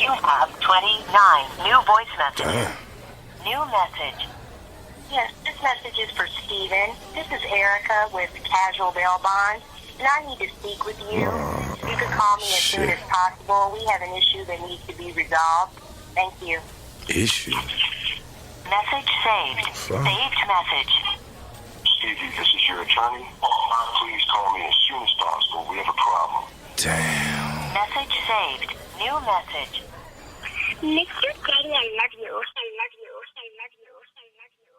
You have 29 new voice messages. Damn. New message. Yes, this message is for Steven. This is Erica with Casual Bail Bonds, and I need to speak with you. You can call me as soon as possible. We have an issue that needs to be resolved. Thank you. Issue? Message saved. Fuck. Saved message. Stevie, this is your attorney. Please call me as soon as possible. We have a problem. Damn. Message saved. New message. Mr. Daddy, I love you. I love you. I love you. I love you.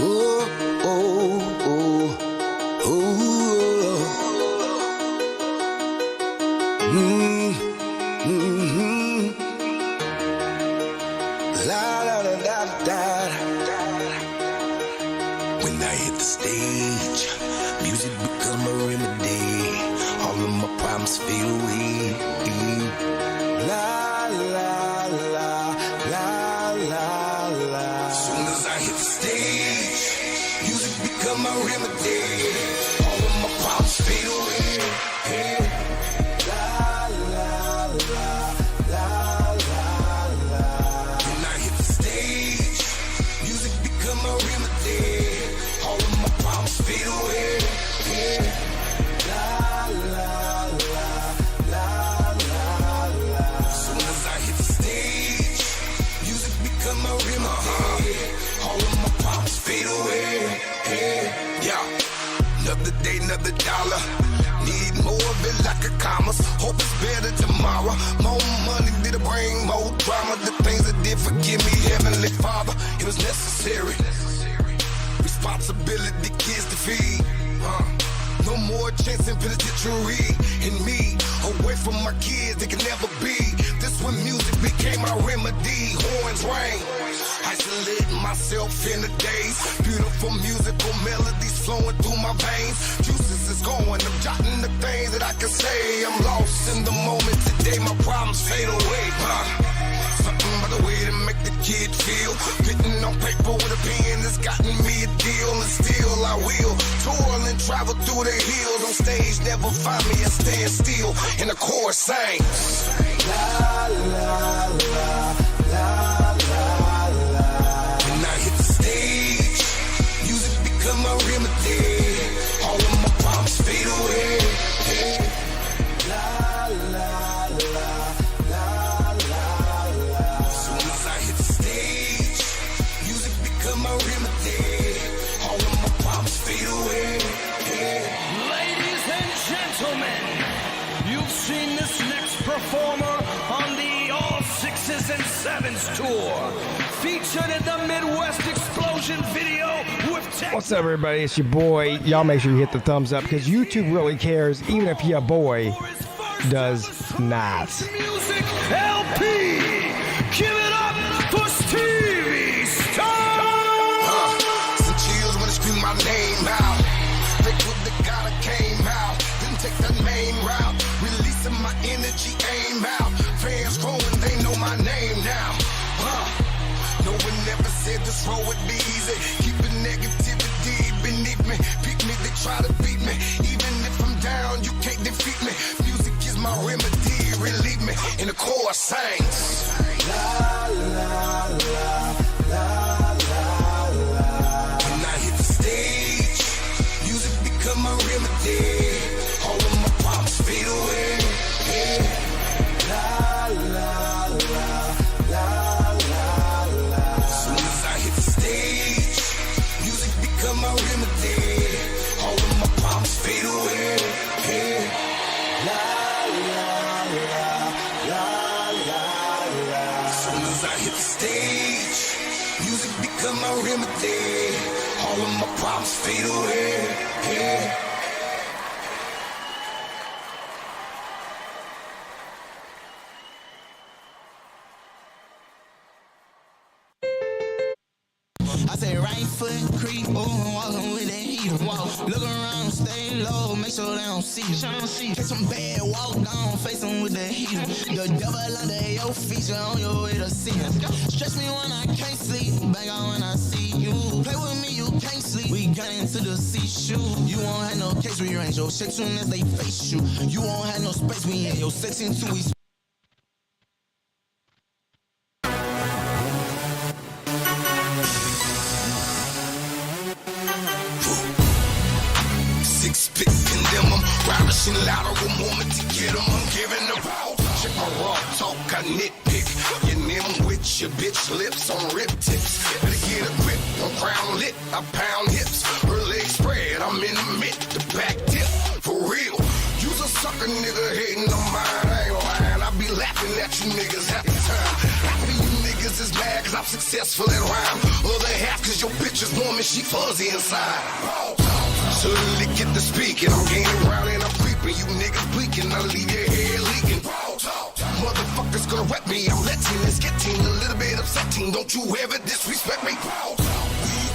Ooh, ooh, ooh, ooh. La la la da da. When I hit the stage, music becomes my remedy. All of my problems fade away. La la la la la la. Soon as I hit the stage, music become my remedy. All of my problems fade away. La la la la la la. When I hit the stage, music become my remedy. All of my problems fade away. La la la la la la. Soon as I hit the stage, music become my remedy. All of my problems fade away. Yeah. Another day, another dollar. Need more of it like a commas. Hope it's better tomorrow. More money did it bring, more drama. The things I did, forgive me, Heavenly Father. It was necessary. Responsibility, kids to feed. No more chance in penitentiary. And me, away from my kids, they can never be. This when music became my remedy. Horns rang. Isolating myself in the days. Beautiful musical melodies flowing through my veins. Juices is going, I'm jotting the things that I can say. I'm lost in the moment today, my problems fade away. Something about the way to make the kid feel. Written on paper with a pen that's gotten me a deal. And still I will toil and travel through the hills. On stage, never find me a stand still. And the chorus sings. La la la la la la. When I hit the stage, music become my remedy. All of my problems fade away. La la la la la la. Soon as I hit the stage, music become my remedy. All of my problems fade away. Ladies and gentlemen, you've seen this next performer on the All Sixes and Sevens tour, featured in the Midwest Explosion video with What's up, everybody? It's your boy. Y'all make sure you hit the thumbs up because YouTube really cares, even if your boy does not. Music LP. Give it up for Stevie Star. Some chills when I scream my name out. They put the God I came out. Didn't take the main route. Releasing my energy, aim out. Fans growing, they know my name now. No one ever said this road would be easy. Keeping negativity beneath me. Pick me, they try to beat me. Even if I'm down, you can't defeat me. Music is my remedy, relieve me. And the chorus sings. La la la la la la. When I hit the stage, music become my remedy. All of my problems fade away. La la la la la la. Soon as I hit the stage, music become my remedy. All of my problems fade away. La la la la la la. Soon as I hit the stage, music become my remedy. All of my problems fade away. I say right foot creep, walking with that heater. Look around, stay low, make sure they don't see you. Catch some bad, walk down, face them with that heater. The devil under your feet, you're on your way to see him. Stretch me when I can't sleep, bang on when I see you. Play with me, you can't sleep. We got into the seashore. You won't have no case rearrange your shit soon as they face you. You won't have no space. We in your section too. We 6 feet condemn them. Ravishing louder with moment to get them. I'm giving the power. Check my raw talk, I nitpick. Your name with your bitch lips on rip tips. Better get a grip, I'm crown lit. I pound hips, her legs spread. I'm in the mid, the back tip. For real, you's a sucker nigga hating on mine. I ain't lying, I be laughing at you niggas half the time. Half of you niggas is mad cause I'm successful at rhyme. Other half cause your bitch is warm and she fuzzy inside. So lick get the speaking, I'm gaining round and I'm creeping. You niggas bleaking, I leave your hair leaking. Motherfuckers gonna rep me, I'm letting this get team a little bit upsetting. Don't you ever disrespect me. We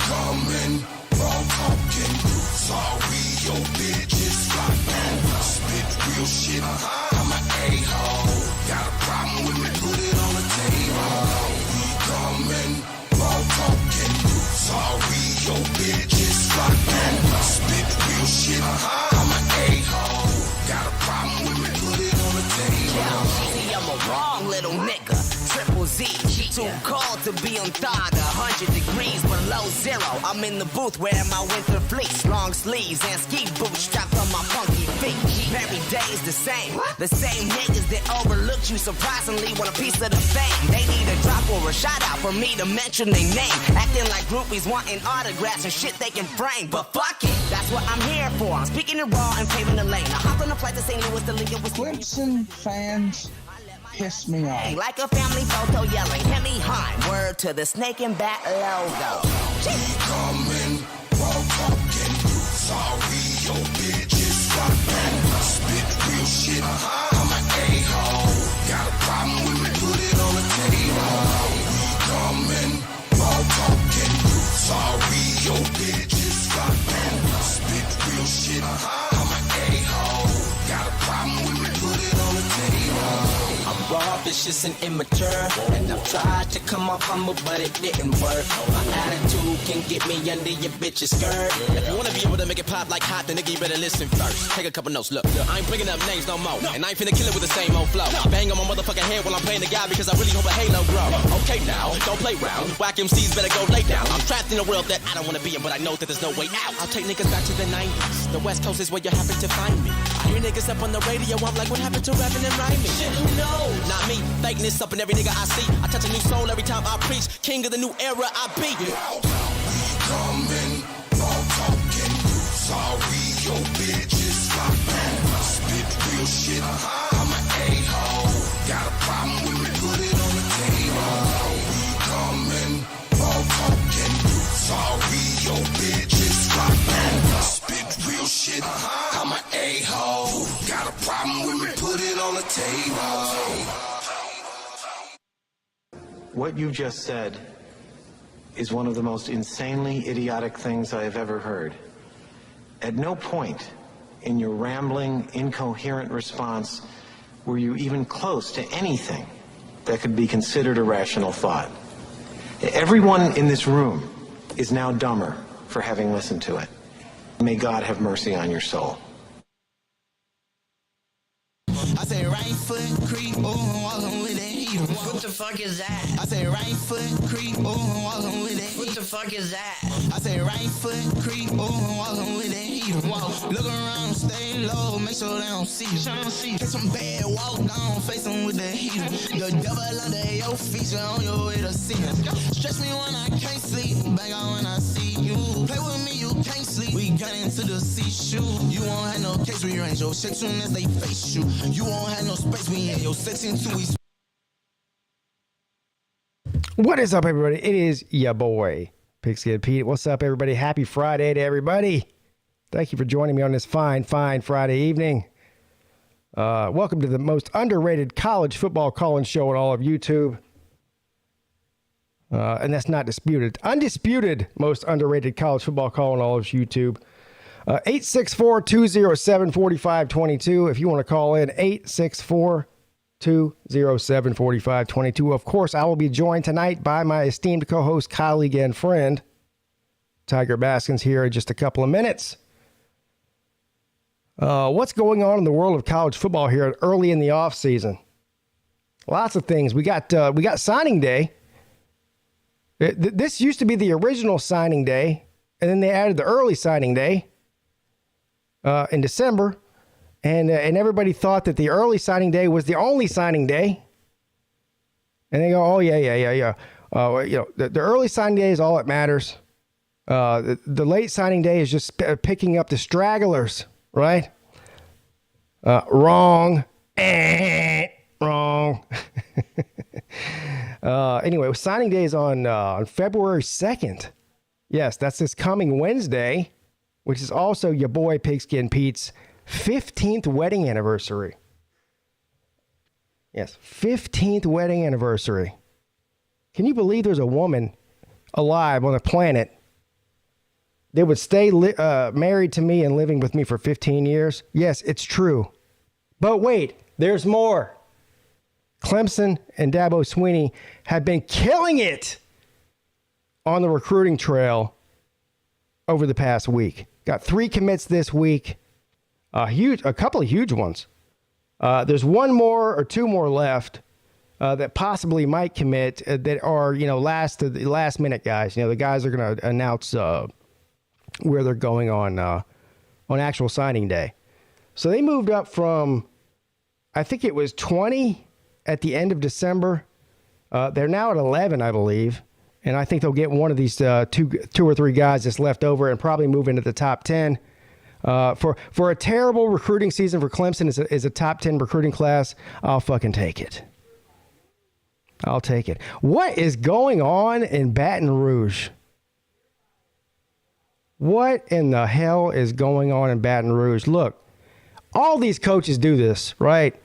coming, all talking. Sorry, your bitch is fucking. Spit real shit, I'm an a-hole. Got a problem with me, put it on the table. We coming, all talking. Sorry, your bitch is fucking. Spit real shit, I'm an a-hole. Got a problem with me, put it on the table. See, I'm a wrong little nigga. Triple Z, too cold to be on thawed. 100 degrees below zero. I'm in the booth wearing my winter fleece, long sleeves and ski boots strapped on my funky feet. Every day's the same. The same niggas that overlooked you surprisingly want a piece of the fame. They need a drop or a shout out for me to mention their name. Acting like groupies wanting autographs and shit they can frame. But fuck it, that's what I'm here for. I'm speaking it raw and paving the lane. I hopped on a flight to St. Louis to link it with Clemson fans piss me off. like a family photo yelling, Hemi Hunt. Word to the snake and bat logo. We coming, all talking. Sorry, your bitch is fucking. Spit real shit, I'm an a-hole. Got a problem with me, put it on the table. We coming, all talking. Sorry, your bitch is fucking. Spit real shit, I'm an a-hole. Got a problem with me, put it on the table. I'm raw, vicious, and immature. And I've tried to come off humble, but it didn't work. My attitude can get me under your bitch's skirt. If you wanna be able to make it pop like hot, then nigga, you better listen first. Take a couple notes, look. I ain't bringing up names no more. And I ain't finna kill it with the same old flow. Bang on my motherfucking head while I'm playing the guy because I really hope a halo grow. Okay now, don't play round. Whack MCs better go lay down. I'm trapped in a world that I don't wanna be in, but I know that there's no way out. I'll take niggas back to the 90s. The West Coast is where you happen to find me. I hear niggas up on the radio, I'm like, what happened to rapping and rhyming? Shit, who knows? Not me. Fakeness up in every nigga I see. I touch a new soul every time I preach. King of the new era I be. We coming, all talking. Sorry, your bitch is fucking. Spit real shit, I'm an a-hole. Got a problem with me, put it on the table. We coming, all talking. Sorry, your bitch is fucking. Spit real shit, I'm an a-hole. Got a problem with me, put it on the table. What you just said is one of the most insanely idiotic things I have ever heard. At no point in your rambling, incoherent response were you even close to anything that could be considered a rational thought. Everyone in this room is now dumber for having listened to it. May God have mercy on your soul. I say right foot creep, oh, I'm walking with that heat. What the fuck is that? I say right foot creep, oh, I'm walking with that heat. What the fuck is that? I say right foot creep, oh, I'm walking with that heat. Look around, stay low, make sure they don't see you. Get some bad, walk down, face them with the heat. The devil under your feet, you're on your way to see him. Stress me when I can't sleep, bang on when I see you. Play with me, you can't sleep. We got into the seashore. You won't have no case rearrange your shit soon as they face you. You won't have no space, we in your section too. What is up, everybody? It is ya boy, PigskinPeete. What's up, everybody? Happy Friday to everybody. Thank you for joining me on this fine Friday evening. Welcome to the most underrated college football calling show on all of YouTube. And that's not disputed. Undisputed most underrated college football call on all of YouTube. 864-207-4522. If you want to call in, 864-207-4522. Of course, I will be joined tonight by my esteemed co-host, colleague, and friend, Tiger Baskins here in just a couple of minutes. What's going on in the world of college football here early in the offseason? Lots of things. We got signing day. This used to be the original signing day, and then they added the early signing day in December, and everybody thought that the early signing day was the only signing day. And they go, oh yeah. The early signing day is all that matters. The late signing day is just picking up the stragglers, right? Wrong. Wrong. Anyway, signing day is on February 2nd. Yes, that's this coming Wednesday, which is also your boy Pigskin Pete's 15th wedding anniversary. Yes, 15th wedding anniversary. Can you believe there's a woman alive on the planet that would stay married to me and living with me for 15 years? Yes, it's true. But wait, there's more. Clemson and Dabo Swinney have been killing it on the recruiting trail over the past week. Got 3 commits this week. A couple of huge ones. There's 1 more or 2 more left that possibly might commit that are, last minute guys. The guys are going to announce where they're going on actual signing day. So they moved up from, I think it was 20 at the end of December. They're now at 11, I believe. And I think they'll get one of these two or three guys that's left over and probably move into the top 10. For a terrible recruiting season for Clemson is a top 10 recruiting class, I'll fucking take it. I'll take it. What is going on in Baton Rouge? What in the hell is going on in Baton Rouge? Look, all these coaches do this, right?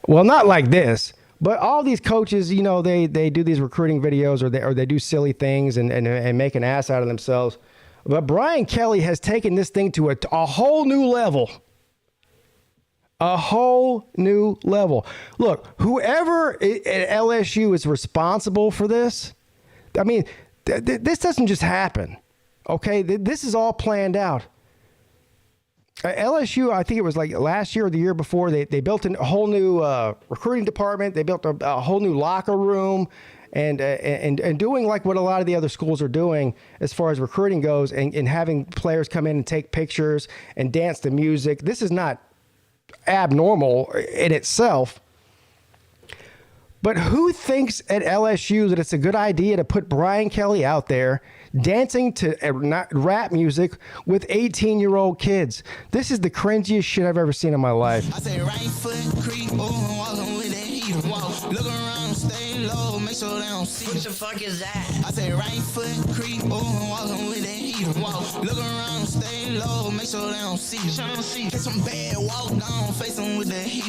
Well, not like this, but all these coaches, they do these recruiting videos or they do silly things and make an ass out of themselves. But Brian Kelly has taken this thing to a whole new level. A whole new level. Look, whoever at LSU is responsible for this, I mean, this doesn't just happen. Okay, this is all planned out. LSU, I think it was like last year or the year before, they built a whole new recruiting department. They built a whole new locker room and doing like what a lot of the other schools are doing as far as recruiting goes and having players come in and take pictures and dance to music. This is not abnormal in itself. But who thinks at LSU that it's a good idea to put Brian Kelly out there dancing to rap music with 18-year-old kids? This is the cringiest shit I've ever seen in my life. I say right foot creep, walking with that heat. Look around, stay low, make sure they don't see. What the fuck is that? I say right foot creep, walking with that heat. Look around, stay low, make sure they don't see. Get some bad walk down, face them with the heat.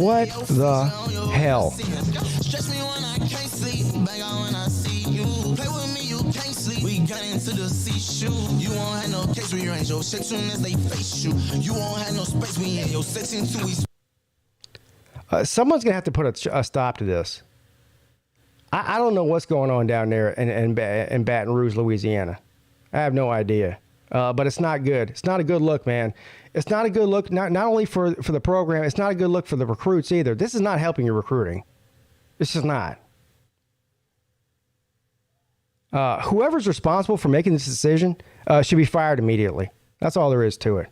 What the hell? Stress me when I can't sleep, bang on when I see you. Play with me, you can't sleep. We got into the sea shoe. You won't have no case rearrange your shit soon as they face you. You won't have no space, we in your section too. Someone's going to have to put a stop to this. I don't know what's going on down there in Baton Rouge, Louisiana. I have no idea. But it's not good. It's not a good look, man. It's not a good look, not only for the program, it's not a good look for the recruits either. This is not helping your recruiting. This is not. Whoever's responsible for making this decision should be fired immediately. That's all there is to it.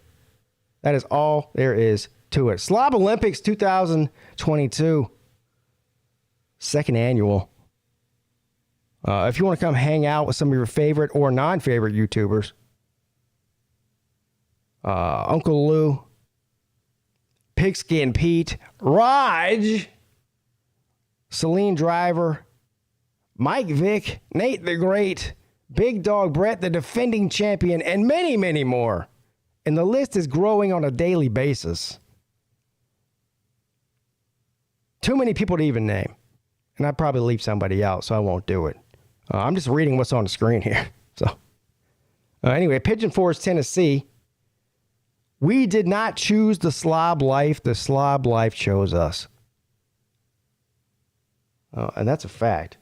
That is all there is to it. Slob Olympics 2022. Second annual. If you want to come hang out with some of your favorite or non-favorite YouTubers, Uncle Lou, Pigskin Pete, Raj, Celine Driver, Mike Vick, Nate the Great, Big Dog Brett, the defending champion, and many, many more. And the list is growing on a daily basis. Too many people to even name. And I'd probably leave somebody out, so I won't do it. I'm just reading what's on the screen here. So, anyway, Pigeon Forge, Tennessee. We did not choose the slob life. The slob life chose us. And that's a fact.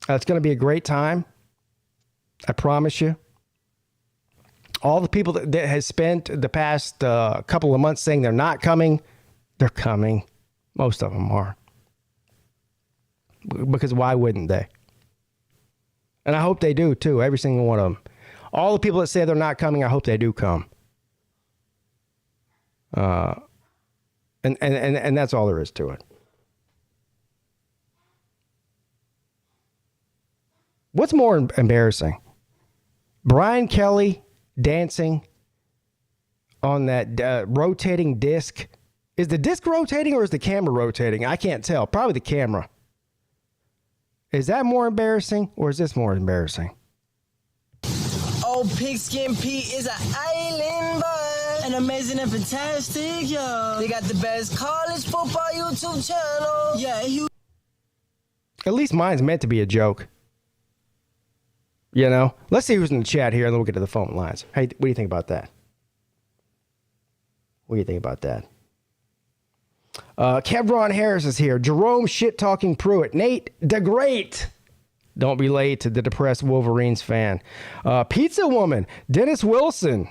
It's going to be a great time. I promise you. All the people that has spent the past couple of months saying they're not coming, they're coming. Most of them are. Because why wouldn't they? And I hope they do, too. Every single one of them. All the people that say they're not coming, I hope they do come. And that's all there is to it. What's more embarrassing? Brian Kelly dancing on that rotating disc. Is the disc rotating or is the camera rotating? I can't tell. Probably the camera. Is that more embarrassing or is this more embarrassing? Oh, PigskinPeete is an island boy, and amazing and fantastic, yo. They got the best college football YouTube channel. Yeah, At least mine's meant to be a joke. You know? Let's see who's in the chat here, and then we'll get to the phone lines. Hey, what do you think about that? What do you think about that? Kevron Harris is here. Jerome shit-talking Pruitt. Nate the Great. Don't be late to the depressed Wolverines fan. Pizza Woman. Dennis Wilson.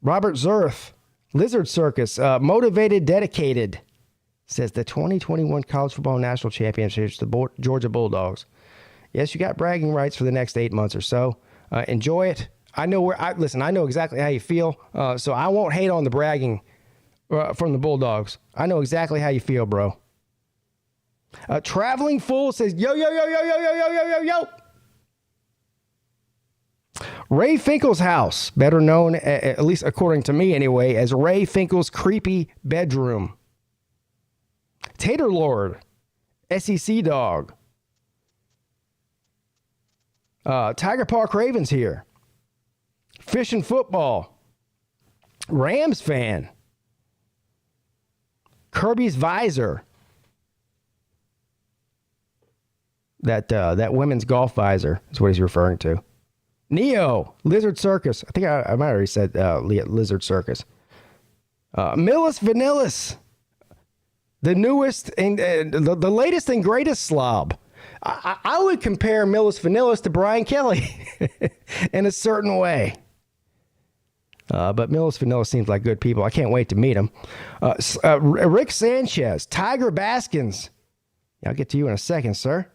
Robert Zerth. Lizard Circus. Motivated Dedicated. Says the 2021 College Football National Championships, the Georgia Bulldogs. Yes, you got bragging rights for the next 8 months or so. Enjoy it. I know I know exactly how you feel, so I won't hate on the bragging from the Bulldogs. I know exactly how you feel, bro. Traveling Fool says, yo, yo, yo, yo, yo, yo, yo, yo, yo, yo. Ray Finkel's house, better known, at least according to me anyway, as Ray Finkel's creepy bedroom. Tater Lord, SEC Dog. Tiger Park Ravens here. Fish and Football. Rams fan. Kirby's Visor. That women's golf visor is what he's referring to. Neo, Lizard Circus. I think I might have already said Lizard Circus. Millis Vanillis. The newest and the latest and greatest slob. I would compare Millis Vanillis to Brian Kelly in a certain way. But Millis Vanillis seems like good people. I can't wait to meet him. Rick Sanchez, Tiger Baskins. Yeah, I'll get to you in a second, sir.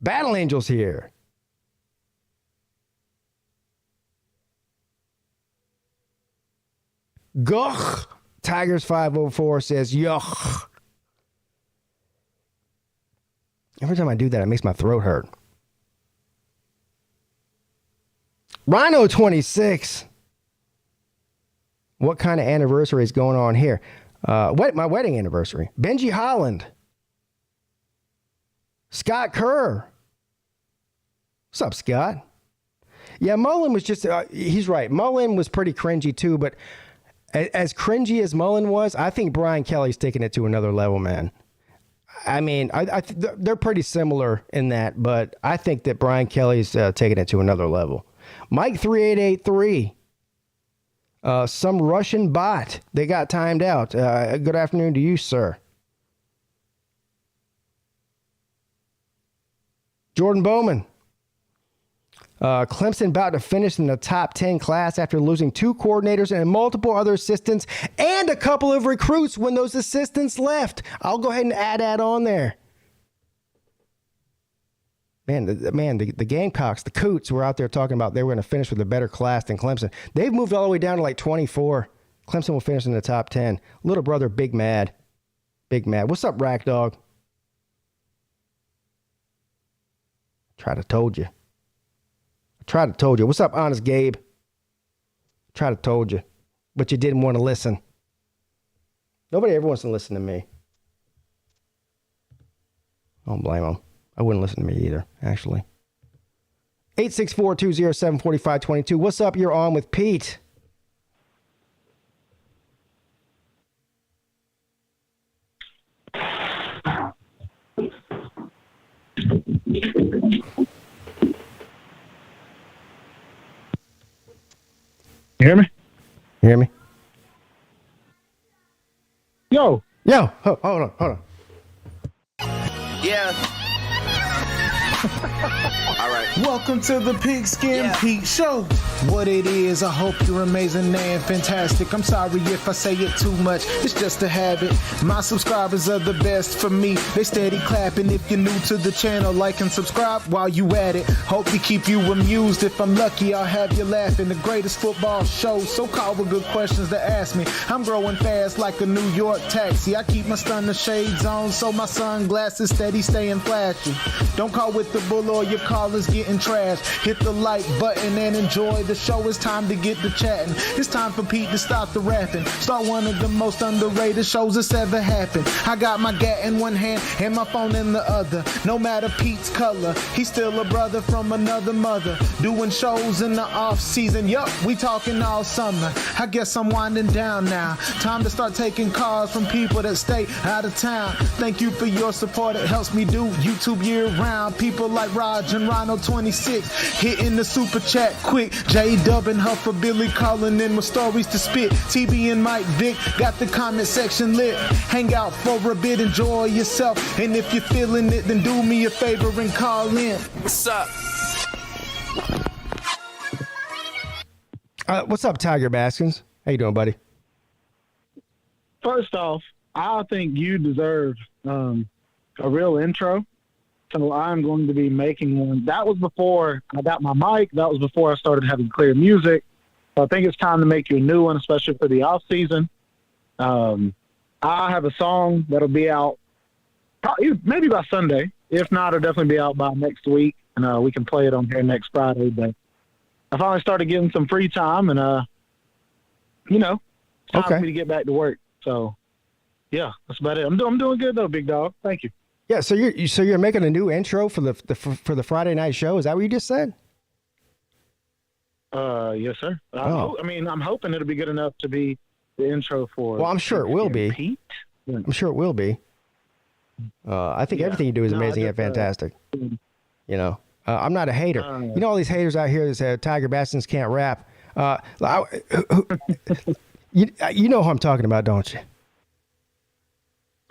Battle Angels here. Gugh. Tigers 504 says, yuck. Every time I do that, it makes my throat hurt. Rhino 26. What kind of anniversary is going on here? My wedding anniversary. Benji Holland. Scott Kerr. What's up, Scott? Yeah, Mullen was just, he's right. Mullen was pretty cringy too, but as cringy as Mullen was, I think Brian Kelly's taking it to another level, man. I mean, they're pretty similar in that, but I think that Brian Kelly's taking it to another level. Mike 3883. Some Russian bot. They got timed out. Good afternoon to you, sir. Jordan Bowman. Clemson about to finish in the top 10 class after losing 2 coordinators and multiple other assistants and a couple of recruits when those assistants left. I'll go ahead and add that on there. Man, the Gamecocks, the Coots were out there talking about they were going to finish with a better class than Clemson. They've moved all the way down to like 24. Clemson will finish in the top 10. Little brother, Big Mad. Big Mad. What's up, Rack Dog? Tried to told you. What's up, Honest Gabe? Tried to told you. But you didn't want to listen. Nobody ever wants to listen to me. I don't blame them. I wouldn't listen to me either, actually. 864-207-4522. What's up? You're on with Pete. You hear me? You hear me? Yo. Hold on. Yeah. All right. Welcome to the Pigskin Pete Show. What it is, I hope you're amazing and fantastic. I'm sorry if I say it too much, it's just a habit. My subscribers are the best for me. They steady clapping. If you're new to the channel, like and subscribe while you at it. Hope to keep you amused. If I'm lucky, I'll have you laughing. The greatest football show, so call with good questions to ask me. I'm growing fast like a New York taxi. I keep my stunner shades on, so my sunglasses steady staying flashy. Don't call with the bull or your call is getting trashed. Hit the like button and enjoy the show. It's time to get to chatting. It's time for Pete to stop the rapping. Start one of the most underrated shows that's ever happened. I got my gat in one hand and my phone in the other. No matter Pete's color, he's still a brother from another mother. Doing shows in the off season. Yup, we talking all summer. I guess I'm winding down now. Time to start taking calls from people that stay out of town. Thank you for your support. It helps me do YouTube year round. People like Raj and Rhino 26 hitting the super chat quick. J-Dub and Huffer Billy calling in with stories to spit. TB and Mike Vick got the comment section lit. Hang out for a bit, enjoy yourself. And if you're feeling it, then do me a favor and call in. What's up? What's up, Tiger Baskins? How you doing, buddy? First off, I think you deserve a real intro. So I'm going to be making one. That was before I got my mic. That was before I started having clear music. So I think it's time to make you a new one, especially for the off season. I have a song that'll be out probably, maybe by Sunday. If not, it'll definitely be out by next week, and we can play it on here next Friday. But I finally started getting some free time, and it's time for me to get back to work. So yeah, that's about it. I'm doing good though, big dog. Thank you. Yeah, so you're making a new intro for the Friday night show. Is that what you just said? Yes, sir. I'm hoping it'll be good enough to be the intro for. Well, I'm sure it will be. Pete. I'm sure it will be. I think everything you do is amazing and fantastic. I'm not a hater. All these haters out here that say Tiger Baskins can't rap. You know who I'm talking about, don't you?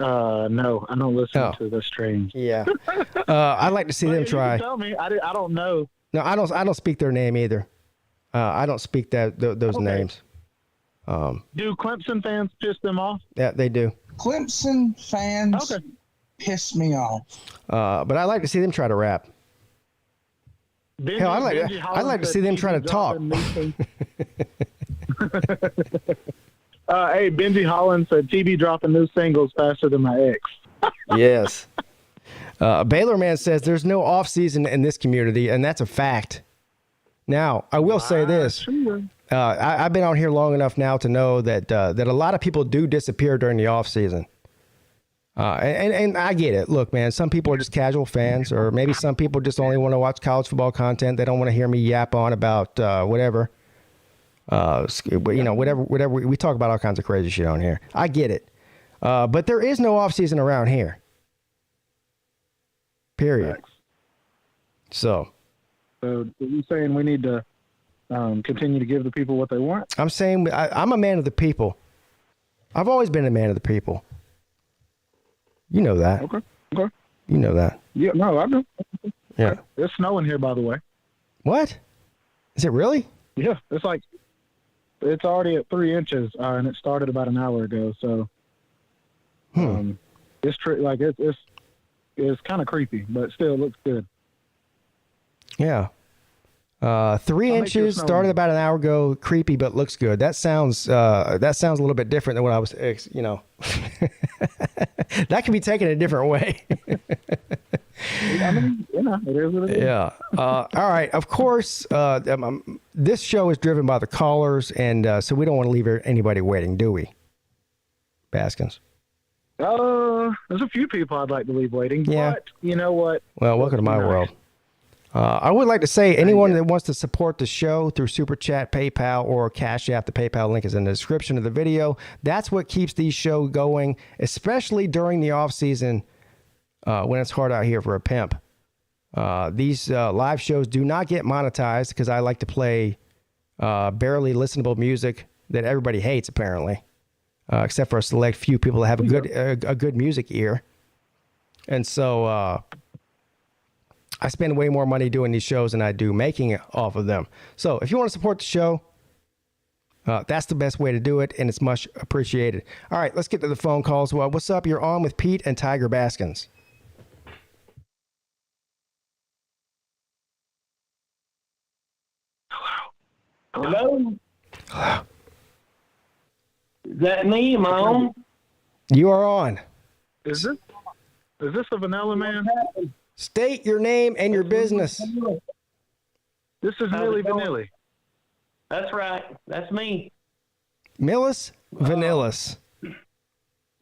No, I don't listen to the streams. Yeah. I'd like to see them try. Tell me, I don't know. No, I don't speak their name either. I don't speak those names. Do Clemson fans piss them off? Yeah, they do. Clemson fans piss me off. But I like to see them try to rap. Hell, I'd like to see them try to talk. Hey, Benji Holland said TB dropping new singles faster than my ex. Yes. Baylor Man says there's no off season in this community, and that's a fact. Now, I will say this. I've been out here long enough now to know that a lot of people do disappear during the off season. And I get it. Look, man, some people are just casual fans, or maybe some people just only want to watch college football content. They don't want to hear me yap on about whatever. Whatever we talk about all kinds of crazy shit on here. I get it. But there is no off season around here. Period. Thanks. So are you saying we need to continue to give the people what they want? I'm saying I'm a man of the people. I've always been a man of the people. You know that. Okay. You know that. Yeah, no, I know. Yeah. It's snowing here, by the way. What? Is it really? Yeah, it's already at 3 inches, and it started about an hour ago. So, it's kind of creepy, but still looks good. Yeah. 3 inches started about an hour ago. Creepy, but looks good. That sounds a little bit different than what I was. That can be taken a different way. I mean, it is what it is. Yeah. All right. Of course, this show is driven by the callers, and so we don't want to leave anybody waiting, do we, Baskins? There's a few people I'd like to leave waiting. Yeah. But you know what? Well, welcome to my world. I would like to say anyone that wants to support the show through Super Chat, PayPal, or Cash App, the PayPal link is in the description of the video. That's what keeps these shows going, especially during the off season when it's hard out here for a pimp. These live shows do not get monetized because I like to play barely listenable music that everybody hates, apparently, except for a select few people that have a good music ear. And so I spend way more money doing these shows than I do making it off of them. So if you want to support the show, that's the best way to do it, and it's much appreciated. All right, let's get to the phone calls. Well, what's up? You're on with Pete and Tiger Baskins. Hello? Hello. Is that me? Am I on? You are on. Is this a Vanilla Man? State your name and your business. This is Millie Vanilli. That's right. That's me. Millis Vanillis.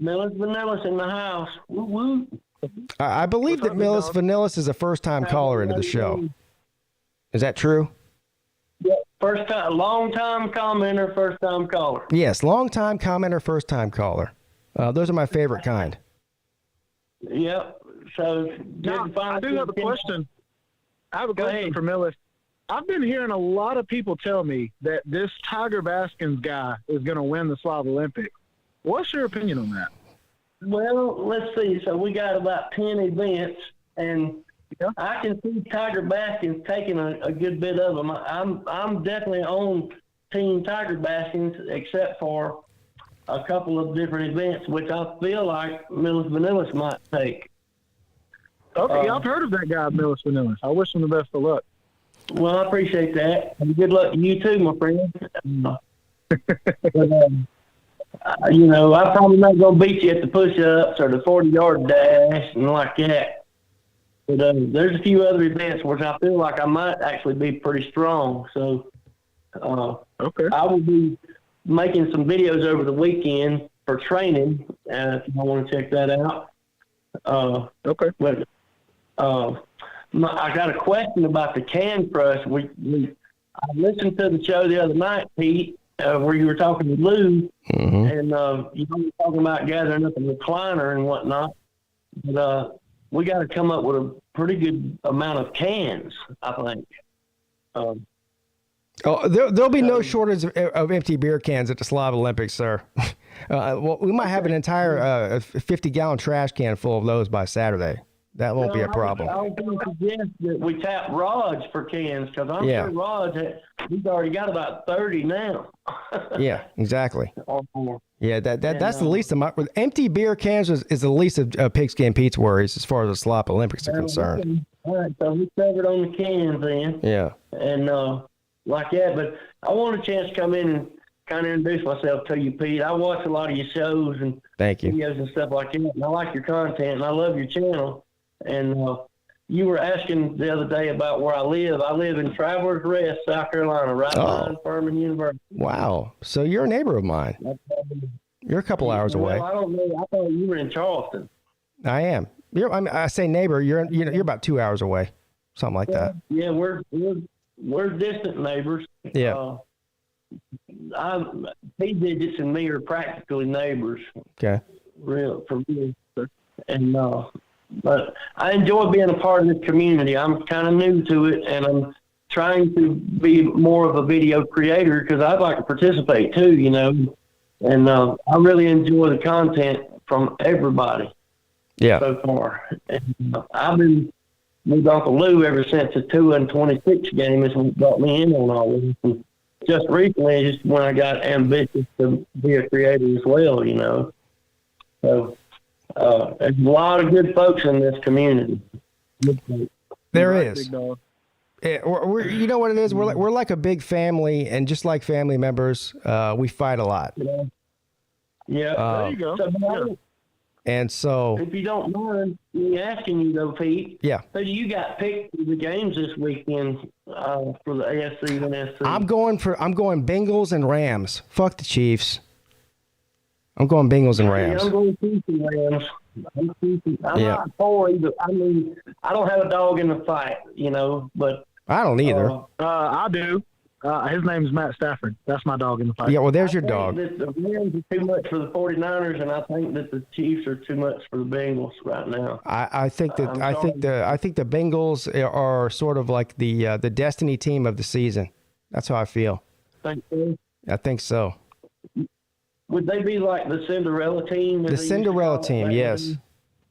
Millis Vanillis in the house. Woo woo. I believe that Millis Vanillis is a first-time caller into the show. Is that true? Yeah, first time, long-time commenter, first-time caller. Yes, long-time commenter, first-time caller. Those are my favorite kind. Yep. So, now, I do have a question. I have a question for Millis. I've been hearing a lot of people tell me that this Tiger Baskins guy is going to win the Slav Olympics. What's your opinion on that? Well, let's see. So we got about 10 events, and I can see Tiger Baskins taking a good bit of them. I'm definitely on Team Tiger Baskins, except for a couple of different events, which I feel like Millis Vanillis might take. Okay, I've heard of that guy, Millis Vanillis. I wish him the best of luck. Well, I appreciate that. And good luck to you too, my friend. You know, I'm probably not going to beat you at the push-ups or the 40-yard dash and like that. But there's a few other events which I feel like I might actually be pretty strong. So I will be making some videos over the weekend for training, if you want to check that out. Okay. But, I got a question about the can crush. I listened to the show the other night, Pete, where you were talking to Lou, and you were talking about gathering up a recliner and whatnot. But we got to come up with a pretty good amount of cans, I think. There'll be no shortage of empty beer cans at the Slav Olympics, sir. Well, we might have an entire 50-gallon trash can full of those by Saturday. That won't be a problem. I was going to suggest that we tap Raj for cans, because I'm sure Raj, he's already got about 30 now. Yeah, exactly. Yeah, that's the least of my empty beer cans is the least of Pigskin Pete's worries as far as the Slop Olympics are concerned. All right, so we covered on the cans then. Yeah. And like that, but I want a chance to come in and kind of introduce myself to you, Pete. I watch a lot of your shows and Thank you. videos and stuff like that, and I like your content, and I love your channel. And you were asking the other day about where I live. I live in Travelers Rest, South Carolina, right behind Furman University. Wow. So you're a neighbor of mine. You're a couple hours away. I don't know. I thought you were in Charleston. I am. I say neighbor. You're about 2 hours away, something like that. Yeah, we're distant neighbors. Yeah. Pete Digits and me are practically neighbors. Okay. Real for me. And but I enjoy being a part of this community. I'm kind of new to it, and I'm trying to be more of a video creator because I'd like to participate too, you know. And I really enjoy the content from everybody. Yeah. So far, and, I've been with Uncle Lou ever since the 2-26 game is what got me in on all this. And just recently, just when I got ambitious to be a creator as well, you know. So. There's a lot of good folks in this community. There is. Yeah, you know what it is? We're like a big family, and just like family members, we fight a lot. Yeah. There you go. And so, if you don't mind me asking you though, Pete. Yeah. So you got picked for the games this weekend for the AFC and NFC? I'm going Bengals and Rams. Fuck the Chiefs. I'm going Bengals and Rams. Yeah, I'm going Chiefs and Rams. I'm not for either. I mean, I don't have a dog in the fight, you know, but I don't either. I do. His name's Matt Stafford. That's my dog in the fight. Yeah, well, there's your dog. The Rams are too much for the 49ers, and I think that the Chiefs are too much for the Bengals right now. I think the Bengals are sort of like the destiny team of the season. That's how I feel. Think so? I think so. Would they be like the Cinderella team? The Cinderella team, yes.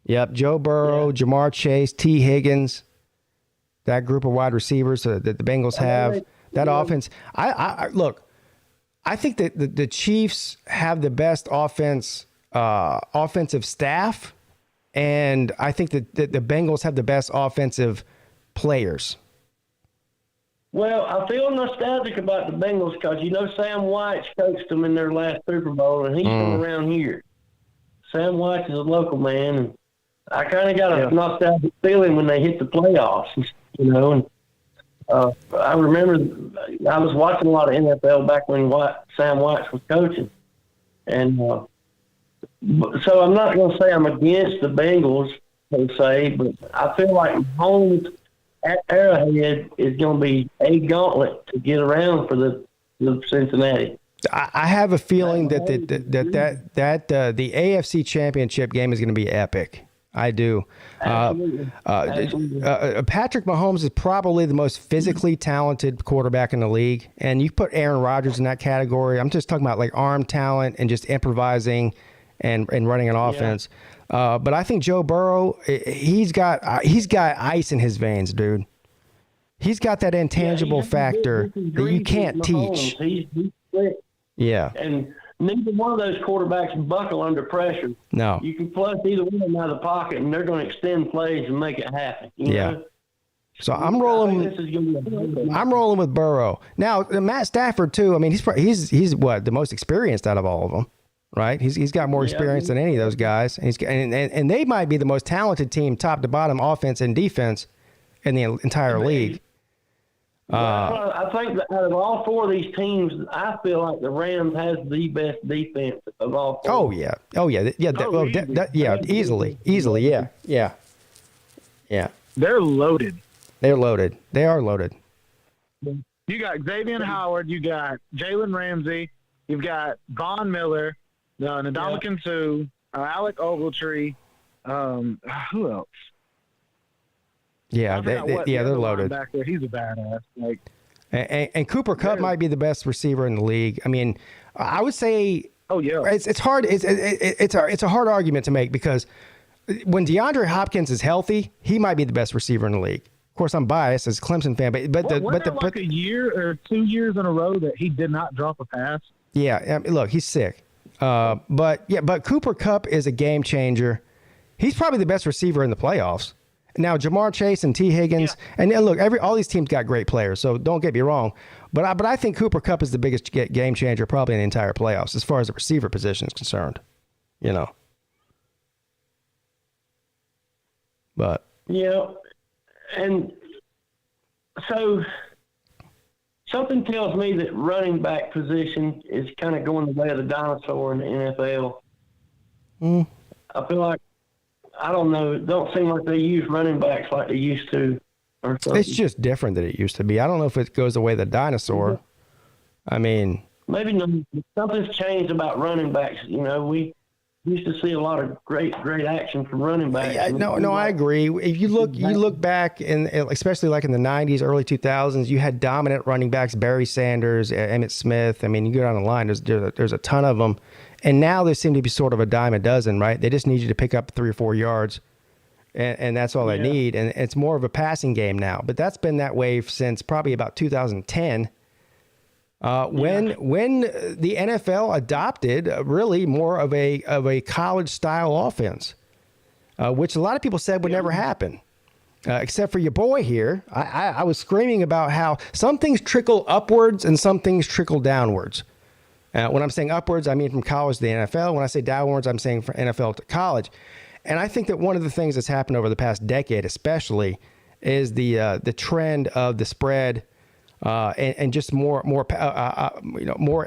Yep, Joe Burrow, Jamar Chase, T. Higgins. that group of wide receivers that the Bengals have, that offense. I look, I think that the Chiefs have the best offensive staff, and I think that the Bengals have the best offensive players. Well, I feel nostalgic about the Bengals because, Sam White's coached them in their last Super Bowl, and he's from around here. Sam White is a local man, and I kind of got a nostalgic feeling when they hit the playoffs, and I remember I was watching a lot of NFL back when Sam White was coaching. And so I'm not going to say I'm against the Bengals, per se, but I feel like Mahomes at Arrowhead is going to be a gauntlet to get around for the Cincinnati. I have a feeling that the AFC Championship game is going to be epic. I do. Patrick Mahomes is probably the most physically talented quarterback in the league, and you put Aaron Rodgers in that category. I'm just talking about like arm talent and just improvising and running an offense. But I think Joe Burrow, he's got ice in his veins, dude. He's got that intangible factor that you can't teach. He's quick. Yeah. And neither one of those quarterbacks buckle under pressure. No. You can flush either one of them out of the pocket, and they're going to extend plays and make it happen. You know? So I'm rolling with Burrow. Now, Matt Stafford too. I mean, he's what, the most experienced out of all of them, right? He's got more experience than any of those guys, and they might be the most talented team, top to bottom, offense and defense, in the entire league. I think that out of all four of these teams, I feel like the Rams has the best defense of all four. Oh yeah, easily, yeah. They're loaded. They are loaded. You got Xavier Howard, you got Jalen Ramsey, you've got Von Miller, Ndamukong Suh, Alec Ogletree. Who else? Yeah, they're loaded. Back there, he's a badass. And Cooper Kupp might be the best receiver in the league. I mean, I would say. Oh yeah. It's hard. It's a hard argument to make because when DeAndre Hopkins is healthy, he might be the best receiver in the league. Of course, I'm biased as a Clemson fan, but a year or 2 years in a row that he did not drop a pass. Yeah, I mean, look, he's sick. But Cooper Kupp is a game changer. He's probably the best receiver in the playoffs. Now, Jamar Chase and T. Higgins, and look, all these teams got great players, so don't get me wrong. But I think Cooper Kupp is the biggest game changer probably in the entire playoffs as far as the receiver position is concerned. But yeah, and so something tells me that running back position is kind of going the way of the dinosaur in the NFL. I feel like, I don't know, it don't seem like they use running backs like they used to. Or something. It's just different than it used to be. I don't know if it goes the way of the dinosaur. I mean, maybe something's changed about running backs. We used to see a lot of great action from running backs. I agree. If you look back, especially like in the 90s, early 2000s, you had dominant running backs, Barry Sanders, Emmitt Smith. I mean, you go down the line, there's a ton of them. And now they seem to be sort of a dime a dozen, right? They just need you to pick up 3 or 4 yards, and that's all they need. And it's more of a passing game now. But that's been that way since probably about 2010, when the NFL adopted really more of a college style offense, which a lot of people said would never happen, except for your boy here. I was screaming about how some things trickle upwards and some things trickle downwards. When I'm saying upwards, I mean from college to the NFL. When I say downwards, I'm saying from NFL to college. And I think that one of the things that's happened over the past decade, especially, is the trend of the spread and just more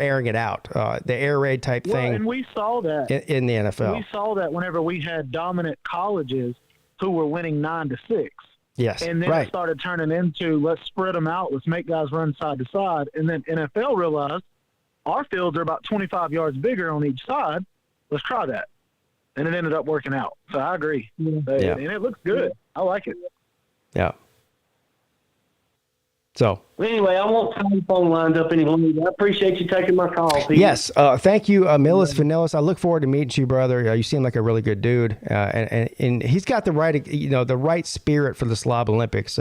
airing it out, the air raid type thing. And we saw that in the NFL. We saw that whenever we had dominant colleges who were winning 9-6. Yes, and then right. It started turning into let's spread them out, let's make guys run side to side, and then NFL realized our fields are about 25 yards bigger on each side. Let's try that. And it ended up working out. So I agree. And it looks good. I like it. Yeah. So. Anyway, I won't tie the phone lines up any longer. I appreciate you taking my call, Peete. Yes. Thank you, Millis Vanillis. I look forward to meeting you, brother. You seem like a really good dude. And he's got the right, the right spirit for the Slob Olympics.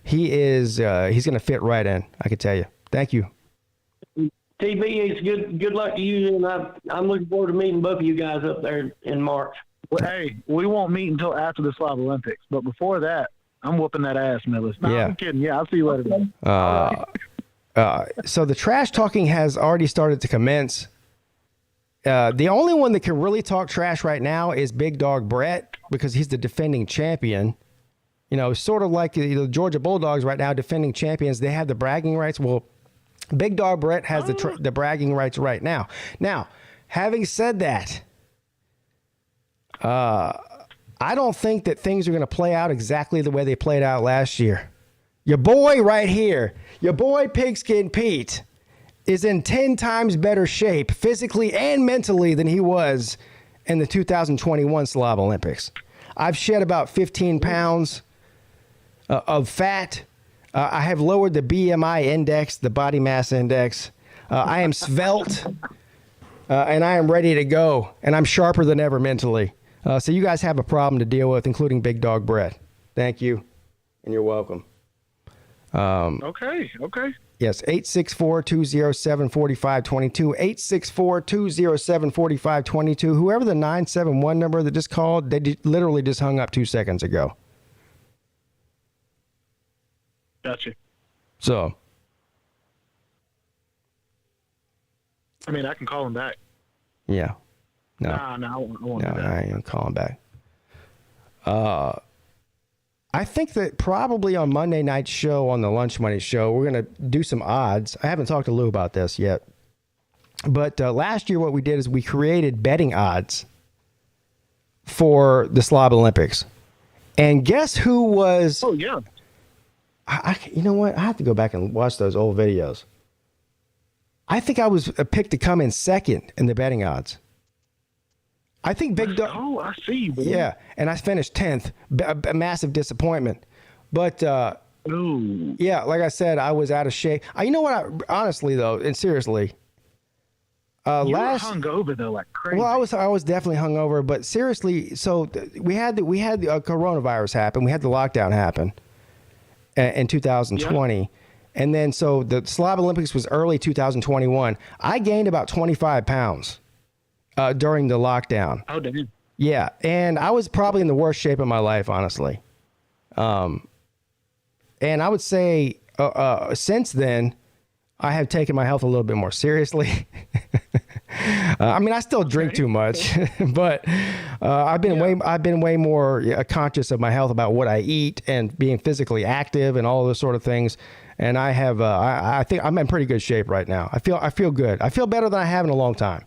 he's going to fit right in. I can tell you. Thank you. TB, it's good luck to you, and I'm looking forward to meeting both of you guys up there in March. Well, hey, we won't meet until after the Slav Olympics, but before that, I'm whooping that ass, Millis. No, Yeah. I'm kidding. Yeah, I'll see you later. So the trash talking has already started to commence. The only one that can really talk trash right now is Big Dog Brett, because he's the defending champion. You know, sort of like the Georgia Bulldogs right now, defending champions. They have the bragging rights. Well, Big Dog Brett has the bragging rights right now. Now, having said that, I don't think that things are going to play out exactly the way they played out last year. Your boy right here, your boy Pigskin Pete, is in 10 times better shape physically and mentally than he was in the 2021 Slav Olympics. I've shed about 15 pounds of fat. I have lowered the BMI index, the body mass index. I am svelte, and I am ready to go, and I'm sharper than ever mentally. So you guys have a problem to deal with, including Big Dog Brett. Thank you, and you're welcome. Okay. Yes, 864-207-4522, 864-207-4522. Whoever the 971 number that just called, they literally just hung up 2 seconds ago. Gotcha. So, I mean, I can call him back. yeah. No. I won't do that. I ain't calling back. I think that probably on Monday night's show, on the Lunch Money show, we're going to do some odds. I haven't talked to Lou about this yet. But last year what we did is we created betting odds for the Slav Olympics. And guess who was... Oh, yeah. You know what? I have to go back and watch those old videos. I think I was picked to come in second in the betting odds. I think Big Dog... Oh, I see. Boy. Yeah, and I finished 10th. A massive disappointment. But, yeah, like I said, I was out of shape. You know what? honestly, though, and seriously... you were hungover, though, like crazy. Well, I was definitely hungover, but seriously, so we had the coronavirus happen. We had the lockdown happen in 2020. Yeah. And then, so the Slav Olympics was early 2021. I gained about 25 pounds during the lockdown. Oh, did you? Yeah, and I was probably in the worst shape of my life, honestly. And I would say since then, I have taken my health a little bit more seriously. I mean, I still drink too much, but I've been way more conscious of my health, about what I eat and being physically active and all those sort of things. And I have, I think I'm in pretty good shape right now. I feel good. I feel better than I have in a long time.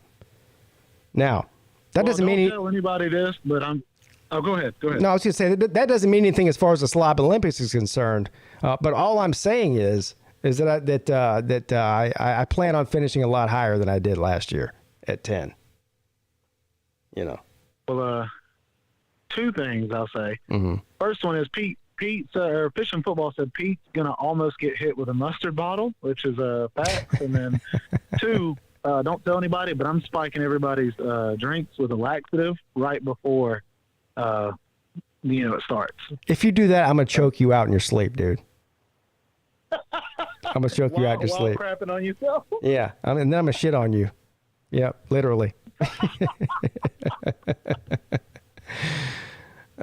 Now, that doesn't mean... Don't tell anybody this, but I'm... Oh, go ahead. No, I was going to say that doesn't mean anything as far as the Slav Olympics is concerned. But all I'm saying is that I plan on finishing a lot higher than I did last year at 10. You know. Well, two things I'll say. Mm-hmm. First one is Pete's Fish and Football said Pete's gonna almost get hit with a mustard bottle, which is a fact. And then two, don't tell anybody, but I'm spiking everybody's drinks with a laxative right before it starts. If you do that, I'm gonna choke you out in your sleep, dude. I'm gonna choke you out in your sleep. While crapping on yourself? Yeah, and then I'm gonna shit on you. Yeah, literally.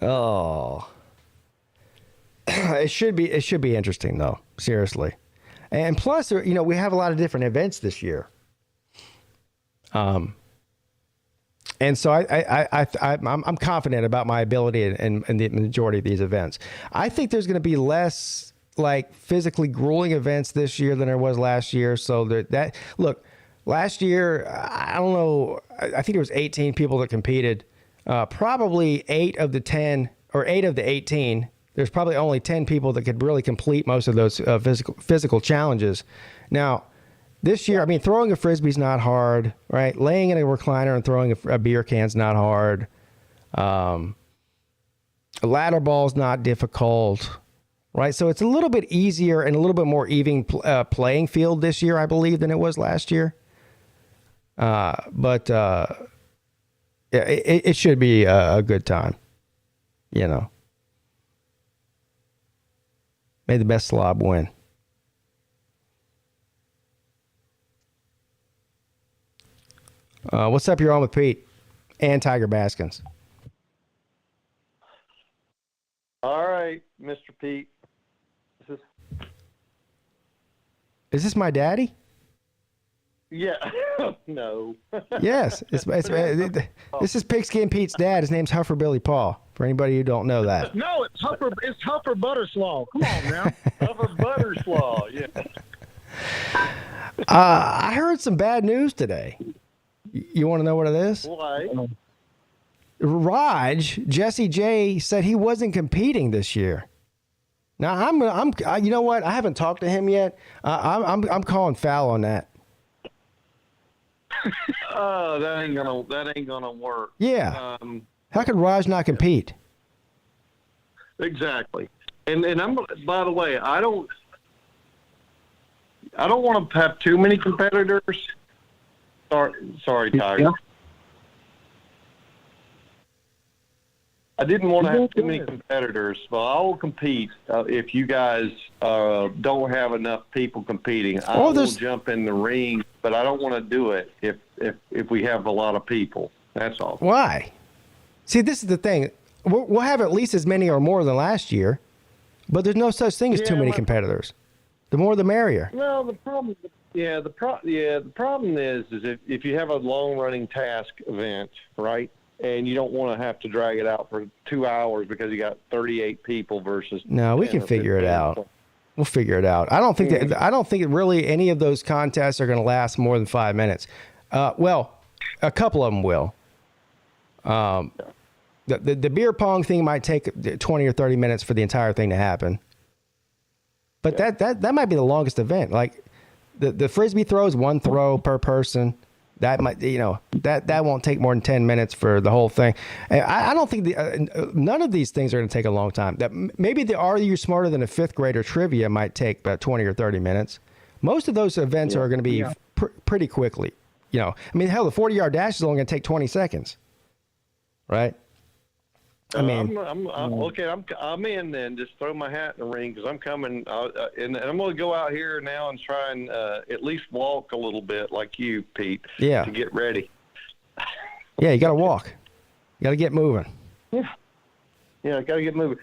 Oh, it should be interesting though. Seriously, and plus, we have a lot of different events this year. And so I'm confident about my ability in the majority of these events. I think there's going to be less like physically grueling events this year than there was last year. So look, last year, I don't know, I think it was 18 people that competed. Probably 8 of the 18, there's probably only 10 people that could really complete most of those physical challenges. Now, this year, I mean, throwing a Frisbee's not hard, right? Laying in a recliner and throwing a beer can's not hard. A ladder ball's not difficult, right? So it's a little bit easier and a little bit more even playing field this year, I believe, than it was last year. But it should be a good time, May the best slob win. What's up? You're on with Pete and Tiger Baskins. All right, Mr. Pete. Is this my daddy? Yeah. No. Yes. This is Pigskin Pete's dad. His name's Huffer Billy Paul, for anybody who don't know that. No, it's Huffer Butterslaw. Come on now. Huffer Butterslaw, yeah. I heard some bad news today. You want to know what it is? Why? Raj, Jesse J, said he wasn't competing this year. Now I'm you know what? I haven't talked to him yet. I'm calling foul on that. Oh, that ain't gonna work. Yeah. How could Raj not compete? Exactly. And I'm, by the way, I don't want to have too many competitors. Sorry, Tiger. Yeah. I didn't want to have too many competitors, but I will compete if you guys don't have enough people competing. I will jump in the ring, but I don't want to do it if we have a lot of people. That's all. Why? See, this is the thing. We'll have at least as many or more than last year, but there's no such thing as too many competitors. The more, the merrier. Well, the problem is if you have a long-running task event, right? And you don't want to have to drag it out for 2 hours because you got 38 people versus. No, we can figure it out. We'll figure it out. I don't think that really any of those contests are going to last more than 5 minutes. Well, a couple of them will. The beer pong thing might take 20 or 30 minutes for the entire thing to happen. But that might be the longest event. Like the frisbee throws, one throw per person. That might, that won't take more than 10 minutes for the whole thing. I don't think none of these things are going to take a long time. That maybe the Are You Smarter Than a Fifth Grader trivia might take about 20 or 30 minutes. Most of those events are going to be pretty quickly. Hell, the 40-yard dash is only going to take 20 seconds, right? I mean, I'm in then. Just throw my hat in the ring because I'm coming, and I'm going to go out here now and try and at least walk a little bit like you, Pete. Yeah. To get ready. Yeah, you got to walk. You got to get moving. Yeah, got to get moving.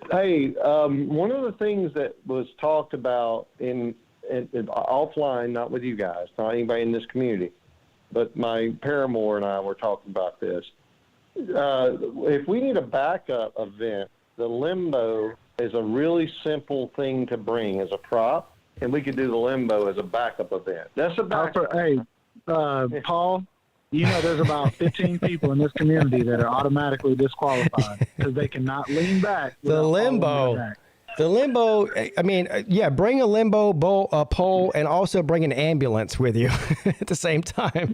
Hey, one of the things that was talked about in offline, not with you guys, not anybody in this community, but my paramour and I were talking about this. If we need a backup event, the limbo is a really simple thing to bring as a prop, and we could do the limbo as a backup event. That's a backup. Hey, Paul, there's about 15 people in this community that are automatically disqualified because they cannot lean back. The limbo. Bring a limbo pole and also bring an ambulance with you at the same time.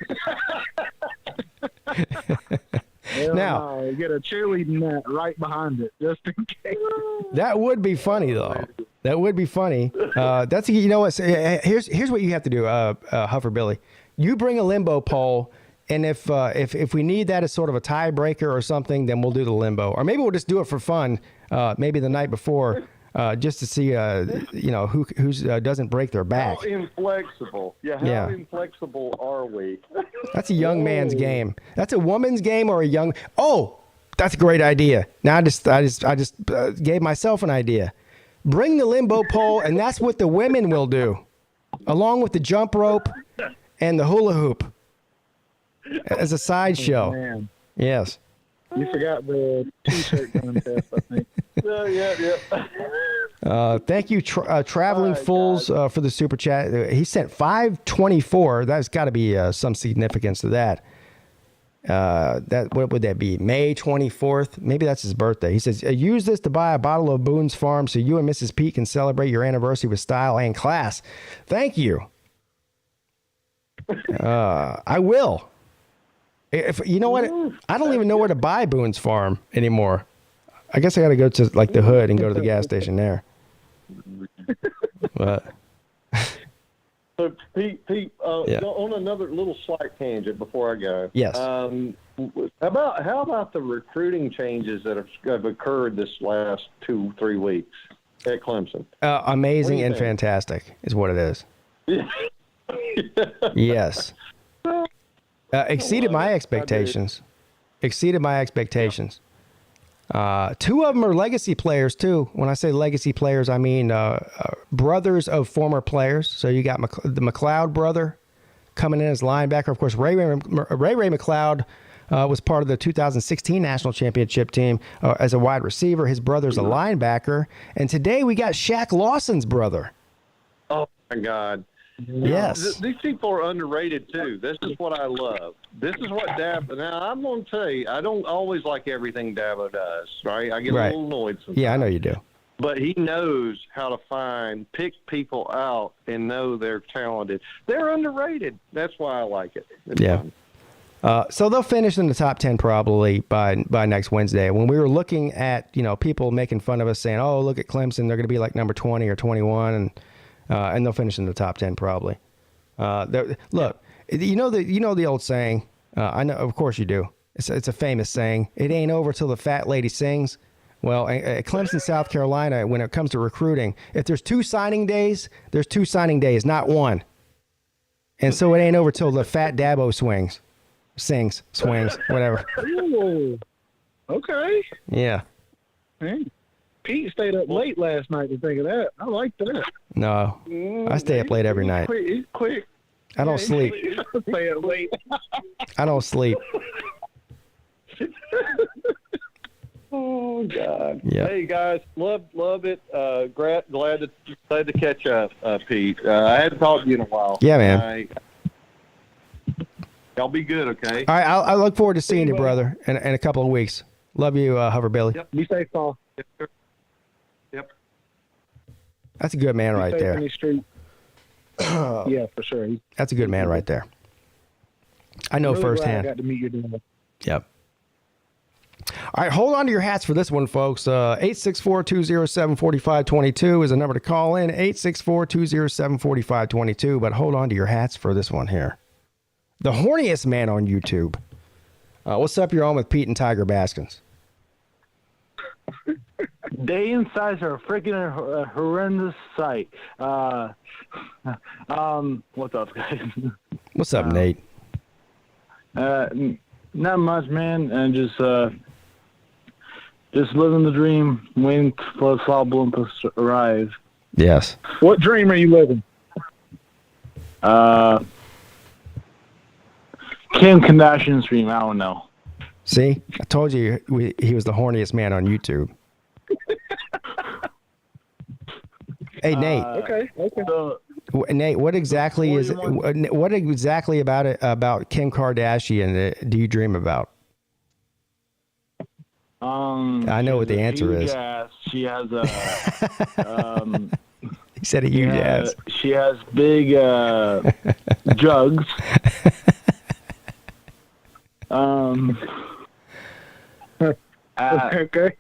Now, get a cheerleading mat right behind it, just in case. That would be funny, though. That would be funny. That's here's what you have to do, Huffer Billy. You bring a limbo pole, and if we need that as sort of a tiebreaker or something, then we'll do the limbo, or maybe we'll just do it for fun. Maybe the night before. Just to see, who doesn't break their back. How inflexible? How inflexible are we? That's a young man's game. That's a woman's game or a young. Oh, that's a great idea. Now I just gave myself an idea. Bring the limbo pole, and that's what the women will do, along with the jump rope and the hula hoop as a sideshow. Man. Yes. You forgot the T-shirt contest, I think. Thank you, Traveling Fools, for the super chat. He sent 524. That's got to be some significance to that. What would that be? May 24th? Maybe that's his birthday. He says, use this to buy a bottle of Boone's Farm so you and Mrs. Peete can celebrate your anniversary with style and class. Thank you. I will. If you know what, I don't even know where to buy Boone's Farm anymore. I guess I got to go to like the hood and go to the gas station there. But so Pete, on another little slight tangent before I go. Yes. How about the recruiting changes that have occurred this last 2-3 weeks? at Clemson? Amazing and think? fantastic is what it is. Yes. Exceeded my expectations. Exceeded my expectations. Two of them are legacy players, too. When I say legacy players, I mean brothers of former players. So you got the McLeod brother coming in as linebacker. Of course, Ray McLeod was part of the 2016 National Championship team as a wide receiver. His brother's a linebacker. And today we got Shaq Lawson's brother. Oh, my God. Yes. These people are underrated, too. This is what I love. This is what Dabo – now, I'm going to tell you, I don't always like everything Dabo does, right? I get a little annoyed sometimes. Yeah, I know you do. But he knows how to pick people out and know they're talented. They're underrated. That's why I like it. It's fun. So they'll finish in the top 10 probably by next Wednesday. When we were looking at, people making fun of us saying, oh, look at Clemson, they're going to be like number 20 or 21, and they'll finish in the top 10 probably. Look, you know the old saying, I know, of course you do. It's a famous saying. It ain't over till the fat lady sings. Well, at Clemson, South Carolina, when it comes to recruiting, if there's 2 signing days, there's 2 signing days, not 1. And so it ain't over till the fat Dabo swings, whatever. Ooh, okay. Yeah. Hey, Pete stayed up late last night to think of that. I like that. No, I stay up late every night. He's quick. I don't sleep. Stay up late. I don't sleep. Oh, God. Yeah. Hey, guys, love it. Glad to catch up, Pete. I hadn't talked to you in a while. Yeah, man. Y'all be good, okay? All right, I look forward to seeing you, brother, in a couple of weeks. Love you, Hoverbilly. Yep. Be safe, Paul. Yep. That's a good man right there. Yeah, for sure. That's a good man right there. I know really firsthand. Glad I got to meet your dad. Yep. All right, hold on to your hats for this one, folks. 864-207-4522 is a number to call in. 864-207-4522. But hold on to your hats for this one here. The horniest man on YouTube. What's up? You're on with Pete and Tiger Baskins. Day insides are a freaking horrendous sight. What's up, guys? What's up, Nate? Not much, man, and just living the dream, waiting for the fall bloom to arrive. Yes. What dream are you living? Kim Kardashian's dream, I don't know. See? I told you he was the horniest man on YouTube. Hey, Nate. Okay. So, Nate, what exactly about Kim Kardashian do you dream about? I know what the answer is. Ass. She has a. He said a huge ass. She has big jugs. Okay.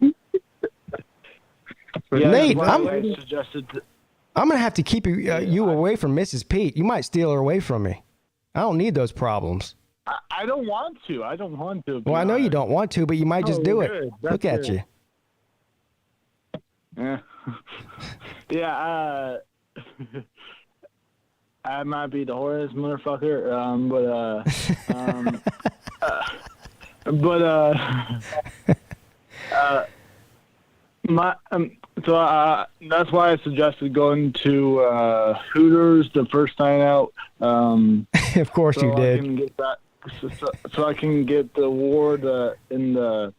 Nate, I'm going to have to keep you away from Mrs. Pete. You might steal her away from me. I don't need those problems. I don't want to. Well, I know you don't want to, but you might just do it. Good. Look at you. Yeah. Yeah, I might be the horniest motherfucker, that's why I suggested going to Hooters the first night out. Of course you did. I can get that, so I can get the award in the.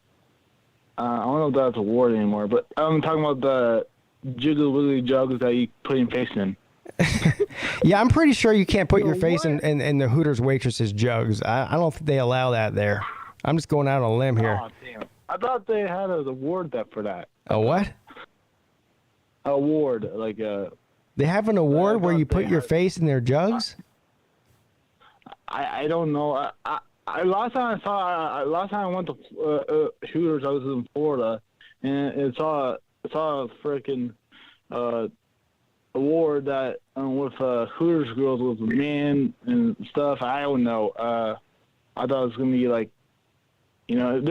I don't know if that's a award anymore, but I'm talking about the Jiggle Wiggly jugs that you put your face in. Yeah, I'm pretty sure you can't put your face in the Hooters waitress's jugs. I don't think they allow that there. I'm just going out on a limb here. Oh, damn. I thought they had an award for that. A what? Award, like a. They have an award where you put your face in their jugs? I don't know. Last time I went to Hooters, I was in Florida, and it saw a freaking award that with Hooters girls with a man and stuff. I don't know. I thought it was gonna be like, plus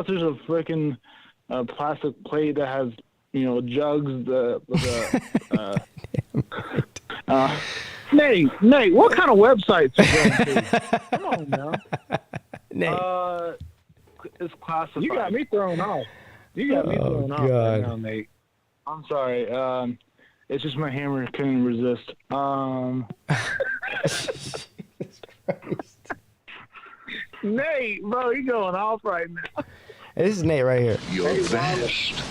there's a freaking plastic plate that has jugs. Nate, what kind of websites are you going to? Come on now. Nate. It's classified. You got me thrown off. Off right now, Nate. I'm sorry. It's just my hammer couldn't resist. Nate, bro, you going off right now. This is Nate right here. Your best.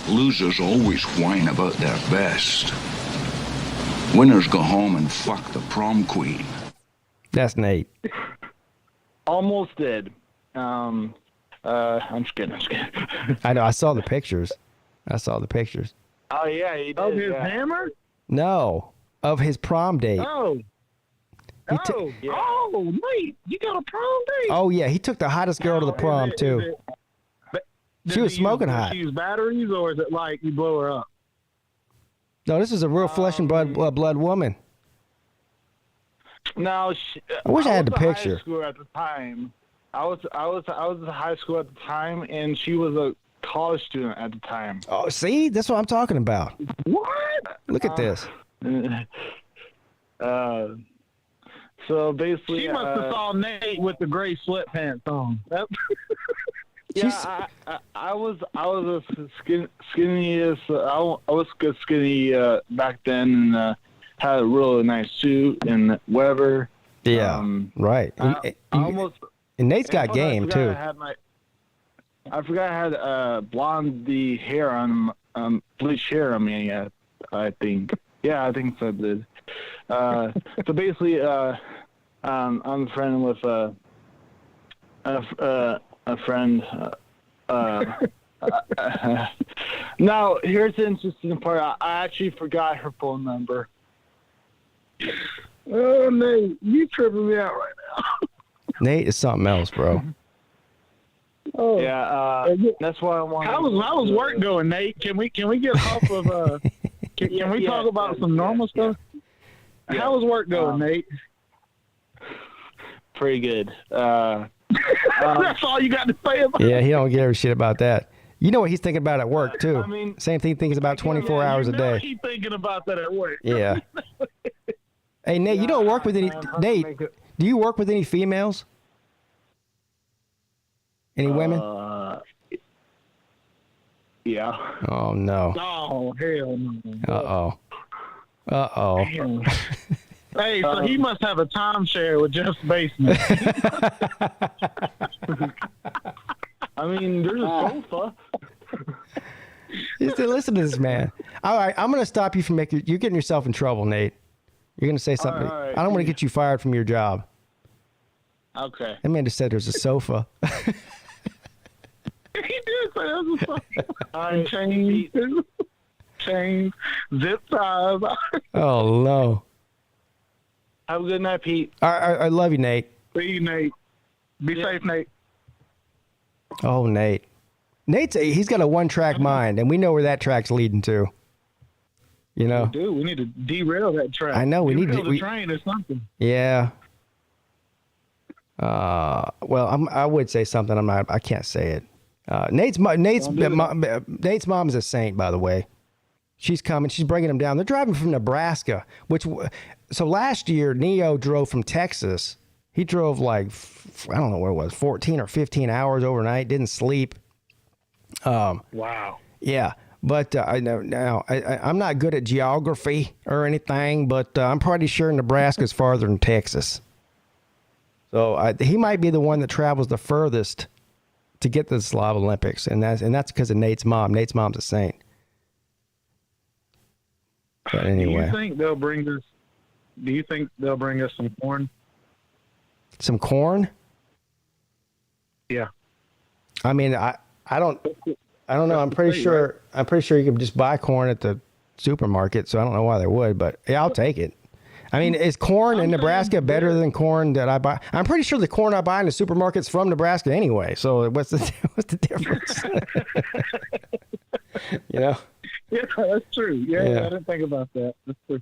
Losers always whine about their best. Winners go home and fuck the prom queen. That's Nate. Almost did. I'm just kidding. I know. I saw the pictures. Oh, yeah, he did. Of his hammer? No, of his prom date. Oh, Nate, you got a prom date? Oh, yeah, he took the hottest girl to the prom, too. She was smoking hot. Does she use batteries, or is it like you blow her up? No, this is a real flesh and blood woman. No, I wish I had the picture. High school at the time. I was in high school at the time, and she was a college student at the time. Oh, see, that's what I'm talking about. What? Look at this. So basically, she must have saw Nate with the gray sweatpants on. Yeah, I was a skinniest. I was skinny back then, and had a really nice suit and whatever. Yeah, right. And Nate's got game too. I forgot I had blondie hair on, bleached hair on me. I think. Yeah, I think so. I did. So basically, I'm friend with a friend. Now, here's the interesting part. I actually forgot her phone number. Oh, Nate, you tripping me out right now. Nate is something else, bro. Oh yeah, that's why I want. How was work going, Nate? Can we get off of? Can we talk about some normal stuff? Yeah. How was work going, Nate? Pretty good. That's all you got to say about it. Yeah, he don't give a shit about that. You know what he's thinking about at work too. I mean, same thing he thinks about 24 hours a day. He's thinking about that at work. Yeah. Hey, Nate, you don't work with any. Nate, do you work with any females? Any women? Yeah. Oh no. Oh hell no. Uh-oh. Hey, so he must have a timeshare with Jeff's basement. I mean, there's a sofa. Listen to this man. All right, I'm going to stop you from making. You're getting yourself in trouble, Nate. You're going to say something. All right. I don't want to get you fired from your job. Okay. That man just said there's a sofa. He did say there's a sofa. Chains, zip ties. Oh no. Have a good night, Pete. I love you, Nate. See you, Nate. Be safe, Nate. Oh, Nate. He's got a one-track mind, and we know where that track's leading to. You know? We do. We need to derail that track. I know. We need to. The train or something. Yeah. Well, I would say something. I can't say it. Nate's mom is a saint, by the way. She's coming. She's bringing him down. They're driving from Nebraska, so last year, Neo drove from Texas. He drove like, I don't know what it was, 14 or 15 hours overnight, didn't sleep. Wow. Yeah. But I know now I'm not good at geography or anything, but I'm pretty sure Nebraska's farther than Texas. So he might be the one that travels the furthest to get to the Slav Olympics, and that's because of Nate's mom. Nate's mom's a saint. But anyway, Do you think they'll bring us some corn? Some corn? Yeah. I mean, I don't know. I'm pretty sure you can just buy corn at the supermarket, so I don't know why they would, but yeah, I'll take it. I mean, is corn in Nebraska better than corn that I buy? I'm pretty sure the corn I buy in the supermarket's from Nebraska anyway. So what's the difference? You know? Yeah, that's true. Yeah, I didn't think about that. That's true.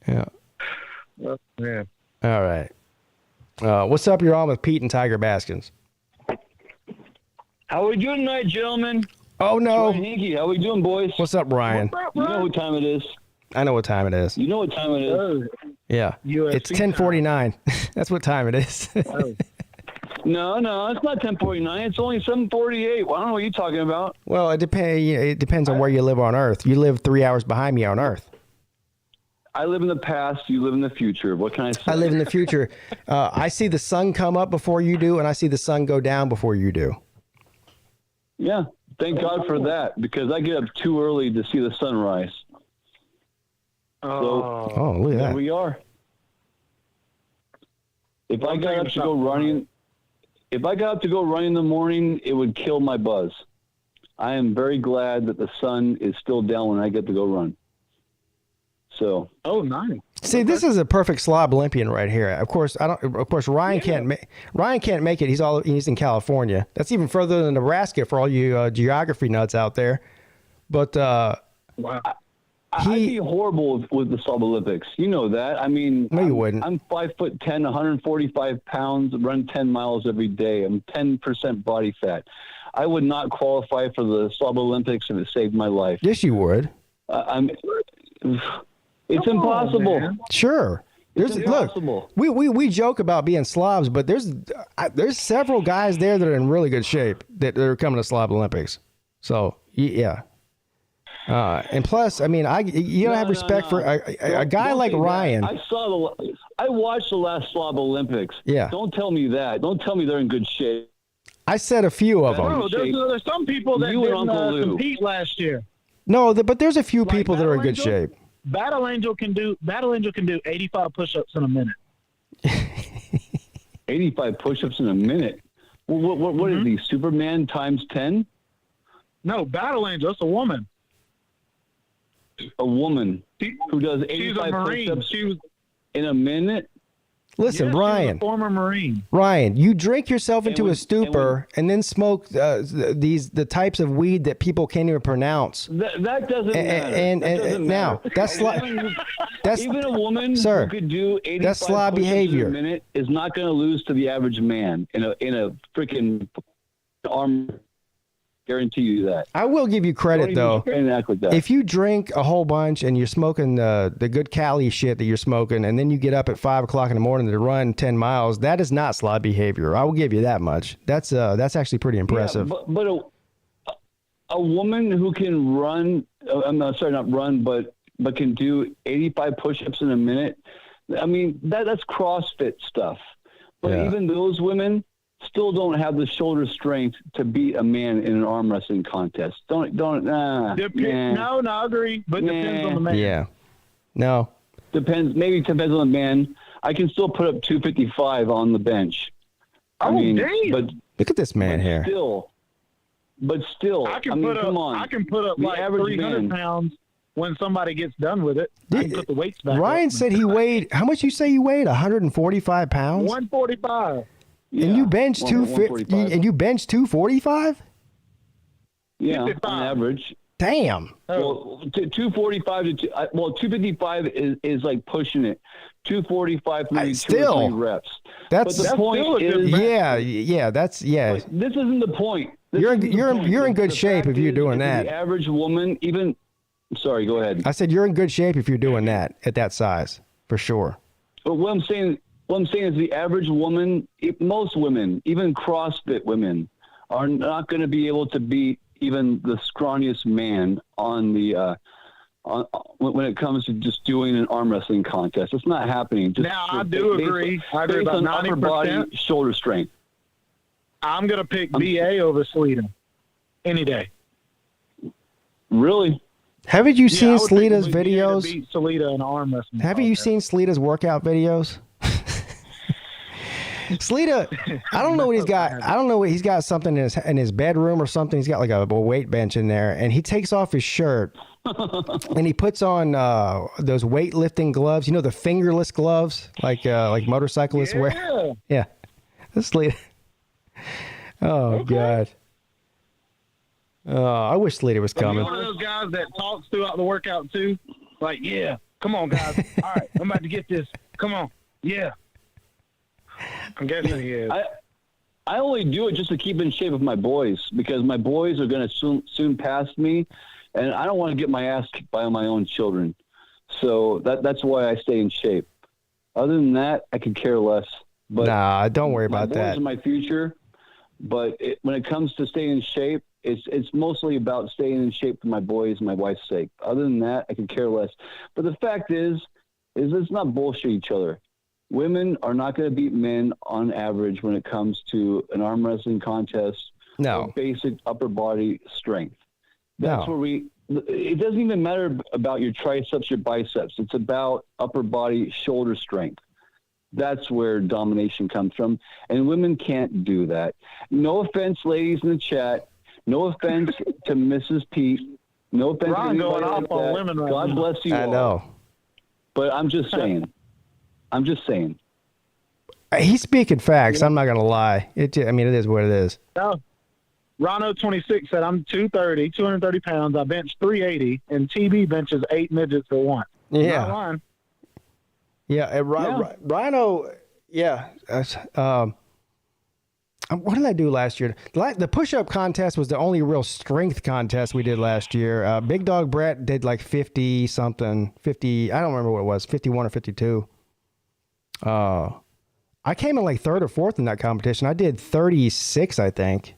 Yeah. Well, yeah. All right. What's up? You're on with Pete and Tiger Baskins. How are we doing tonight, gentlemen? Oh, no. Ryan Hinkie, how we doing, boys? What's up, Ryan? You know what time it is. I know what time it is. You know what time it is. Yeah. It's 10:49. That's what time it is. No, it's not 10:49. It's only 7:48. Well, I don't know what you're talking about. Well, it depends on where you live on Earth. You live 3 hours behind me on Earth. I live in the past. You live in the future. What can I say? I live in the future. I see the sun come up before you do, and I see the sun go down before you do. Yeah. Thank God for that, because I get up too early to see the sunrise. Oh, look at there that. we are. If I got up to go running in the morning, it would kill my buzz. I am very glad that the sun is still down when I get to go run. So. Oh, nice. See, this is a perfect slob Olympian right here. Of course, Ryan can't make it. He's in California. That's even further than Nebraska for all you geography nuts out there. But wow. I'd be horrible with the Slob Olympics. You know that. I mean, no, you wouldn't. I'm 5'10", 145 pounds, run 10 miles every day. I'm 10% body fat. I would not qualify for the Slob Olympics if it saved my life. Yes, you would. It's impossible. Sure. Look, we joke about being slobs, but there's several guys there that are in really good shape that are coming to Slob Olympics. So yeah. And plus, I mean, you gotta have respect for a guy like Ryan. I watched the last Slob Olympics. Yeah. Don't tell me that. Don't tell me they're in good shape. I said a few of them. Bro, there's some people that didn't compete last year. No, but there's a few people that are in good shape. Battle Angel can do 85 push-ups in a minute. 85 push-ups in a minute. What is he? Superman times 10? No, Battle Angel. It's a woman. A woman who does 85 push-ups in a minute? Listen, Ryan. She was a former Marine. Ryan, you drink yourself into a stupor and then smoke the types of weed that people can't even pronounce. That doesn't matter. And now that's even a woman who could do 85 that's slob behavior. In a minute is not going to lose to the average man in a freaking arm. Guarantee you that. I will give you credit though. Act like that. If you drink a whole bunch and you're smoking the good Cali shit that you're smoking, and then you get up at 5 o'clock in the morning to run 10 miles, that is not slob behavior. I will give you that much. That's actually pretty impressive. Yeah, but a woman who can run, not run, but can do 85 push-ups in a minute. I mean, that's CrossFit stuff. But even those women still don't have the shoulder strength to beat a man in an arm wrestling contest. No, I agree. But depends on the man. Yeah. No. Maybe depends on the man. I can still put up 255 on the bench. Damn. But look at this man here. But still, I can put up like 300 pounds when somebody gets done with it. I can put the weights back. Ryan said he weighed, how much you say you weighed? 145 pounds? 145. And you bench 250, and you bench 245? Yeah, on average. Damn. Well, 245 to 255 is like pushing it. 245 maybe still 2 or 3 reps. That's the point. This isn't the point. You're in good shape if you're doing that. The average woman, even. Sorry, go ahead. I said you're in good shape if you're doing that at that size, for sure. But what I'm saying is the average woman, most women, even CrossFit women, are not going to be able to beat even the scrawniest man on the when it comes to just doing an arm wrestling contest. It's not happening. I do agree. I agree about 90%. Upper body, shoulder strength. I'm going to pick BA over Sleeta any day. Really? Haven't you seen Sleeta's videos? Beat Sleeta in arm wrestling. Haven't you seen Sleeta's workout videos? Sleeta, I don't know what he's got. I don't know what he's got something in his bedroom or something. He's got like a weight bench in there, and he takes off his shirt and he puts on those weightlifting gloves. You know, the fingerless gloves, like motorcyclists wear. Yeah, that's Sleeta. Oh God. I wish Sleeta was coming. One of those guys that talks throughout the workout too. Like, yeah, come on, guys. All right, I'm about to get this. Come on, yeah. I'm guessing he is. I only do it just to keep in shape with my boys because my boys are going to soon pass me, and I don't want to get my ass kicked by my own children. So that's why I stay in shape. Other than that, I could care less. But nah, don't worry about that. My boys are my future, but when it comes to staying in shape, it's mostly about staying in shape for my boys and my wife's sake. Other than that, I could care less. But the fact is let's not bullshit each other. Women are not going to beat men on average when it comes to an arm wrestling contest. No. Or basic upper body strength. That's where it doesn't even matter about your triceps, your biceps. It's about upper body shoulder strength. That's where domination comes from. And women can't do that. No offense, ladies in the chat. No offense to Mrs. Peete. No offense to anybody going off on women right God now. bless you all. I know. But I'm just saying. He's speaking facts. I'm not going to lie. It is what it is. No. Rhino26 said, I'm 230 pounds. I bench 380, and TB benches 8 midgets at once. Yeah. Not lying. Yeah. And Rhino, yeah. What did I do last year? The push-up contest was the only real strength contest we did last year. Big Dog Brett did like 50-something. 50, I don't remember what it was, 51 or 52. I came in like third or fourth in that competition. I did 36, I think.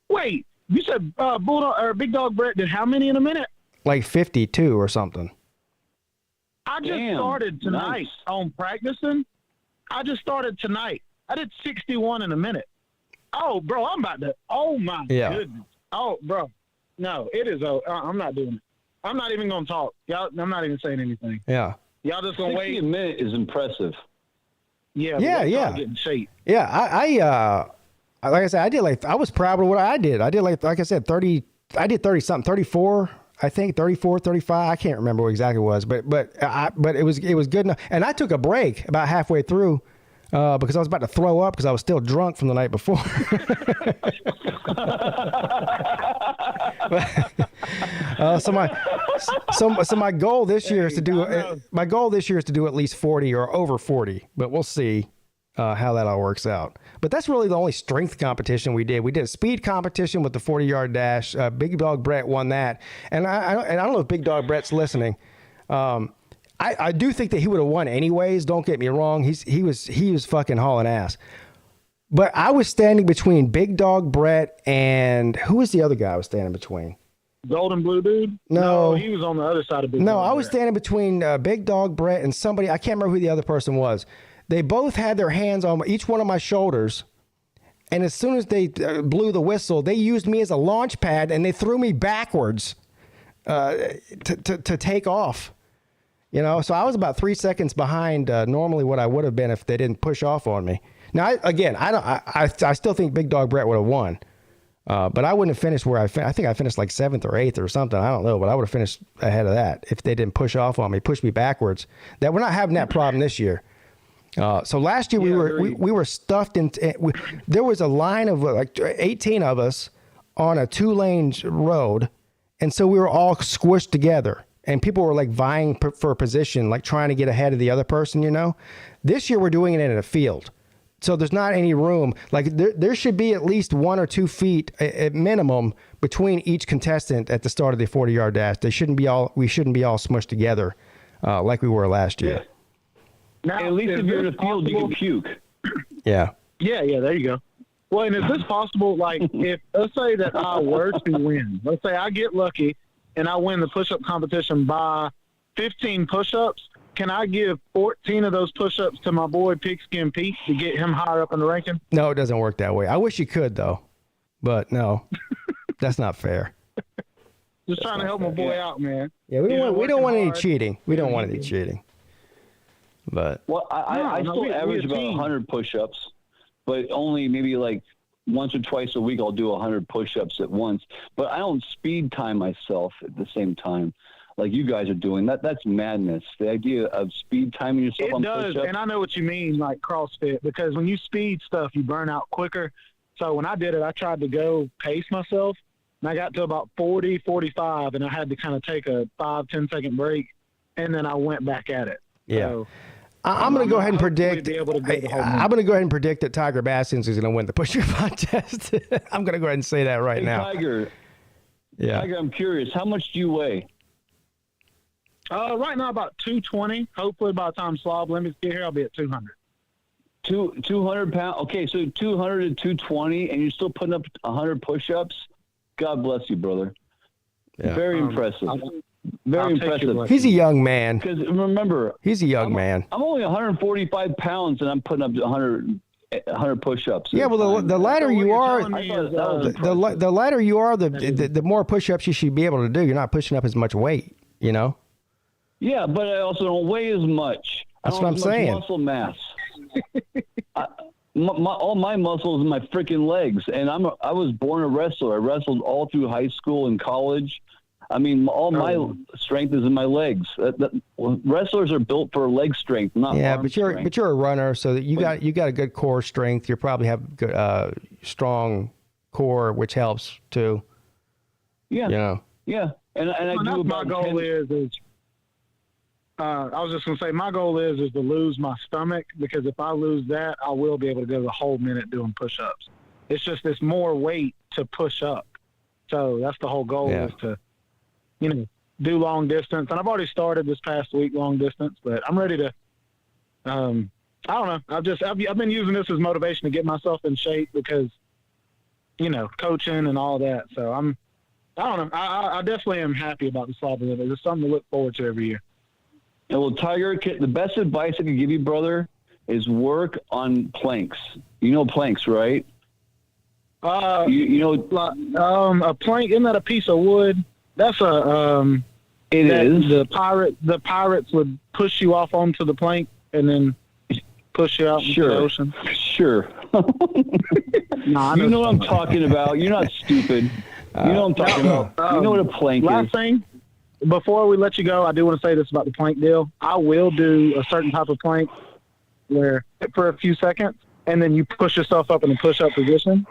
Wait, you said Bulldog or Big Dog Brett did how many in a minute? Like 52 or something. I just started tonight on practicing. I just started tonight. I did 61 in a minute. Oh, bro, I'm about to. Oh my goodness. Oh, bro, no, it is. I'm not doing it. I'm not even gonna talk. Y'all, I'm not even saying anything. Yeah. Y'all just gonna 60 wait. a minute is impressive. Yeah. Yeah. Get in shape. Yeah. I like I said, I was proud of what I did. I did like I said, 30. I did 30 something, 34. I think 34, 35. I can't remember what exactly it was, but it was good enough. And I took a break about halfway through. Because I was about to throw up because I was still drunk from the night before. So my goal this year is to do at least 40 or over 40, but we'll see how that all works out. But that's really the only strength competition we did. We did a speed competition with the 40-yard dash. Big Dog Brett won that, and I don't know if Big Dog Brett's listening. I do think that he would have won anyways. Don't get me wrong. He was fucking hauling ass. But I was standing between Big Dog Brett and who was the other guy I was standing between? Golden Blue Dude? No, he was on the other side of Big Dog. No, I was standing between Big Dog Brett and somebody. I can't remember who the other person was. They both had their hands on each one of my shoulders. And as soon as they blew the whistle, they used me as a launch pad and they threw me backwards to take off. You know, so I was about 3 seconds behind normally what I would have been if they didn't push off on me. Now, I still think Big Dog Brett would have won, but I wouldn't have finished where I think I finished like 7th or 8th or something. I don't know, but I would have finished ahead of that if they didn't push off on me, push me backwards. That we're not having that problem this year. So last year we were stuffed in. There was a line of like 18 of us on a 2-lane road, and so we were all squished together. And people were like vying for a position, like trying to get ahead of the other person, you know? This year we're doing it in a field. So there's not any room. Like there should be at least 1 or 2 feet at minimum between each contestant at the start of the 40-yard dash. We shouldn't be all smushed together like we were last year. Now, at least if you're in a field, you can puke. Yeah. Yeah, there you go. Well, and is this possible, like, if, let's say that I were to win. Let's say I get lucky and I win the push-up competition by 15 push-ups. Can I give 14 of those push-ups to my boy PigskinPeete to get him higher up in the ranking? No, it doesn't work that way. I wish you could, though. But no, that's not fair. Just trying to help my boy out, man. Yeah, we don't want any cheating. We don't want any cheating. But I still average about 100 push-ups, but only maybe like once or twice a week I'll do 100 push-ups at once. But I don't speed time myself at the same time like you guys are doing. That's madness. The idea of speed timing yourself on push-ups. It does, and I know what you mean, like CrossFit, because when you speed stuff, you burn out quicker. So when I did it, I tried to go pace myself, and I got to about 40, 45, and I had to kind of take a 5-10 second break, and then I went back at it. Yeah. So, I'm going to go ahead and predict. Be able to go the whole I'm going to go ahead and predict that Tiger Baskins is going to win the push-up contest. I'm going to go ahead and say that right now. Tiger. Yeah. Tiger, I'm curious. How much do you weigh? Right now, about 220. Hopefully, by the time Slob Limits get here, I'll be at 200. 200 pounds. Okay, so 200 to 220, and you're still putting up 100 push-ups. God bless you, brother. Yeah. Very impressive. Very impressive. He's a young man. Because remember, he's a young man. I'm only 145 pounds, and I'm putting up 100 push-ups. Yeah, well, the lighter you are, the lighter you are, the more push-ups you should be able to do. You're not pushing up as much weight, you know. Yeah, but I also don't weigh as much. That's what I'm saying. Muscle mass. All my muscles in my freaking legs, and I was born a wrestler. I wrestled all through high school and college. I mean, all my strength is in my legs. Wrestlers are built for leg strength, not arm strength. But you're a runner, so that you got a good core strength. You probably have good, strong core, which helps too. Yeah. You know. Yeah, and I do about. My goal is. I was just going to say, my goal is to lose my stomach, because if I lose that, I will be able to go the whole minute doing push-ups. It's more weight to push up. So that's the whole goal, is to, do long distance. And I've already started this past week long distance, but I'm ready to, I don't know. I've been using this as motivation to get myself in shape because, coaching and all that. So I don't know. I definitely am happy about the Slob Limit. It's something to look forward to every year. And well, Tiger, the best advice I can give you, brother, is work on planks. You know planks, right? A plank, isn't that a piece of wood? That's It is. The pirates would push you off onto the plank and then push you out into the ocean. Sure. You know what I'm talking about. You're not stupid. You know what I'm talking about. You know what a plank is. Last thing, before we let you go, I do want to say this about the plank deal. I will do a certain type of plank where for a few seconds, and then you push yourself up in a push-up position,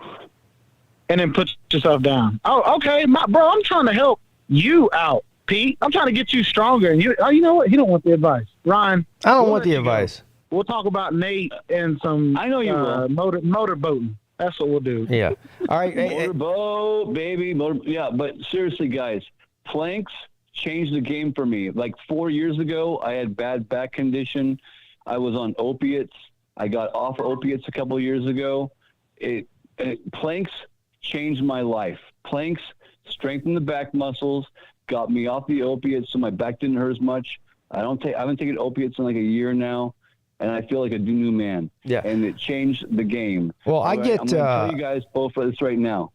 and then put yourself down. Oh, okay, bro, I'm trying to help you out, Pete. I'm trying to get you stronger. And you know what? You don't want the advice. Ryan. I don't want the advice. We'll talk about Nate and some I know you will. motor boating. That's what we'll do. Yeah. All right. Motorboat, baby. Yeah, but seriously, guys, planks changed the game for me. Like 4 years ago, I had bad back condition. I was on opiates. I got off opiates a couple of years ago. Planks changed my life. Planks strengthened the back muscles, got me off the opiates so my back didn't hurt as much. I haven't taken opiates in like a year now, and I feel like a new man. Yeah. And it changed the game. Well, I'm going to tell you guys both of this right now.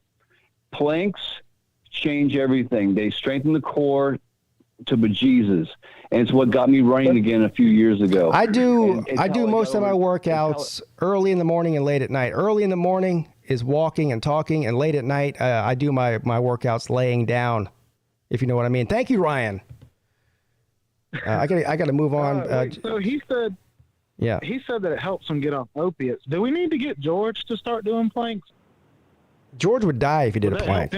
Planks change everything. They strengthen the core to bejesus, and it's what got me running again a few years ago. I do most of my workouts early in the morning and late at night. Early in the morning is walking and talking, and late at night I do my workouts laying down, if you know what I mean. Thank you, Ryan. I got to move on. So he said, yeah, he said that it helps him get off opiates. Do we need to get George to start doing planks? George would die if he did a plank.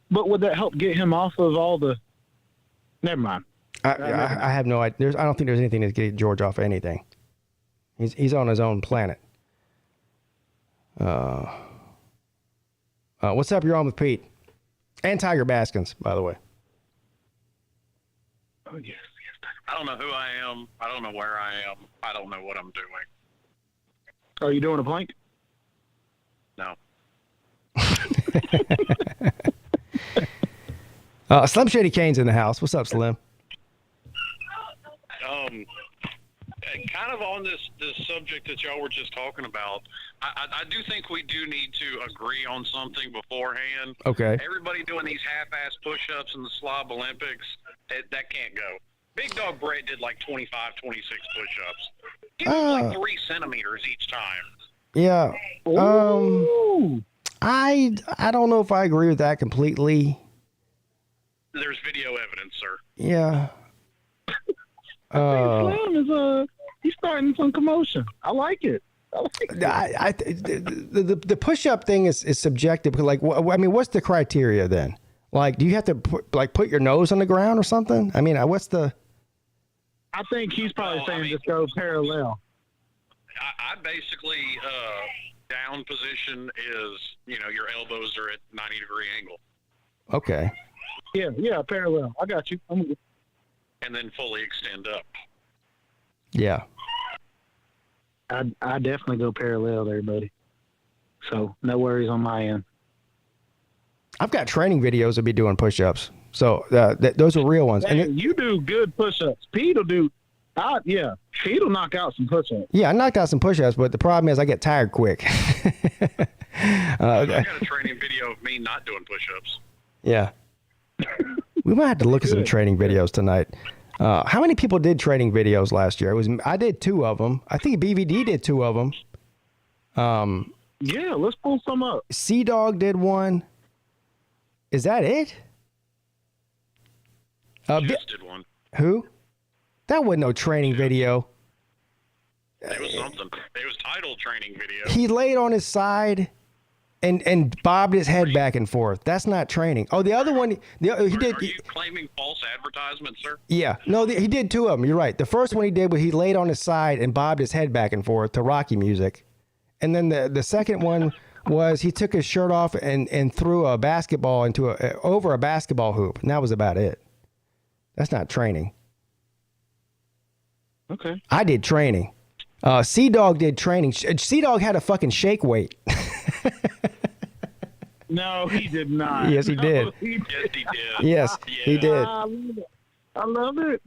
But would that help get him off of all the? Never mind. I have no idea. I don't think there's anything to get George off of anything. He's on his own planet. What's up? You're on with Pete and Tiger Baskins, by the way. Oh yes. I don't know who I am. I don't know where I am. I don't know what I'm doing. Are you doing a plank? No. Slim Shady Kane's in the house. What's up, Slim? Kind of on this subject that y'all were just talking about, I do think we do need to agree on something beforehand. Okay. Everybody doing these half-ass push-ups in the Slob Olympics, that can't go. Big Dog Brett did like 25, 26 push-ups. He was like 3 centimeters each time. Yeah. I don't know if I agree with that completely. There's video evidence, sir. Yeah. Slim is he's starting some commotion. I like it. The push-up thing is subjective. Like, I mean, what's the criteria then? Like, do you have to put your nose on the ground or something? I mean, what's the? I think he's probably saying just go parallel. I basically, down position is, your elbows are at 90-degree angle. Okay. Yeah, parallel. I got you. And then fully extend up. Yeah. I definitely go parallel there, buddy. So no worries on my end. I've got training videos of me doing push-ups. So those are real ones. Hey, and you do good push-ups. Peete will do. Peete will knock out some push-ups. Yeah, I knocked out some push-ups, but the problem is I get tired quick. I got a training video of me not doing push-ups. Yeah. We might have to look at some training videos tonight. How many people did training videos last year? I did 2 of them. I think BVD did 2 of them. Yeah, let's pull some up. C-Dog did one. Is that it? Just did one. Who? That wasn't no training video. It was something. It was titled training video. He laid on his side and bobbed his head back and forth. That's not training. Oh, the other one, he did. Are you claiming false advertisement, sir? Yeah. No, he did 2 of them. You're right. The first one he did was he laid on his side and bobbed his head back and forth to Rocky music. And then the second one was he took his shirt off and threw a basketball over a basketball hoop. And that was about it. That's not training. Okay. I did training. C-Dog did training. C-Dog had a fucking shake weight. No, he did not. Yes, he did. Yes, he did. Yes, he did. I love it.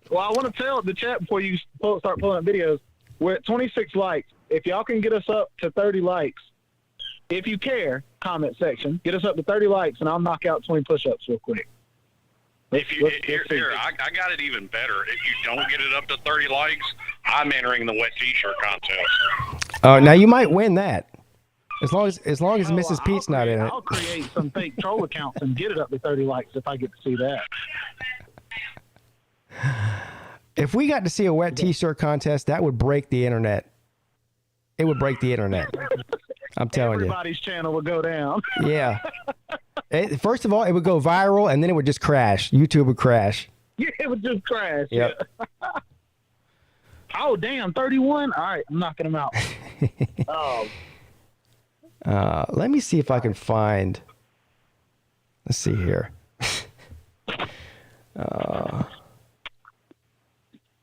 Well, I want to tell the chat before you start pulling up videos. We're at 26 likes. If y'all can get us up to 30 likes, if you care, comment section, get us up to 30 likes, and I'll knock out 20 push-ups real quick. I got it even better. If you don't get it up to 30 likes, I'm entering the wet T-shirt contest. Now you might win that, as long as Mrs. Pete's not in it. I'll create some fake troll accounts and get it up to 30 likes if I get to see that. If we got to see a wet T-shirt contest, that would break the internet. It would break the internet. I'm telling you. Everybody's channel would go down. Yeah. First of all, it would go viral, and then it would just crash. YouTube would crash. Yeah, it would just crash. Yep. Yeah. Oh, damn, 31? All right, I'm knocking them out. Let me see if I can find. Let's see here.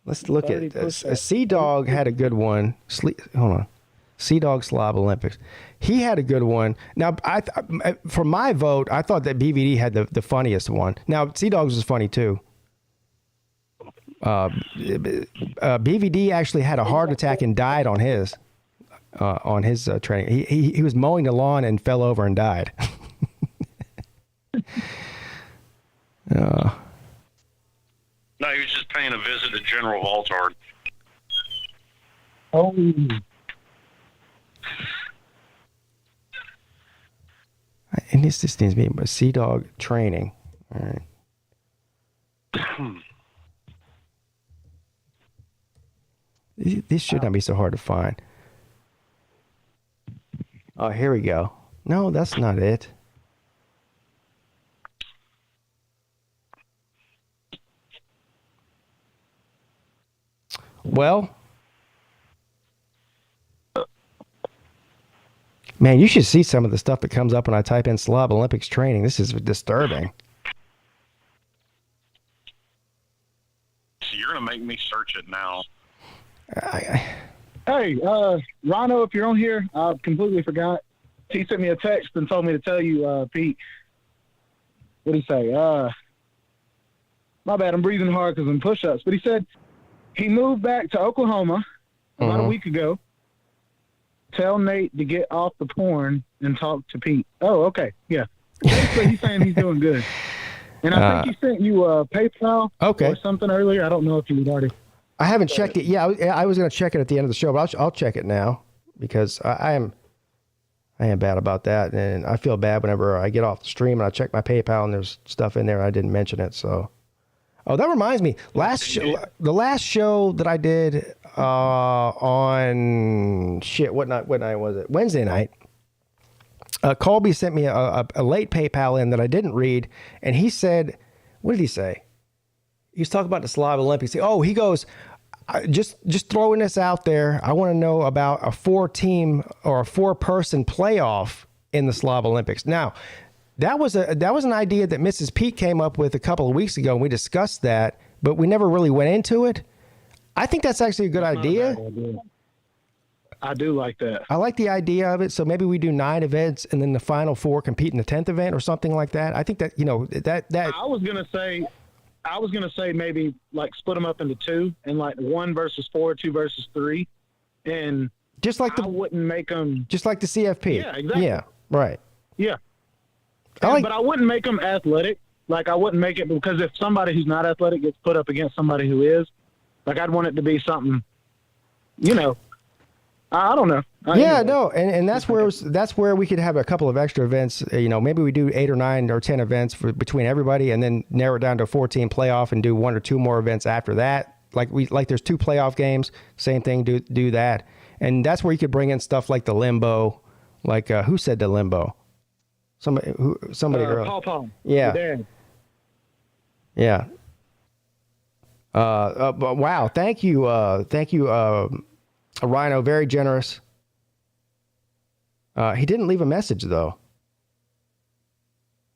Let's look at this. C-Dog had a good one. Hold on. C-Dog Slob Olympics. He had a good one. Now, for my vote, I thought that BVD had the funniest one. Now, C-Dog's was funny too. BVD actually had a heart attack and died on his training. He was mowing the lawn and fell over and died. No, he was just paying a visit to General Valtard. Oh. And this needs to be C-Dog training. All right. This should not be so hard to find. Oh, here we go. No, that's not it. Well, man, you should see some of the stuff that comes up when I type in Slob Olympics training. This is disturbing. So you're going to make me search it now. Hey, Rhino, if you're on here, I completely forgot. He sent me a text and told me to tell you, Pete. What did he say? My bad, I'm breathing hard because I'm push-ups. But he said he moved back to Oklahoma about a week ago. Tell Nate to get off the porn and talk to Pete. Oh, okay. Yeah. Basically, he's saying he's doing good. And I think he sent you a PayPal or something earlier. I don't know if you would already. I haven't checked it. Yeah, I was going to check it at the end of the show, but I'll check it now because I am bad about that, and I feel bad whenever I get off the stream and I check my PayPal and there's stuff in there and I didn't mention it. So, that reminds me. The last show that I did on what night was it? Wednesday night. Colby sent me a late PayPal in that I didn't read, and he said, what did he say? He's talking about the Slob Olympics. Oh, he goes, just throwing this out there. I want to know about a 4-team or a 4-person playoff in the Slob Olympics. Now, that was an idea that Mrs. Peete came up with a couple of weeks ago, and we discussed that, but we never really went into it. I think that's actually a good idea. I do like that. I like the idea of it. So maybe we do 9 events, and then the final 4 compete in the 10th event or something like that. I think that that. I was gonna say maybe like split them up into 2, and like 1 versus 4, 2 versus 3, and just like I wouldn't make them just like the CFP. Yeah, exactly. Yeah, right. Yeah. But I wouldn't make them athletic. Like I wouldn't make it, because if somebody who's not athletic gets put up against somebody who is, like I'd want it to be something, I don't know. And that's where we could have a couple of extra events. Maybe we do 8 or 9 or 10 events between everybody, and then narrow it down to a 14 playoff and do 1 or 2 more events after that. Like there's 2 playoff games. Same thing. Do that, and that's where you could bring in stuff like the limbo. Like who said the limbo? Somebody earlier. Paul. Yeah. Yeah. Wow. Thank you. Rhino, very generous. He didn't leave a message though.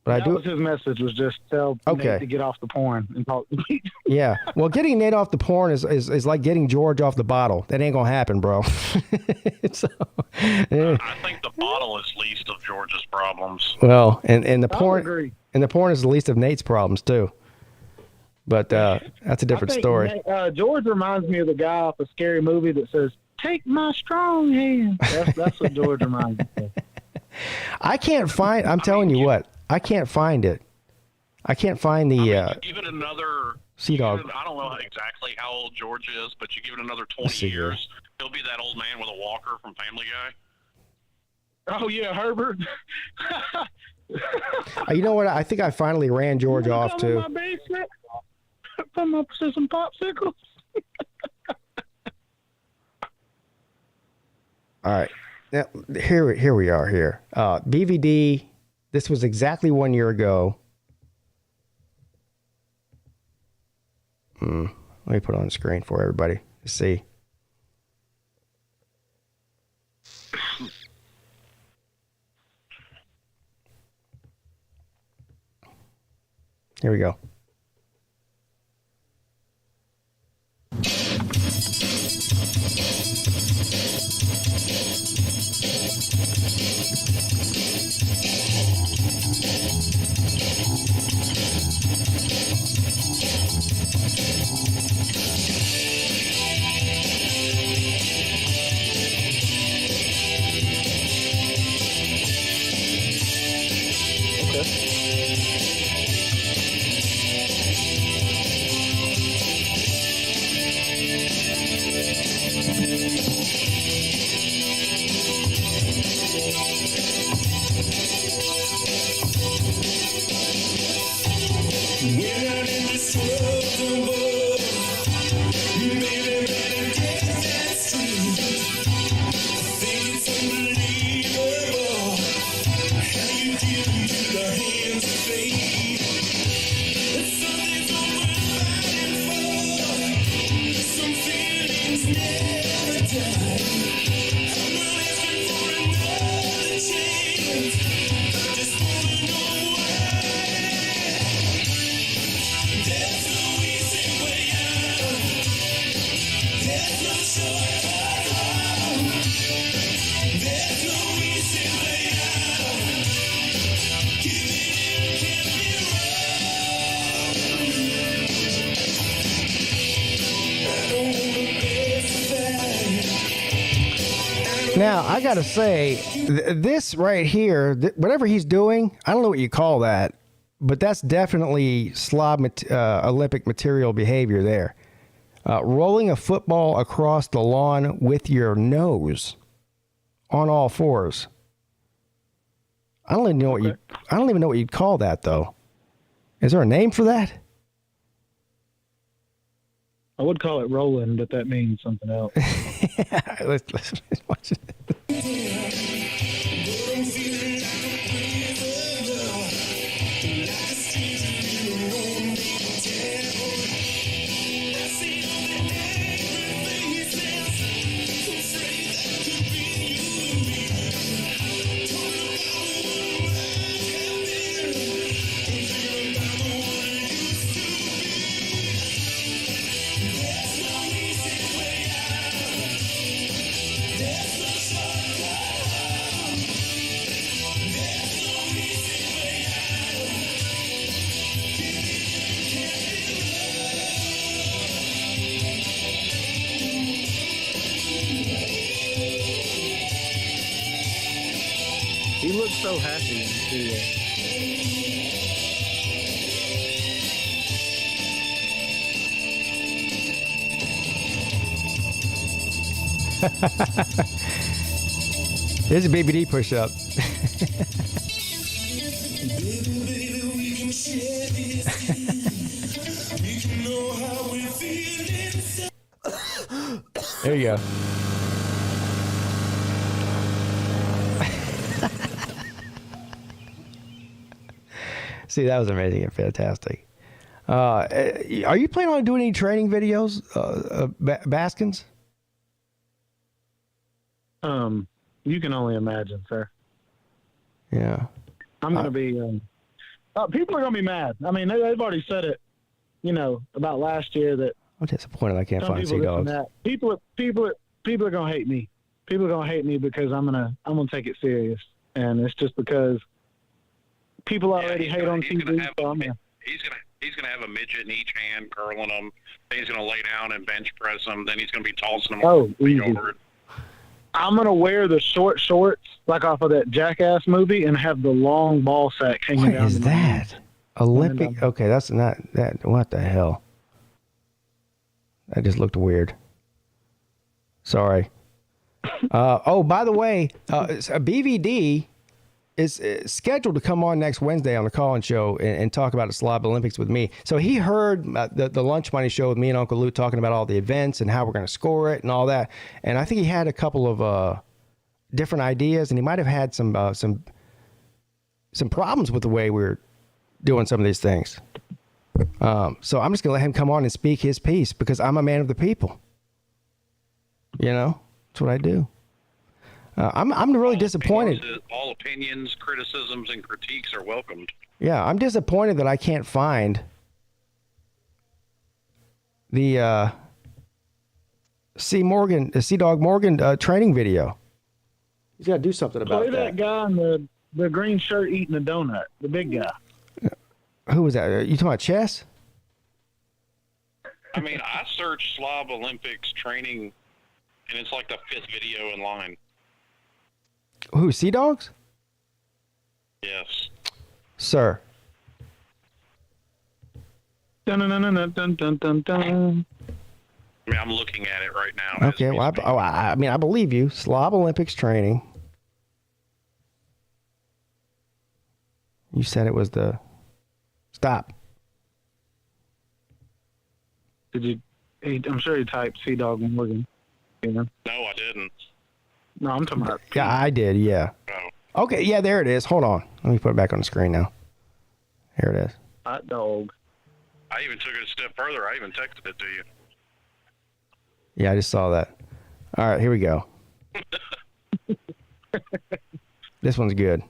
But that was his message, was just tell Nate to get off the porn and talk to me. Yeah. Well, getting Nate off the porn is like getting George off the bottle. That ain't gonna happen, bro. I think the bottle is least of George's problems. Well, and the porn and the porn is the least of Nate's problems too. But that's a different story. George reminds me of the guy off a scary movie that says, "Take my strong hand." That's what George reminds me of. I can't find. I'm telling you what. I can't find it. I can't find the. Give it another. Sea Dog. I don't know exactly how old George is, but you give it another 20 years, he'll be that old man with a walker from Family Guy. Oh yeah, Herbert. You know what? I think I finally ran George off too. My basement. Come up to some popsicles. All right. Now, here we are here. BVD, this was exactly 1 year ago. Let me put it on the screen for everybody to see. Here we go. Now, I got to say, this right here, whatever he's doing, I don't know what you call that, but that's definitely slob Olympic material behavior there. Rolling a football across the lawn with your nose on all fours. I don't even know what you'd call that, though. Is there a name for that? I would call it rolling, but that means something else. Let's watch it. so happy in the studio. Here's a BBD push-up. There you go. See, that was amazing and fantastic. Are you planning on doing any training videos, Baskins? You can only imagine, sir. Yeah. I'm going to be, people are going to be mad. I mean, they've already said it, about last year that I'm disappointed I can't find Sea Dogs. People are going to hate me. People are going to hate me because I'm going to take it serious. And it's just because people already hate on TV. He's going to have a midget in each hand, curling them. Then he's going to lay down and bench press them. Then he's going to be tossing them over. I'm going to wear the short shorts, like off of that Jackass movie, and have the long ball sack hanging down. What is that? Olympic? Okay, that's not that. What the hell? That just looked weird. Sorry. By the way, BVD is scheduled to come on next Wednesday on the call-in show and talk about the Slob Olympics with me. So he heard the Lunch Money show with me and Uncle Lou talking about all the events and how we're going to score it and all that. And I think he had a couple of different ideas, and he might have had some problems with the way we're doing some of these things. So I'm just going to let him come on and speak his piece because I'm a man of the people. That's what I do. I'm really disappointed. All opinions, criticisms, and critiques are welcomed. Yeah, I'm disappointed that I can't find the Sea Dog Morgan training video. He's got to do something about that. Play that guy in the green shirt eating a donut, the big guy. Who was that? Are you talking about Chess? I mean, I searched Slob Olympics training, and it's like the 5th video in line. Who, Sea Dogs? Yes. Sir. Dun, dun, dun, dun, dun, dun, dun. I mean, I'm looking at it right now. Okay, well, I believe you. Slob Olympics training. You said it was the... Stop. Did you... I'm sure you typed Sea Dog Morgan. No, I didn't. No, I'm talking about... Yeah, I did, yeah. Oh. Okay, yeah, there it is. Hold on. Let me put it back on the screen now. Here it is. Hot dog. I even took it a step further. I even texted it to you. Yeah, I just saw that. All right, here we go. This one's good.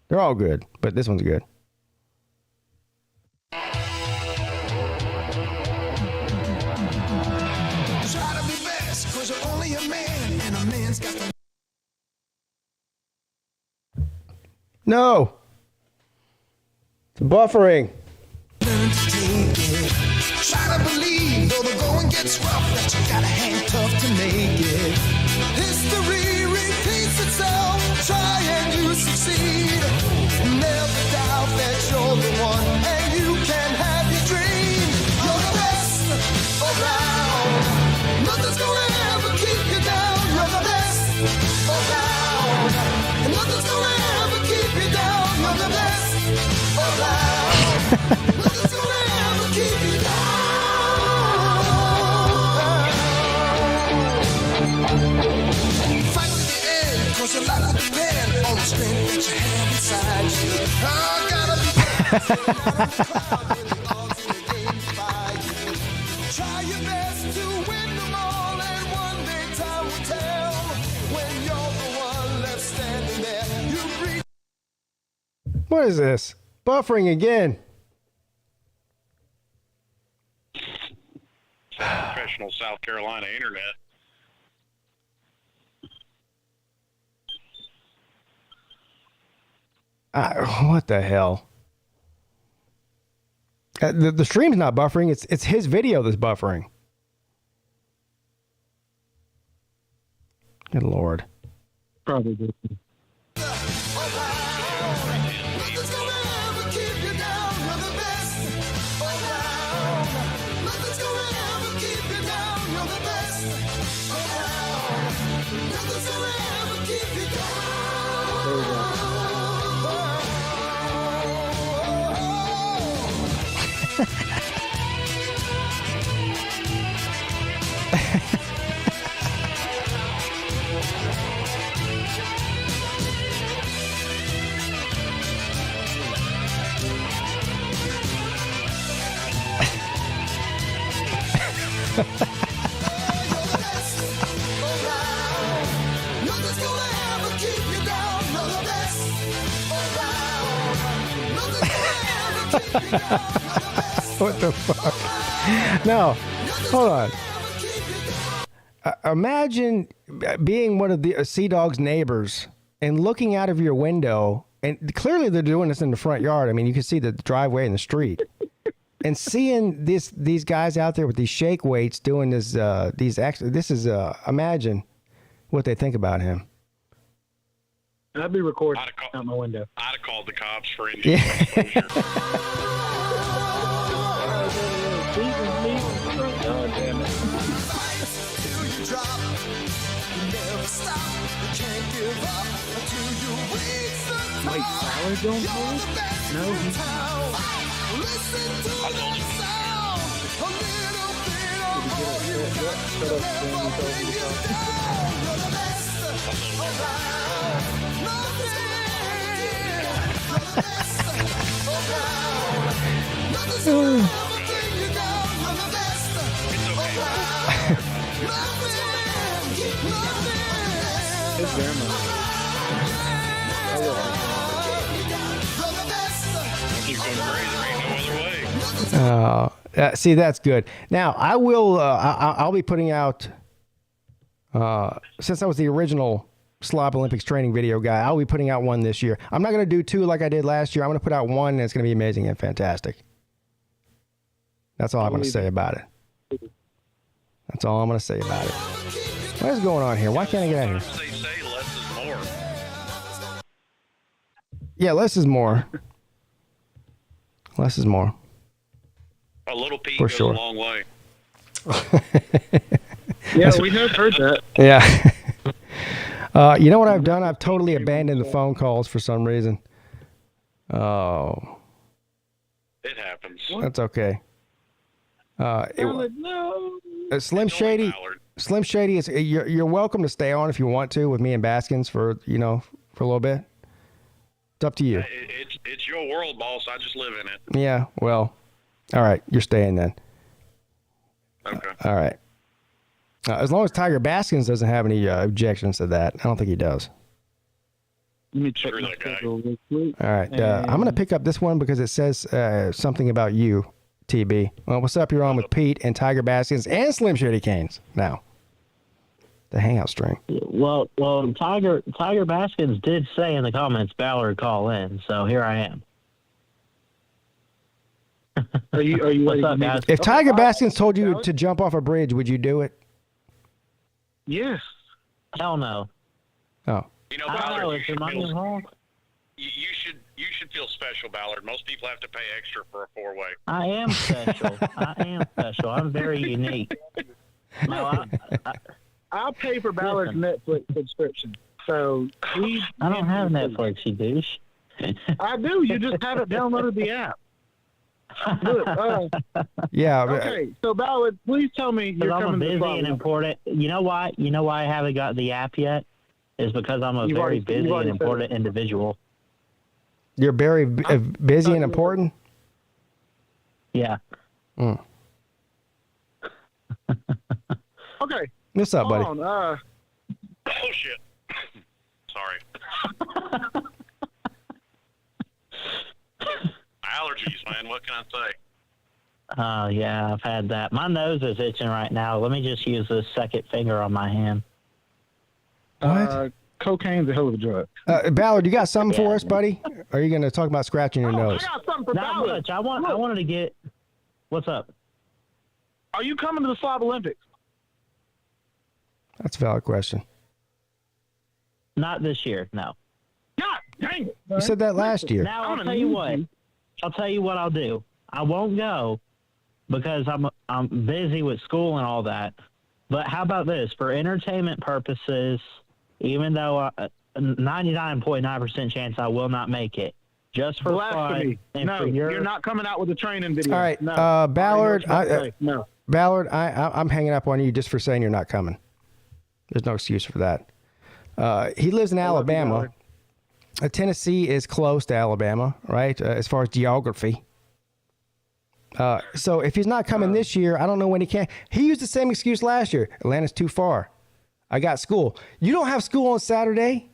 They're all good, but this one's good. No. It's buffering. Try to believe, though the going gets rough, that you gotta hang tough to make it. History repeats itself. Try and you succeed. Never doubt that you're the one, and you can have your dream. You're the best around. Nothing's gonna ever keep you down. You're the best around. And nothing's gonna ever keep you down. You're the best around. Nothing's gonna ever keep you down. Fight to the end, 'cause your life will depend on the strength that you have inside you. I gotta be try your best to win them all, and one day time will tell. When you're the one left standing there, you reach. What is this? Buffering again. Professional South Carolina internet. What the hell? The stream's not buffering. It's his video that's buffering. Good Lord. Probably. What the fuck? No, hold on. Imagine being one of the Sea Dog's neighbors and looking out of your window, and clearly they're doing this in the front yard. I mean, you can see the driveway and the street, and seeing these guys out there with these shake weights doing this. Imagine what they think about him. I'd be recording out my window. I'd have called the cops for indecent exposure. God damn it. Wait, Tyler don't move? No, he's It's grandma. See, that's good. Now, I will. I'll be putting out. Since I was the original Slob Olympics training video guy, I'll be putting out one this year. I'm not going to do two like I did last year. I'm going to put out one, and it's going to be amazing and fantastic. That's all I'm going to say about it. That's all I'm going to say about it. What is going on here? Why can't I get out of here? They say less is more. Yeah, less is more. Less is more. A little Pete For goes sure. a long way. Yeah, we have heard that. Yeah. You know what I've done? I've totally abandoned the phone calls for some reason. Oh. It happens. That's okay. No. Slim Shady. Slim Shady is. You're welcome to stay on if you want to with me and Baskins for a little bit. It's up to you. It's your world, boss. I just live in it. Yeah. Well. All right. You're staying then. Okay. All right. As long as Tiger Baskins doesn't have any objections to that, I don't think he does. Let me check my schedule real quick. All right. I'm going to pick up this one because it says something about you, TB. Well, what's up? You're on with Pete and Tiger Baskins and Slim Shady Canes now. The hangout string. Well, Tiger Baskins did say in the comments, Ballard call in, so here I am. Are you What's up, guys? If Tiger Baskins told you to jump off a bridge, would you do it? Yes. Hell no. Oh. You know, I don't know. Ballard, Is your money wrong? you should feel special, Ballard. Most people have to pay extra for a four-way. I am special. I'm very unique. No, I'll pay for Ballard's Netflix subscription. So I don't have Netflix, you douche. I do. You just haven't downloaded the app. Look, yeah. Okay, so Ballard, please tell me you're I'm coming busy to and important. You know why? You know why I haven't got the app yet? Is because I'm a very busy and important individual. You're very busy and important? Yeah. Mm. Okay. What's up, buddy? Hold on. Oh, shit. Sorry. Allergies, man. What can I say? Oh, yeah, I've had that. My nose is itching right now. Let me just use this second finger on my hand. What? Cocaine's a hell of a drug. Ballard, you got something for us, buddy? Or are you going to talk about scratching your nose? I got something for Not Ballard. much. I wanted to get... What's up? Are you coming to the Slob Olympics? That's a valid question. Not this year, no. God dang it. You said that last year. Now, I'll tell you what. I'll tell you what I'll do. I won't go because I'm busy with school and all that. But how about this? For entertainment purposes, even though 99.9% chance I will not make it, just for fun. And No, for you're not coming out with a training video. All right, No. Ballard. No. Ballard, I'm hanging up on you just for saying you're not coming. There's no excuse for that. He lives in Alabama. Tennessee is close to Alabama, right? As far as geography. So if he's not coming this year, I don't know when he can. He used the same excuse last year. Atlanta's too far. I got school. You don't have school on Saturday?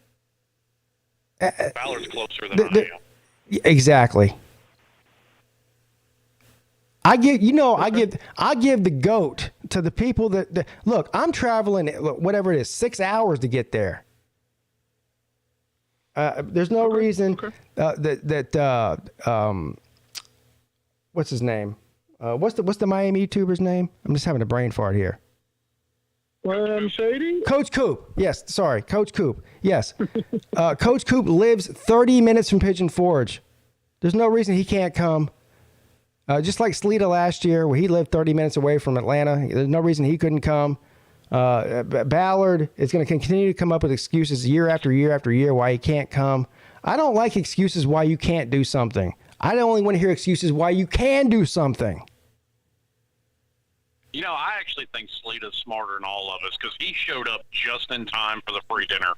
Ballard's closer than I am. Exactly. I give the GOAT to the people that look. I'm traveling whatever it is, 6 hours to get there. There's no reason what's his name? What's the Miami YouTuber's name? I'm just having a brain fart here. Shady? Coach Coop. Yes, sorry, Coach Coop. Yes, Coach Coop lives 30 minutes from Pigeon Forge. There's no reason he can't come. Just like Sleeta last year, where he lived 30 minutes away from Atlanta. There's no reason he couldn't come. Ballard is going to continue to come up with excuses year after year after year why he can't come. I don't like excuses why you can't do something. I only want to hear excuses why you can do something. You know, I actually think Sleeta's smarter than all of us because he showed up just in time for the free dinner.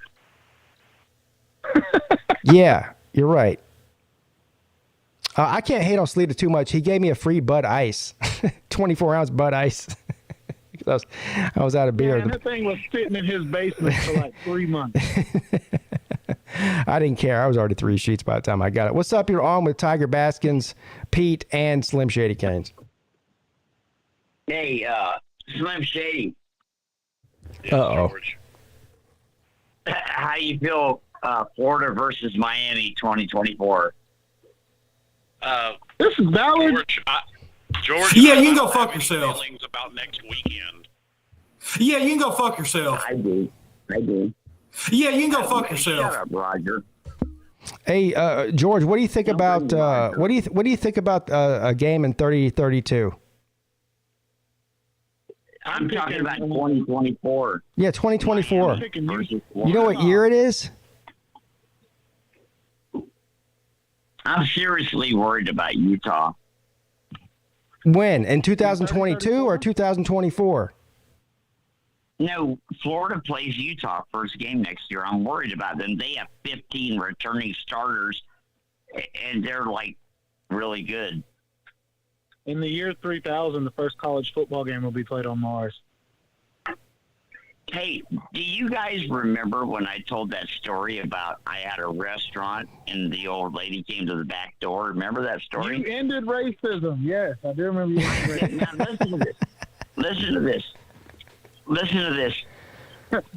Yeah, you're right. I can't hate on Sleeta too much. He gave me a free Bud Ice, 24-ounce Bud Ice. I was out of beer. Man, that thing was sitting in his basement for like 3 months. I didn't care. I was already 3 sheets by the time I got it. What's up? You're on with Tiger Baskins, Peete, and Slim Shady Canes. Hey, Slim Shady. Uh-oh. How you feel Florida versus Miami 2024? This is Ballard. George, yeah, you can go fuck yourself. Feelings about next weekend. Yeah, you can go fuck yourself. I do. Yeah, you can go fuck yourself. Shut up, Roger. Hey, George, what do you think about what do you think about a game in 30-32? I'm talking about 2024. Yeah, 2024. You know what year it is? I'm seriously worried about Utah. When? In 2022 or 2024? No, Florida plays Utah first game next year. I'm worried about them. They have 15 returning starters, and they're, like, really good. In the year 3000, the first college football game will be played on Mars. Hey, do you guys remember when I told that story about I had a restaurant and the old lady came to the back door? Remember that story? You ended racism. Yes, I do remember you ended racism. Now, listen to this. Listen to this.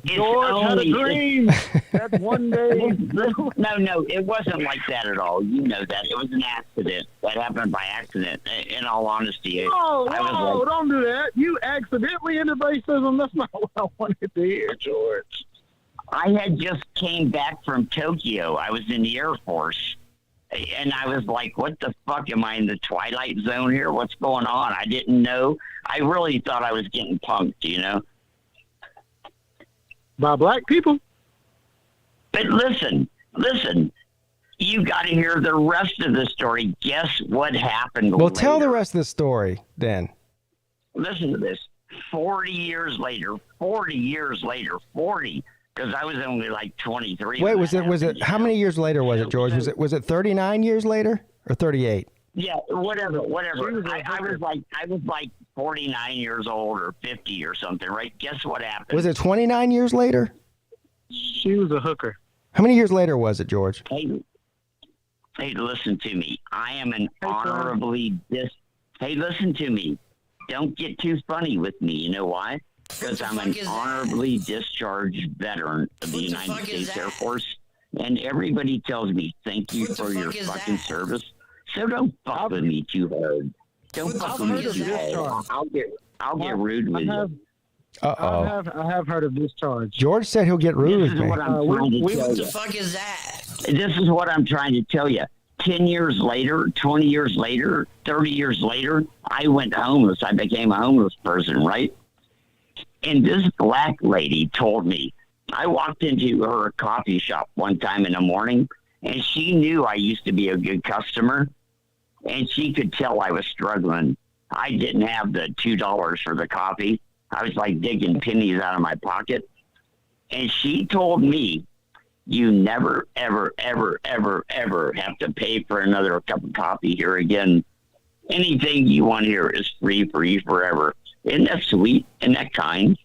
George had a dream that one day. No, it wasn't like that at all. You know that. It was an accident. That happened by accident, in all honesty. Whoa, don't do that. You accidentally ended racism. That's not what I wanted to hear, George. I had just came back from Tokyo. I was in the Air Force. And I was like, what the fuck? Am I in the Twilight Zone here? What's going on? I didn't know. I really thought I was getting punked, you know? By black people. But listen, you got to hear the rest of the story. Guess what happened Well, later? tell the rest of the story then. Listen to this. 40 years later, because I was only like 23. Wait, was it how many years later was it, George? Was it 39 years later or 38? Yeah, whatever. I was like 49 years old or 50 or something, right? Guess what happened? Was it 29 years later? She was a hooker. How many years later was it, George? Hey, listen to me. I am an honorably Hey, listen to me. Don't get too funny with me. You know why? Because I'm an honorably discharged veteran of the United States Air Force, and everybody tells me thank you for your fucking service. So don't fuck with me too hard. Don't fuck with me too hard. I'll get rude with you. Uh-oh. I have heard of discharge. George said he'll get rude with me. What the fuck is that? This is what I'm trying to tell you. 10 years later, 20 years later, 30 years later, I went homeless. I became a homeless person, right? And this black lady told me, I walked into her coffee shop one time in the morning, and she knew I used to be a good customer, and she could tell I was struggling. I didn't have the $2 for the coffee. I was like digging pennies out of my pocket. And she told me, you never, ever, ever, ever, ever have to pay for another cup of coffee here again. Anything you want here is free for you forever. Isn't that sweet? Isn't that kind?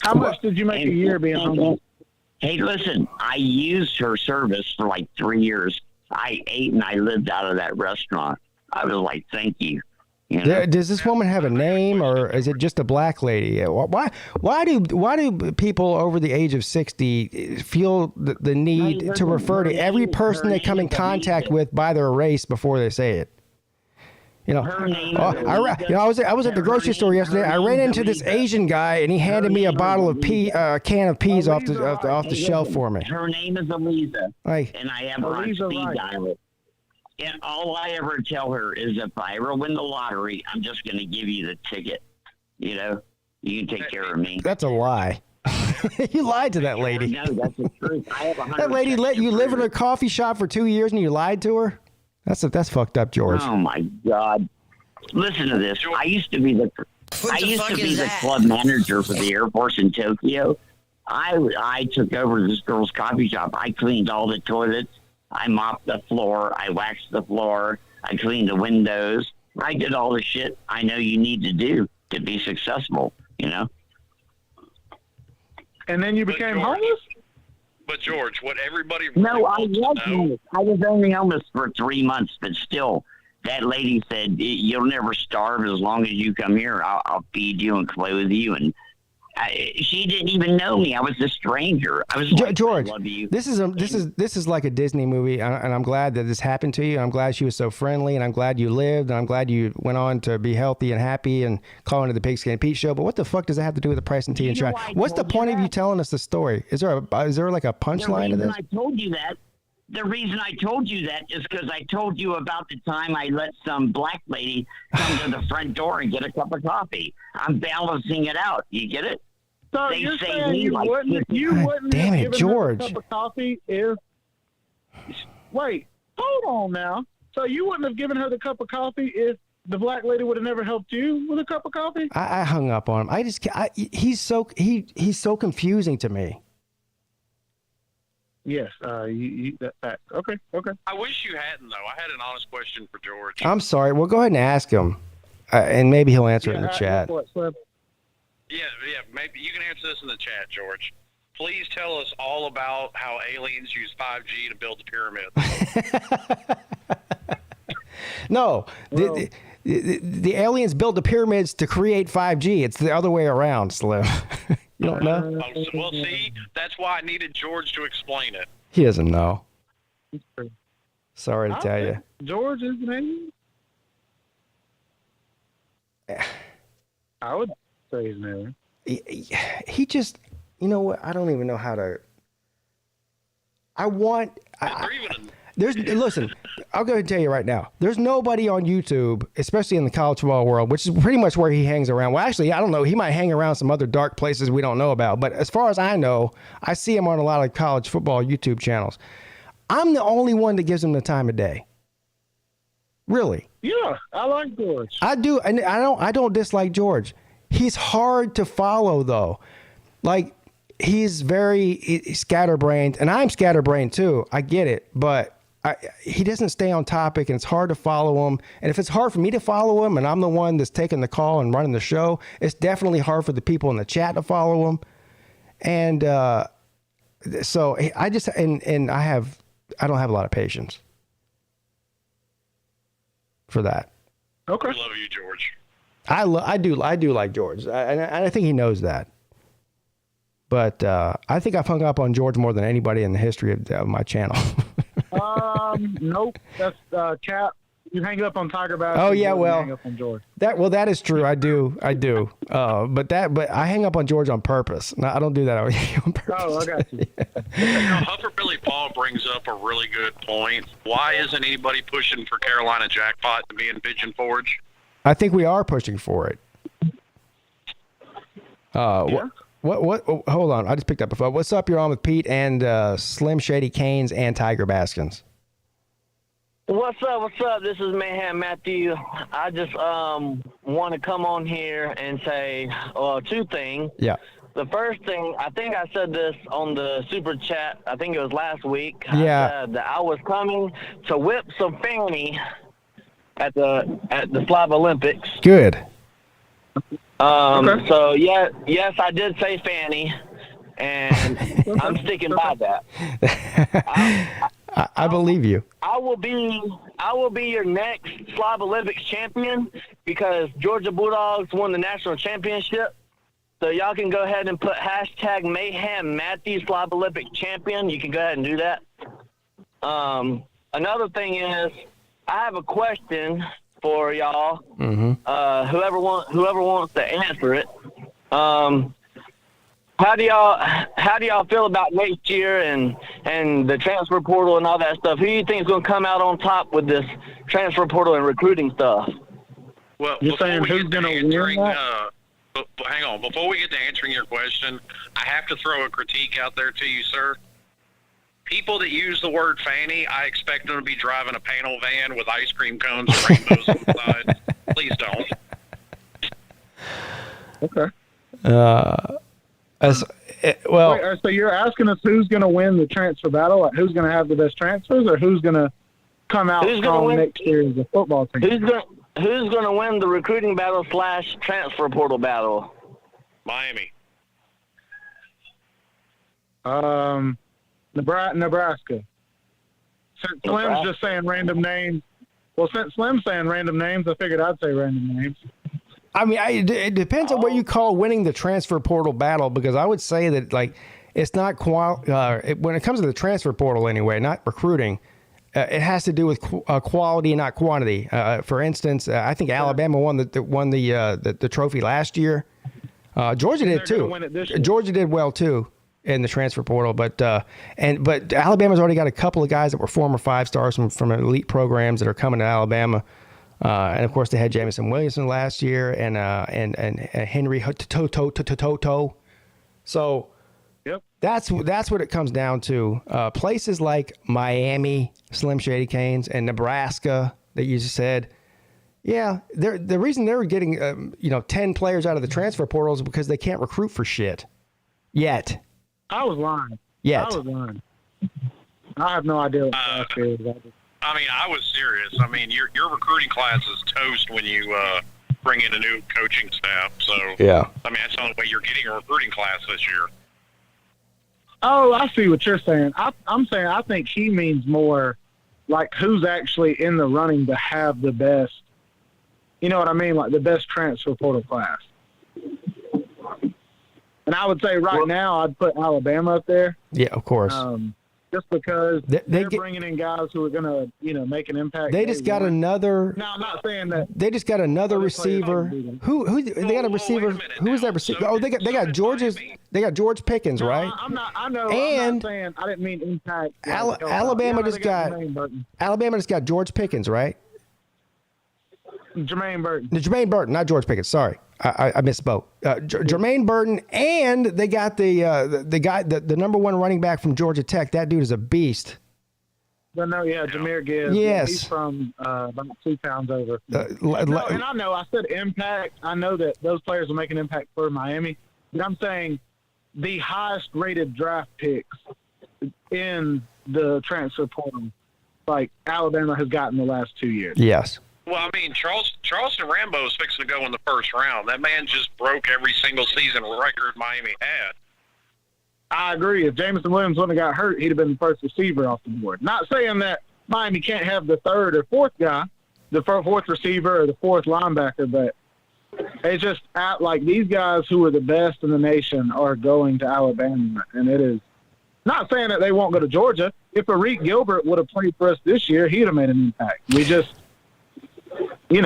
How much did you make a year being homeless? Hey, listen, I used her service for like 3 years. I ate and I lived out of that restaurant. I was like, thank you. You know? Does this woman have a name, or is it just a black lady? Why do people over the age of 60 feel the need to refer to every person they come in contact with by their race before they say it? You know, I was at the grocery store yesterday. I ran into this Asian guy, and he handed me a bottle of can of peas off the shelf for me. Her name is Eliza, and I have her on speed dial. And all I ever tell her is, if I ever win the lottery, I'm just going to give you the ticket. You know, you can take care of me. That's a lie. You lied to that lady. No, that's the truth. I have 100. That lady let you live in her coffee shop for 2 years, and you lied to her. That's fucked up, George. Oh my God! Listen to this. I used to be the club manager for the Air Force in Tokyo. I took over this girl's coffee shop. I cleaned all the toilets. I mopped the floor. I waxed the floor. I cleaned the windows. I did all the shit I know you need to do to be successful, you know? And then you became homeless? But, George, what everybody No, I was homeless. I was only homeless for 3 months, but still, that lady said, you'll never starve as long as you come here. I'll feed you and clothe you, and she didn't even know me. I was a stranger. I was like, George. I love you. This is like a Disney movie, and I'm glad that this happened to you. I'm glad she was so friendly, and I'm glad you lived, and I'm glad you went on to be healthy and happy and call into the Pigskin Pete show. But what the fuck does that have to do with the price and tea and shine? What's the point of you telling us the story? Is there like a punchline to this? The reason I told you that is because I told you about the time I let some black lady come to the front door and get a cup of coffee. I'm balancing it out. You get it? So they you're say saying you wouldn't damn have it, given George. her a cup of coffee if... Wait, hold on now. So you wouldn't have given her the cup of coffee if the black lady would have never helped you with a cup of coffee? I hung up on him. He's so confusing to me. Yes, that. Okay. I wish you hadn't, though. I had an honest question for George. I'm sorry. Well, go ahead and ask him, and maybe he'll answer it in the chat. Yeah, maybe you can answer this in the chat, George. Please tell us all about how aliens use 5G to build the pyramids. No, the aliens built the pyramids to create 5G. It's the other way around, Slim. You don't know? Well, see, that's why I needed George to explain it. He doesn't know. Sorry to tell you. George is the name? I would say his name. He just, you know what? I don't even know how to. Listen, I'll go ahead and tell you right now. There's nobody on YouTube, especially in the college football world, which is pretty much where he hangs around. Well, actually, I don't know. He might hang around some other dark places we don't know about. But as far as I know, I see him on a lot of college football YouTube channels. I'm the only one that gives him the time of day. Really. Yeah, I like George. I do, and I don't dislike George. He's hard to follow, though. Like, he's very scatterbrained, and I'm scatterbrained too. I get it, but he doesn't stay on topic, and it's hard to follow him. And if it's hard for me to follow him, and I'm the one that's taking the call and running the show, it's definitely hard for the people in the chat to follow him. And so I just I don't have a lot of patience for that. Okay. We love you, George. I do like George, and I think he knows that. But I think I've hung up on George more than anybody in the history of my channel. Nope. That's Cap. You hang up on Tiger Bass. Oh yeah, well, hang up on George. That is true. I do. But I hang up on George on purpose. No, I don't do that on purpose. Oh, I got you. Huffer Billy Paul brings up a really good point. Why isn't anybody pushing for Carolina Jackpot to be in Pigeon Forge? I think we are pushing for it. Yeah. What? Hold on. I just picked up a phone. What's up? You're on with Pete and Slim Shady Canes and Tiger Baskins. What's up? This is Mayhem Matthew. I just want to come on here and say two things. Yeah. The first thing, I think I said this on the super chat. I think it was last week. Yeah. I said that I was coming to whip some fanny at the Slab Olympics. Good. Okay. So yes, I did say fanny, and I'm sticking by that. I believe you. I will be your next Slob Olympics champion because Georgia Bulldogs won the national championship. So y'all can go ahead and put hashtag Mayhem Matthew Slob Olympic champion. You can go ahead and do that. Another thing is, I have a question for y'all. Mm-hmm. Whoever wants to answer it. How do y'all feel about next year and the transfer portal and all that stuff? Who do you think is going to come out on top with this transfer portal and recruiting stuff? Well, you're saying who's going to win that? Hang on. Before we get to answering your question, I have to throw a critique out there to you, sir. People that use the word fanny, I expect them to be driving a panel van with ice cream cones and rainbows on the side. Please don't. Okay. Well, so you're asking us who's going to win the transfer battle? Like who's going to have the best transfers, or who's going to come out strong next year as a football team? Who's going to win the recruiting battle / transfer portal battle? Miami. Nebraska. Since Slim's just saying random names. Well, since Slim's saying random names, I figured I'd say random names. I mean, it depends on what you call winning the transfer portal battle, because I would say that, like, it's not when it comes to the transfer portal anyway, not recruiting. It has to do with quality, not quantity. For instance, I think Alabama won the trophy last year. Georgia did too. Georgia did well too in the transfer portal, but Alabama's already got a couple of guys that were former 5-stars from elite programs that are coming to Alabama. And of course, they had Jamison Williamson last year and Henry Toto. So yep, that's what it comes down to. Places like Miami, Slim Shady Canes, and Nebraska that you just said, yeah, the reason they're getting 10 players out of the transfer portal is because they can't recruit for shit yet. I was lying. Yet. I was lying. I have no idea what last year was. I mean, I was serious. I mean, your recruiting class is toast when you bring in a new coaching staff. So, yeah. I mean, that's the only way you're getting a recruiting class this year. Oh, I see what you're saying. I'm saying I think he means more like who's actually in the running to have the best, you know what I mean, like the best transfer portal class. And I would say now I'd put Alabama up there. Yeah, of course. Just because they're bringing in guys who are going to, make an impact. They just got another. No, I'm not saying that. They just got another receiver. Who they got a receiver? Who is that receiver? Oh, they got George's. They got George Pickens, right? I know. And I'm not saying I didn't mean impact. Alabama just got George Pickens, right? Jermaine Burton. Jermaine Burton, not George Pickens. Sorry, I misspoke. Jermaine Burton, and they got the guy, the number one running back from Georgia Tech. That dude is a beast. But no, Jahmyr Gibbs. Yes, he's from about 2 pounds over. And I know I said impact. I know that those players will make an impact for Miami. But I'm saying the highest rated draft picks in the transfer portal, like Alabama has gotten the last 2 years. Yes. Well, I mean, Charleston Rambo is fixing to go in the first round. That man just broke every single season record Miami had. I agree. If Jamison Williams wouldn't have got hurt, he'd have been the first receiver off the board. Not saying that Miami can't have the third or fourth guy, the fourth receiver or the fourth linebacker, but it's just like these guys who are the best in the nation are going to Alabama, and it is not saying that they won't go to Georgia. If Arik Gilbert would have played for us this year, he'd have made an impact. We just, he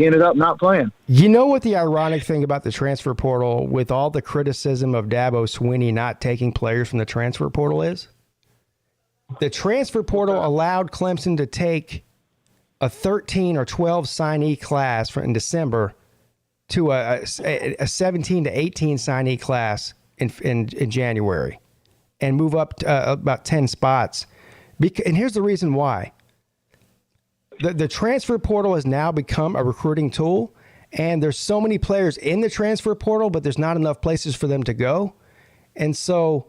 ended up not playing. You know what the ironic thing about the transfer portal, with all the criticism of Dabo Swinney not taking players from the transfer portal, is? The transfer portal allowed Clemson to take a 13 or 12 signee class in December to a 17 to 18 signee class in January and move up about 10 spots. And here's the reason why. The transfer portal has now become a recruiting tool, and there's so many players in the transfer portal, but there's not enough places for them to go. And so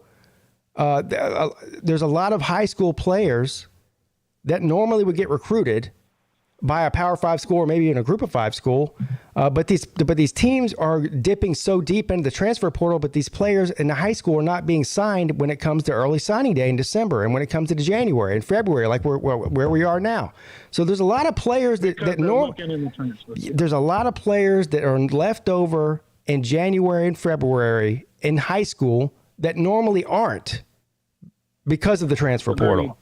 there's a lot of high school players that normally would get recruited, by a Power 5 school or maybe in a Group of 5 school. But these teams are dipping so deep into the transfer portal, but these players in the high school are not being signed when it comes to early signing day in December and when it comes to January and February, like where we are now. So there's a lot of players there's a lot of players that are left over in January and February in high school that normally aren't because of the transfer portal.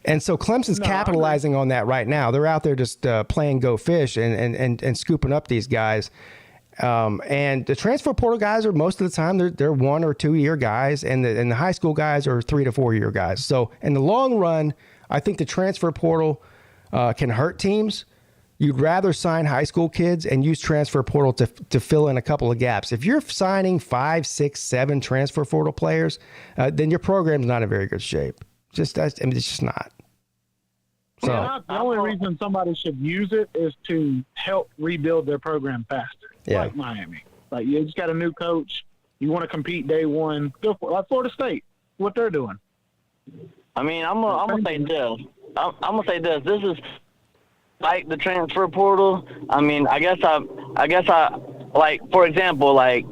And so Clemson's capitalizing on that right now. They're out there just playing go fish and scooping up these guys. And the transfer portal guys are most of the time they're 1 or 2 year guys, and the high school guys are 3 to 4 year guys. So in the long run, I think the transfer portal can hurt teams. You'd rather sign high school kids and use transfer portal to fill in a couple of gaps. If you're signing 5, 6, 7 transfer portal players, then your program's not in very good shape. It's just not. So The only reason somebody should use it is to help rebuild their program faster. Yeah. Like Miami. Like, you just got a new coach. You want to compete day one. Go for it. Like Florida State, what they're doing. I mean, I'm gonna say this. I'm gonna say this. This is like the transfer portal. I mean, I guess I like, for example, like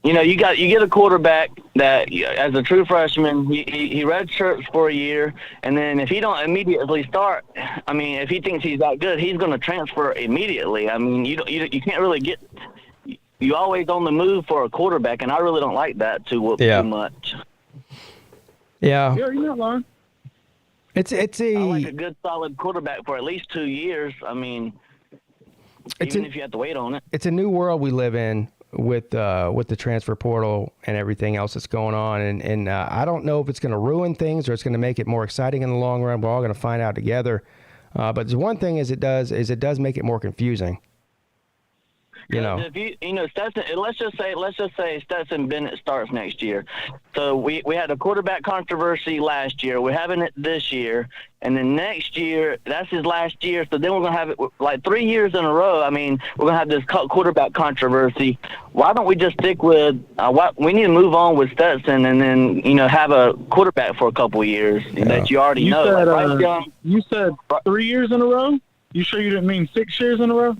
you get a quarterback that, as a true freshman, he redshirts for a year, and then if he don't immediately start, I mean, if he thinks he's that good, he's going to transfer immediately. I mean, you can't really get. You always on the move for a quarterback, and I really don't like that too much. Yeah. Yeah, you're not lying. I like a good solid quarterback for at least 2 years. I mean, even if you have to wait on it. It's a new world we live in with the transfer portal and everything else that's going on, and I don't know if it's going to ruin things or it's going to make it more exciting in the long run. We're all going to find out together. But the one thing it does make it more confusing. If Stetson, let's just say Stetson Bennett starts next year. So we had a quarterback controversy last year. We're having it this year, and then next year that's his last year. So then we're gonna have it like 3 years in a row. I mean, we're gonna have this quarterback controversy. Why don't we just stick with? We need to move on with Stetson, and then have a quarterback for a couple of years that you already know. Said, you said 3 years in a row. You sure you didn't mean 6 years in a row?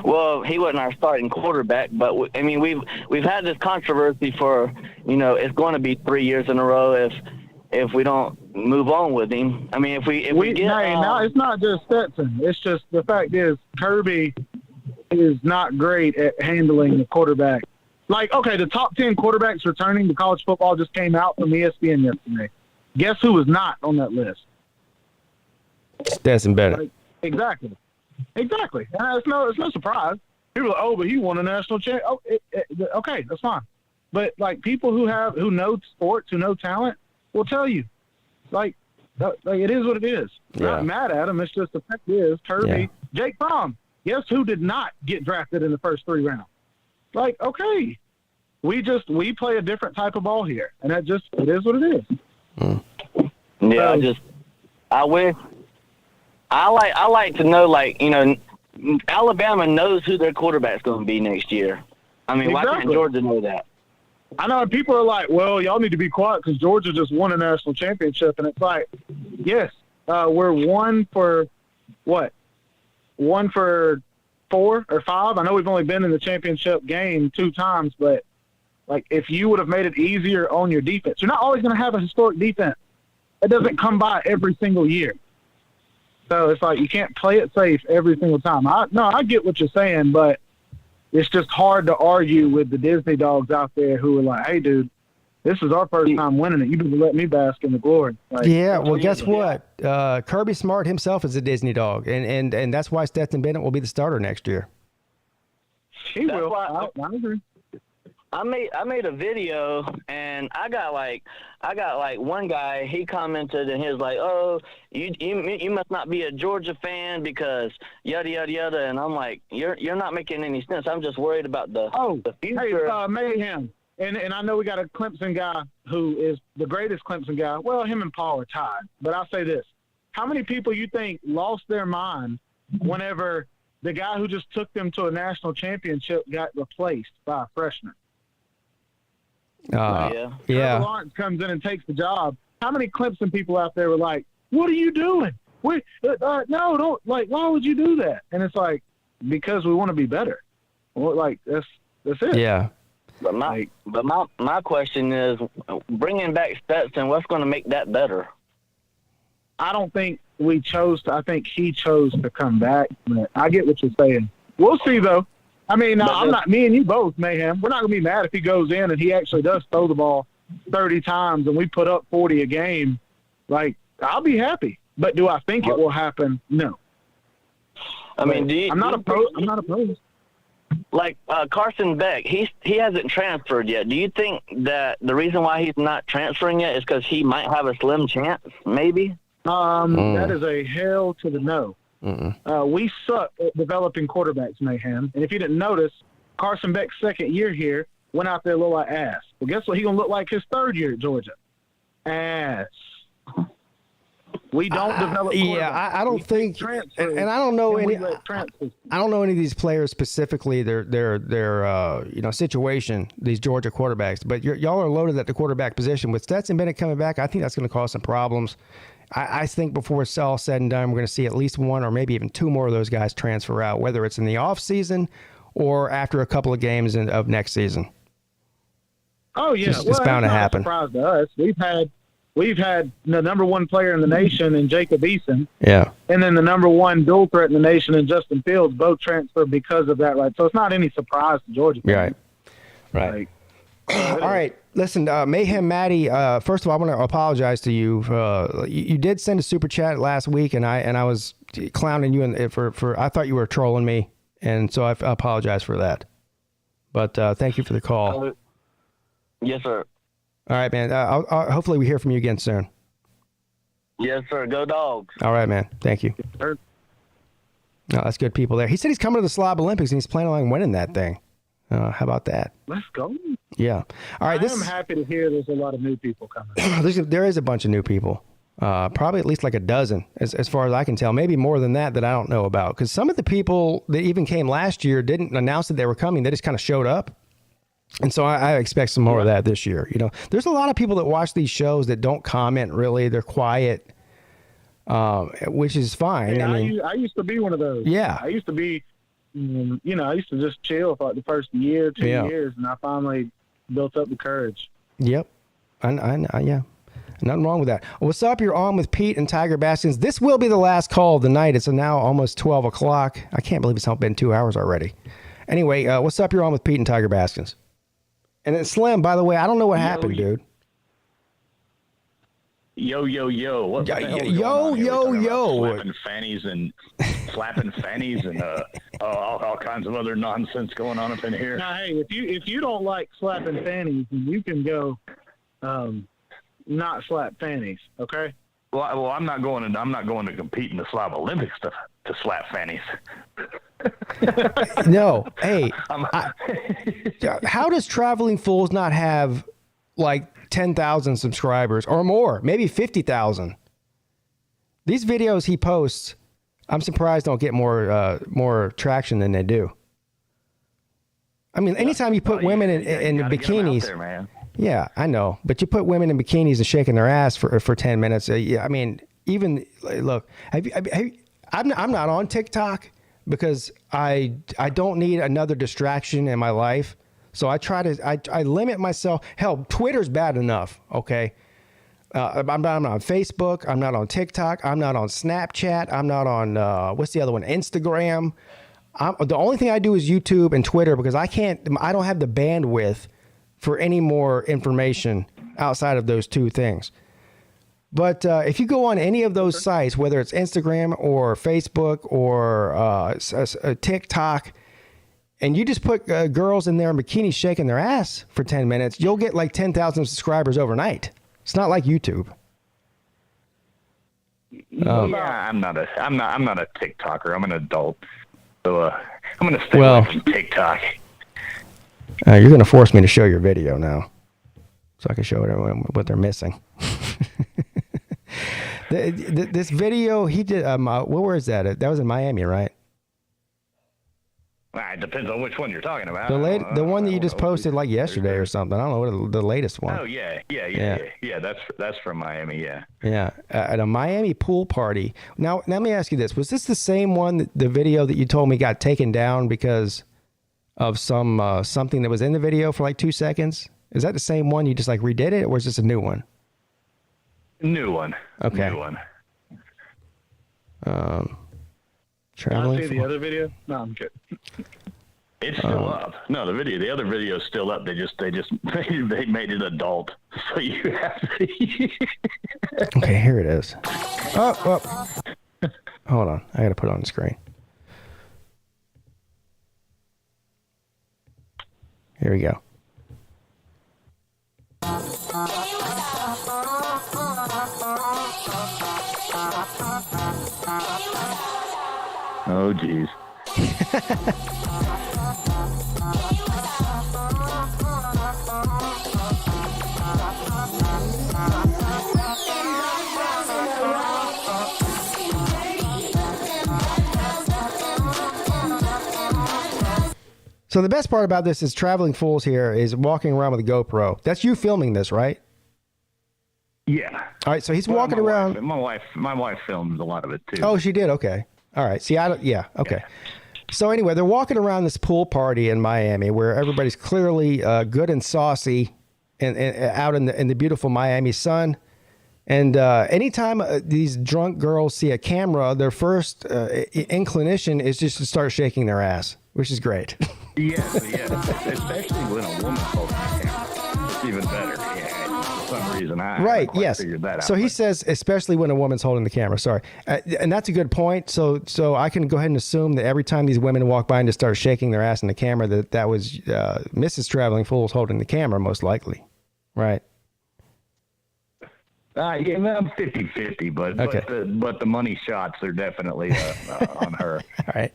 Well, he wasn't our starting quarterback, but we've had this controversy for it's going to be 3 years in a row if we don't move on with him. I mean, if we get now it's not just Stetson. It's just the fact is Kirby is not great at handling the quarterback. Like, okay, the top 10 quarterbacks returning to college football just came out from ESPN yesterday. Guess who was not on that list? Stetson Bennett. Exactly. It's no surprise. People are like, but he won a national champ. Okay, that's fine. But like people who know sports, who know talent, will tell you, like it is what it is. Yeah. Not mad at him. It's just the fact is Kirby, Jake Fromm. Guess who did not get drafted in the first 3 rounds? Like, okay, we play a different type of ball here, and it is what it is. Yeah, I like to know, Alabama knows who their quarterback's going to be next year. I mean, Why can't Georgia know that? I know people are like, well, y'all need to be quiet because Georgia just won a national championship. And it's like, yes, we're 1 for what? 1 for 4 or 5. I know we've only been in the championship game 2 times, but like if you would have made it easier on your defense, you're not always going to have a historic defense. It doesn't come by every single year. So it's like you can't play it safe every single time. I get what you're saying, but it's just hard to argue with the Disney dogs out there who are like, hey, dude, this is our first time winning it. You better let me bask in the glory. Like, well, guess what? Kirby Smart himself is a Disney dog, and that's why Stetson Bennett will be the starter next year. He will. I agree. I made a video, and I got like one guy, he commented and he was like, oh, you must not be a Georgia fan because yada yada yada, and I'm like, you're not making any sense. I'm just worried about the future. Hey, Mayhem, and I know we got a Clemson guy who is the greatest Clemson guy. Well, him and Paul are tied, but I'll say this: how many people you think lost their mind whenever the guy who just took them to a national championship got replaced by a freshman? Trevor Lawrence comes in and takes the job. How many Clemson people out there were like, what are you doing? No, don't, like, why would you do that? And it's like, because we want to be better. Well, like, that's it. Yeah. But my question is, bringing back Stetson, what's going to make that better? I don't think we chose to. I think he chose to come back. But I get what you're saying. We'll see, though. I mean, I'm not, me and you both, Mayhem. We're not going to be mad if he goes in and he actually does throw the ball 30 times and we put up 40 a game. Like, I'll be happy. But do I think it will happen? No. I mean, I'm not opposed. Like Carson Beck, he hasn't transferred yet. Do you think that the reason why he's not transferring yet is because he might have a slim chance, maybe? That is a hell to the no. We suck at developing quarterbacks, Mayhem. And if you didn't notice, Carson Beck's second year here went out there look like ass. Well, guess what? He's going to look like his third year at Georgia. Ass. We don't develop. Yeah, I don't think, and I don't know any. I don't know any of these players specifically. Their situation. These Georgia quarterbacks, but y'all are loaded at the quarterback position with Stetson Bennett coming back. I think that's going to cause some problems. I think before it's all said and done, we're going to see at least one or maybe even two more of those guys transfer out, whether it's in the off season or after a couple of games of next season. Oh yeah, it's bound to happen. Surprise to us. We've had the number one player in the nation in Jacob Eason. Yeah. And then the number one dual threat in the nation in Justin Fields, both transferred because of that, right? So it's not any surprise to Georgia. Right. Right. All right. Listen, Mayhem Maddie, first of all, I want to apologize to you. You did send a super chat last week, and I was clowning you for I thought you were trolling me, and so I apologize for that. But thank you for the call. Yes, sir. All right, man. I'll hopefully we hear from you again soon. Yes, sir. Go Dogs. All right, man. Thank you. No, that's good people there. He said he's coming to the Slob Olympics and he's planning on winning that thing. How about that? Let's go. Yeah. All right. I'm happy to hear there's a lot of new people coming. There is a bunch of new people. Probably at least like a dozen, as far as I can tell. Maybe more than that I don't know about. Because some of the people that even came last year didn't announce that they were coming. They just kind of showed up. And so I expect some more of that this year. There's a lot of people that watch these shows that don't comment really. They're quiet, which is fine. Hey, I used to be one of those. Yeah. I used to be, I used to just chill for like the first year, 2 years, and I finally built up the courage. Yep. Yeah. Nothing wrong with that. What's up? You're on with Pete and Tiger Baskins. This will be the last call of the night. It's now almost 12 o'clock. I can't believe it's been 2 hours already. Anyway, what's up? You're on with Pete and Tiger Baskins. And then Slim, by the way, I don't know what happened, dude. Yo. What the hell is slapping fannies and slapping fannies and all kinds of other nonsense going on up in here. Now, hey, if you don't like slapping fannies, then you can go not slap fannies, okay? Well, I'm not going to compete in the Slob Olympics to slap fannies. No. Hey, how does Traveling Fools not have like 10,000 subscribers or more, maybe 50,000? These videos he posts, I'm surprised don't get more traction than they do. I mean, anytime you put women in bikinis, there, man. Yeah, I know, but you put women in bikinis and shaking their ass for 10 minutes. I mean, even look, I'm not on TikTok because I don't need another distraction in my life. So I try to I limit myself. Hell, Twitter's bad enough. Okay, I'm not on Facebook. I'm not on TikTok. I'm not on Snapchat. I'm not on what's the other one? Instagram. The only thing I do is YouTube and Twitter because I don't have the bandwidth for any more information outside of those two things. But if you go on any of those sites, whether it's Instagram or Facebook or TikTok, and you just put girls in there in bikinis shaking their ass for 10 minutes, you'll get like 10,000 subscribers overnight. It's not like YouTube. I'm not a TikToker. I'm an adult, so I'm going to stay away from TikTok. You're going to force me to show your video now, so I can show everyone what they're missing. This video he did, where is that? That was in Miami, right? It depends on which one you're talking about. The one that you just posted like yesterday or something. I don't know what the latest one. Oh yeah. That's from Miami. Yeah. Yeah, at a Miami pool party. Now let me ask you this: was this the same one? The video that you told me got taken down because of something that was in the video for like 2 seconds? Is that the same one? You just like redid it, or is this a new one? New one. Okay. New one. Traveling. Can I see the other video? No, I'm kidding. It's still up. No, the other video is still up. They made it adult, so you have to. Okay, here it is. Oh. Hold on, I got to put it on the screen. Here we go. Oh, geez. So the best part about this is Traveling Fools here is walking around with a GoPro. That's you filming this, right? Yeah. All right, so he's walking around. My wife filmed a lot of it too. Oh, she did. Okay. All right. See, okay. Yeah. So anyway, they're walking around this pool party in Miami where everybody's clearly good and saucy, and out in the beautiful Miami sun. And anytime these drunk girls see a camera, their first inclination is just to start shaking their ass, which is great. Yeah. Especially when a woman holds the camera. It's even better. Yeah. For some reason, I haven't quite figured that out. So he says, especially when a woman's holding the camera. Sorry, and that's a good point. So I can go ahead and assume that every time these women walk by and just start shaking their ass in the camera, that was Mrs. Traveling Fools holding the camera, most likely, right? Yeah, I'm 50-50, but the money shots are definitely on her. All right.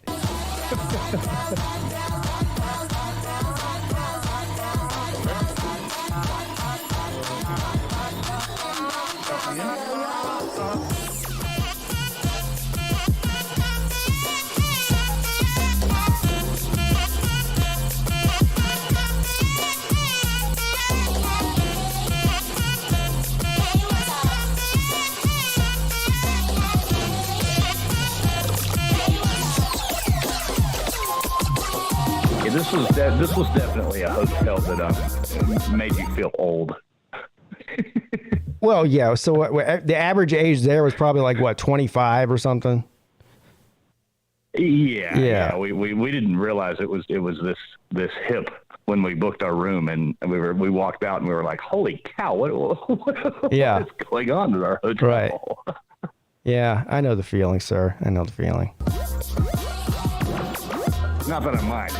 This was definitely a hotel that made you feel old. Well, yeah. So the average age there was probably like what, 25 or something. Yeah. We didn't realize it was this hip when we booked our room, and we walked out and we were like, holy cow, what is going on at our hotel? Right. Yeah, I know the feeling, sir. I know the feeling. Not that I mind.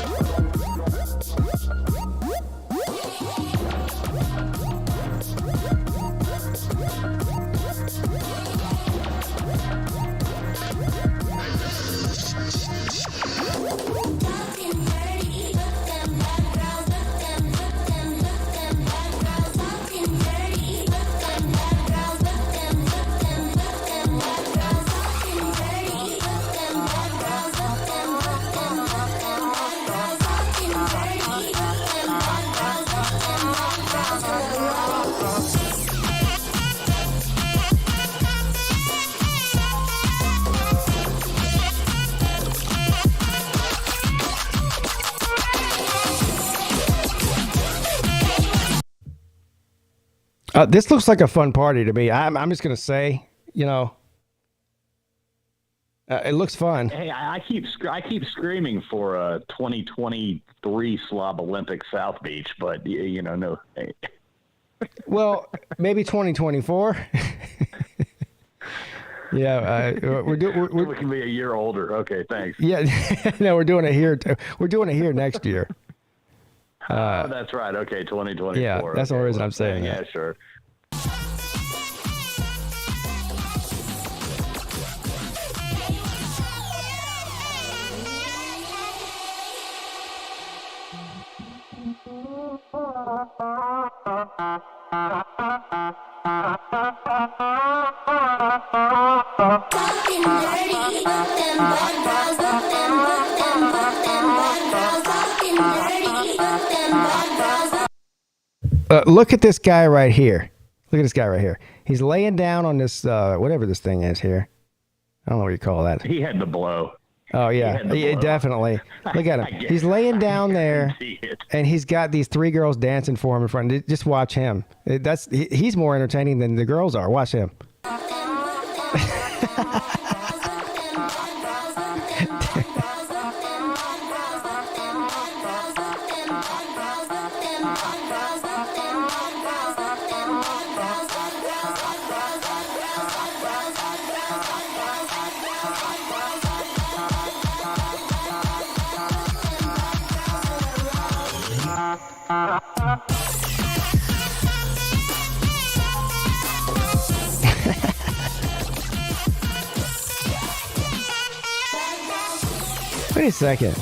This looks like a fun party to me. I'm just gonna say, it looks fun. Hey, I keep screaming for a 2023 Slob Olympic South Beach, but no. Well, maybe 2024. Yeah, we can be a year older. Okay, thanks. Yeah, no, we're doing it here. We're doing it here next year. That's right. Okay, 2024. Yeah, that's the reason I'm saying yeah, that. Sure. Fucking dirty, but them black girls, but them Look at this guy right here. Look at this guy right here. He's laying down on this, whatever this thing is here. I don't know what you call that. He had the blow. Oh, yeah. Yeah, definitely. Look at him. He's laying down there, and he's got these 3 girls dancing for him in front. Just watch him. He's more entertaining than the girls are. Watch him. Wait a second.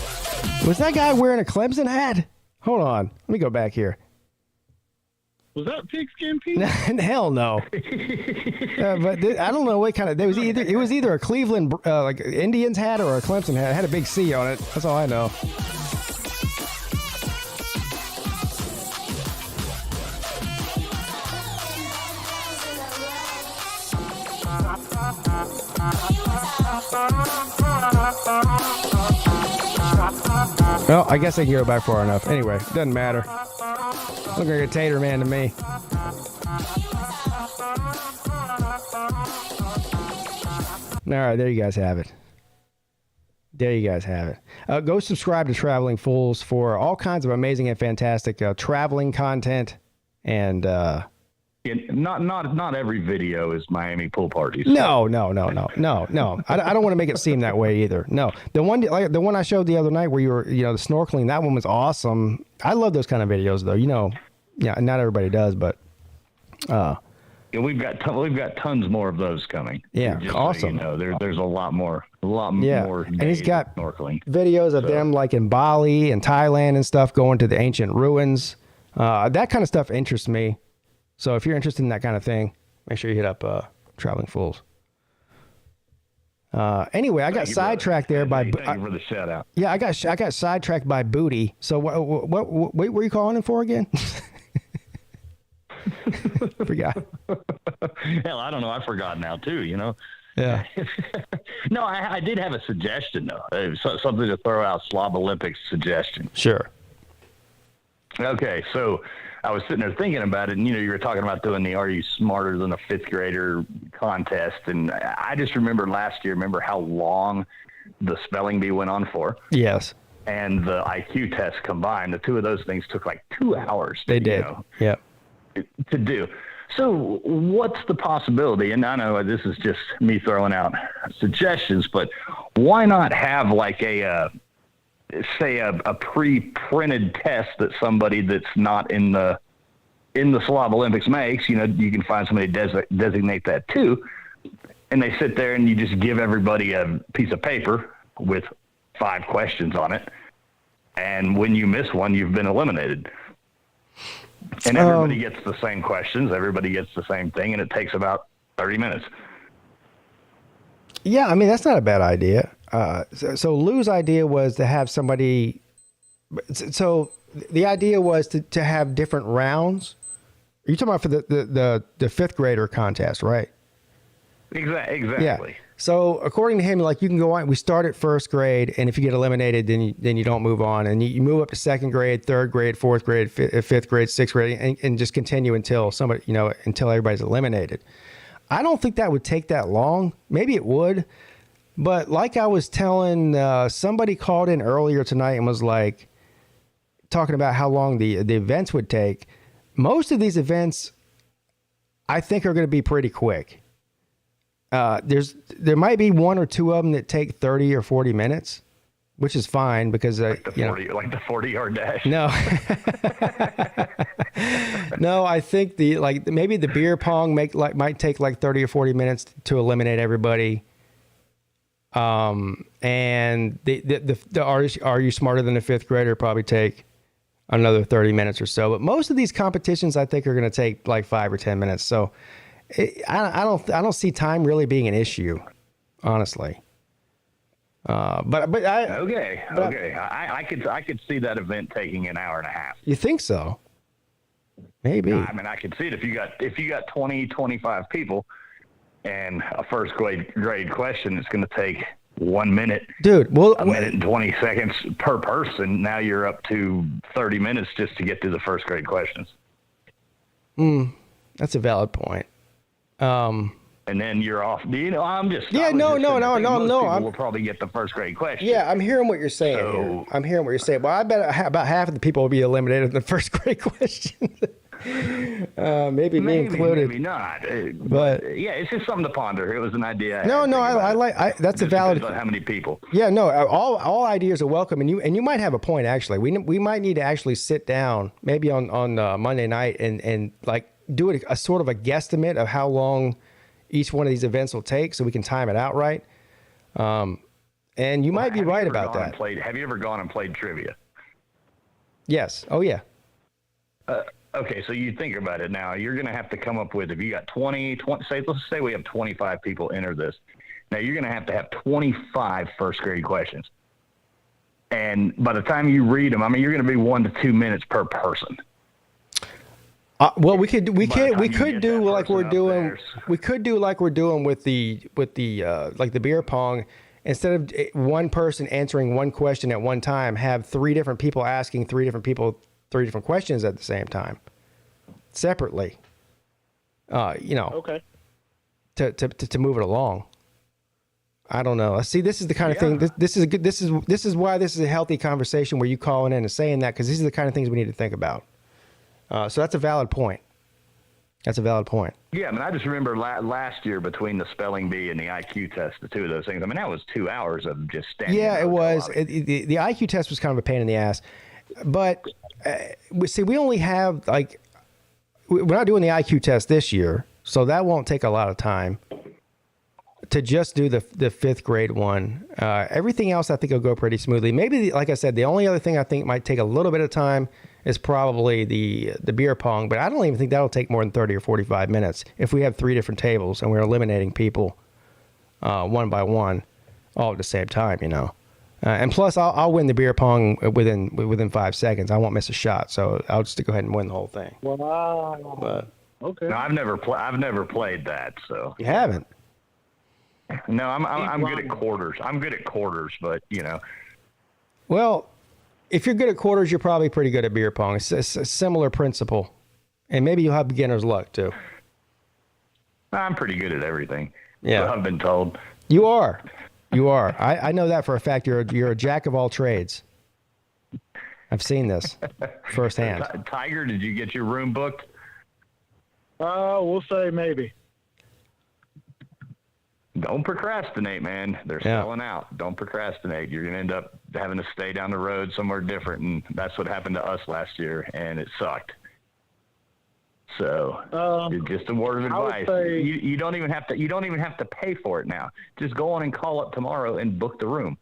Was that guy wearing a Clemson hat? Hold on. Let me go back here. Was that Pigskin Pete? Hell no. But I don't know what kind of. It was either a Cleveland like Indians hat or a Clemson hat. It had a big C on it. That's all I know. Well, I guess I can go back far enough. Anyway, doesn't matter. Look like a tater man to me. All right, there you guys have it. There you guys have it. Go subscribe to Traveling Fools for all kinds of amazing and fantastic traveling content. And not every video is Miami pool parties. No. I don't want to make it seem that way either. No, the one I showed the other night where you were, the snorkeling. That one was awesome. I love those kind of videos, though. Yeah, not everybody does, but we've got tons more of those coming. Yeah, just awesome. So there's a lot more. And he's got snorkeling videos of them like in Bali and Thailand and stuff, going to the ancient ruins. That kind of stuff interests me. So if you're interested in that kind of thing, make sure you hit up Traveling Fools. Anyway, I got sidetracked there by. Thank you for the shout out. Yeah, I got sidetracked by Booty. So what were you calling him for again? Forgot. Hell, I don't know. I forgot now too. Yeah. No, I did have a suggestion though. Something to throw out. Slob Olympics suggestion. Sure. Okay, so I was sitting there thinking about it, and you were talking about doing the "Are You Smarter Than a Fifth Grader" contest, and I just remember last year. Remember how long the spelling bee went on for? Yes. And the IQ test combined, the two of those things took like 2 hours. They did. Yeah. To do. So what's the possibility? And I know this is just me throwing out suggestions, but why not have like a pre-printed test that somebody that's not in the Slob Olympics makes? You can find somebody to designate that too, and they sit there and you just give everybody a piece of paper with 5 questions on it, and when you miss one, you've been eliminated. And everybody gets the same questions, everybody gets the same thing, and it takes about 30 minutes. Yeah, I mean, that's not a bad idea. So Lou's idea was to have somebody. So the idea was to have different rounds. You're talking about for the fifth grader contest, right? Exactly. Yeah. So according to him, like, you can go on. We start at first grade, and if you get eliminated, then you don't move on, and you move up to second grade, third grade, fourth grade, fifth grade, sixth grade, and just continue until somebody, until everybody's eliminated. I don't think that would take that long. Maybe it would. But like I was telling, somebody called in earlier tonight and was like talking about how long the events would take. Most of these events, I think, are going to be pretty quick. There might be 1 or 2 of them that take 30 or 40 minutes, which is fine because like the 40-yard dash. No, no, I think maybe the beer pong might take like 30 or 40 minutes to eliminate everybody. And the Are You Smarter Than a Fifth Grader probably take another 30 minutes or so. But most of these competitions, I think, are going to take like 5 or 10 minutes. So I don't see time really being an issue, honestly. I could see that event taking an hour and a half. You think so? Maybe. I mean, I can see it if you got 20, 25 people, and a first grade question, it's going to take 1 minute, dude. Well, a minute and 20 seconds per person. Now you're up to 30 minutes just to get to the first grade questions. That's a valid point. And then you're off. I'm just. Yeah, no. People will probably get the first grade question. Yeah, I'm hearing what you're saying. Here. I'm hearing what you're saying. Well, I bet about half of the people will be eliminated in the first grade question. Maybe me included. Maybe not. But yeah, it's just something to ponder. It was an idea. That's a valid. Depends on how many people. Yeah, no. All ideas are welcome, and you might have a point. Actually, we might need to actually sit down maybe on Monday night and like do a sort of a guesstimate of how long each one of these events will take, so we can time it out right. And you might be right about that. Have you ever gone and played trivia? Yes. Oh yeah. Okay, so you think about it now. You're going to have to come up with, if you got 20, let's say we have 25 people enter this. Now you're going to have 25 first grade questions. And by the time you read them, I mean, you're going to be 1 to 2 minutes per person. Well, we could do like we're doing with the like the beer pong. Instead of one person answering one question at one time, have 3 different people asking 3 different people 3 different questions at the same time, separately. Okay. To move it along. I don't know. See, this is the kind of thing. This is good. This is why this is a healthy conversation where you calling in and saying that, because these are the kind of things we need to think about. So that's a valid point. Yeah, I mean, I just remember last year between the spelling bee and the IQ test, the 2 of those things. I mean, that was 2 hours of just standing. Yeah, it was. The IQ test was kind of a pain in the ass. But we only have we're not doing the IQ test this year, so that won't take a lot of time to just do the 5th grade one. Everything else I think will go pretty smoothly. Maybe, like I said, the only other thing I think might take a little bit of time is probably the beer pong, but I don't even think that'll take more than 30 or 45 minutes if we have 3 different tables and we're eliminating people one by one all at the same time, and plus I'll win the beer pong within 5 seconds. I won't miss a shot, so I'll just go ahead and win the whole thing. Wow. But okay. No, I've never played that, so. You haven't? No, I'm good at quarters. I'm good at quarters, but Well, if you're good at quarters, you're probably pretty good at beer pong. It's a similar principle, and maybe you'll have beginner's luck too. I'm pretty good at everything. Yeah, so I've been told. You are. I know that for a fact. You're a jack of all trades. I've seen this firsthand. Tiger, did you get your room booked? We'll say maybe. Don't procrastinate, man. They're selling out. Don't procrastinate. You're going to end up having to stay down the road somewhere different, and that's what happened to us last year, and it sucked. So, just a word of advice. You don't even have to pay for it now. Just go on and call up tomorrow and book the room.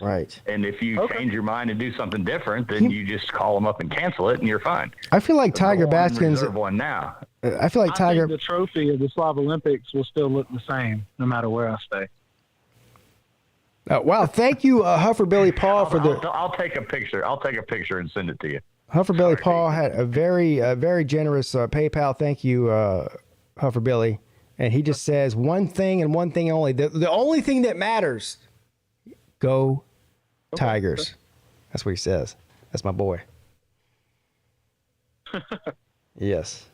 Right. And if you change your mind and do something different, then you just call them up and cancel it, and you're fine. I feel like Tiger Baskin's one now. I feel like Tiger. I think the trophy of the Slav Olympics will still look the same no matter where I stay. Wow! Thank you, Hufferbilly Paul, for the. I'll take a picture. I'll take a picture and send it to you. Hufferbilly Paul had a very generous PayPal. Thank you, Hufferbilly, and he just says one thing and one thing only. The only thing that matters. Go Tigers. That's what he says. That's my boy. Yes.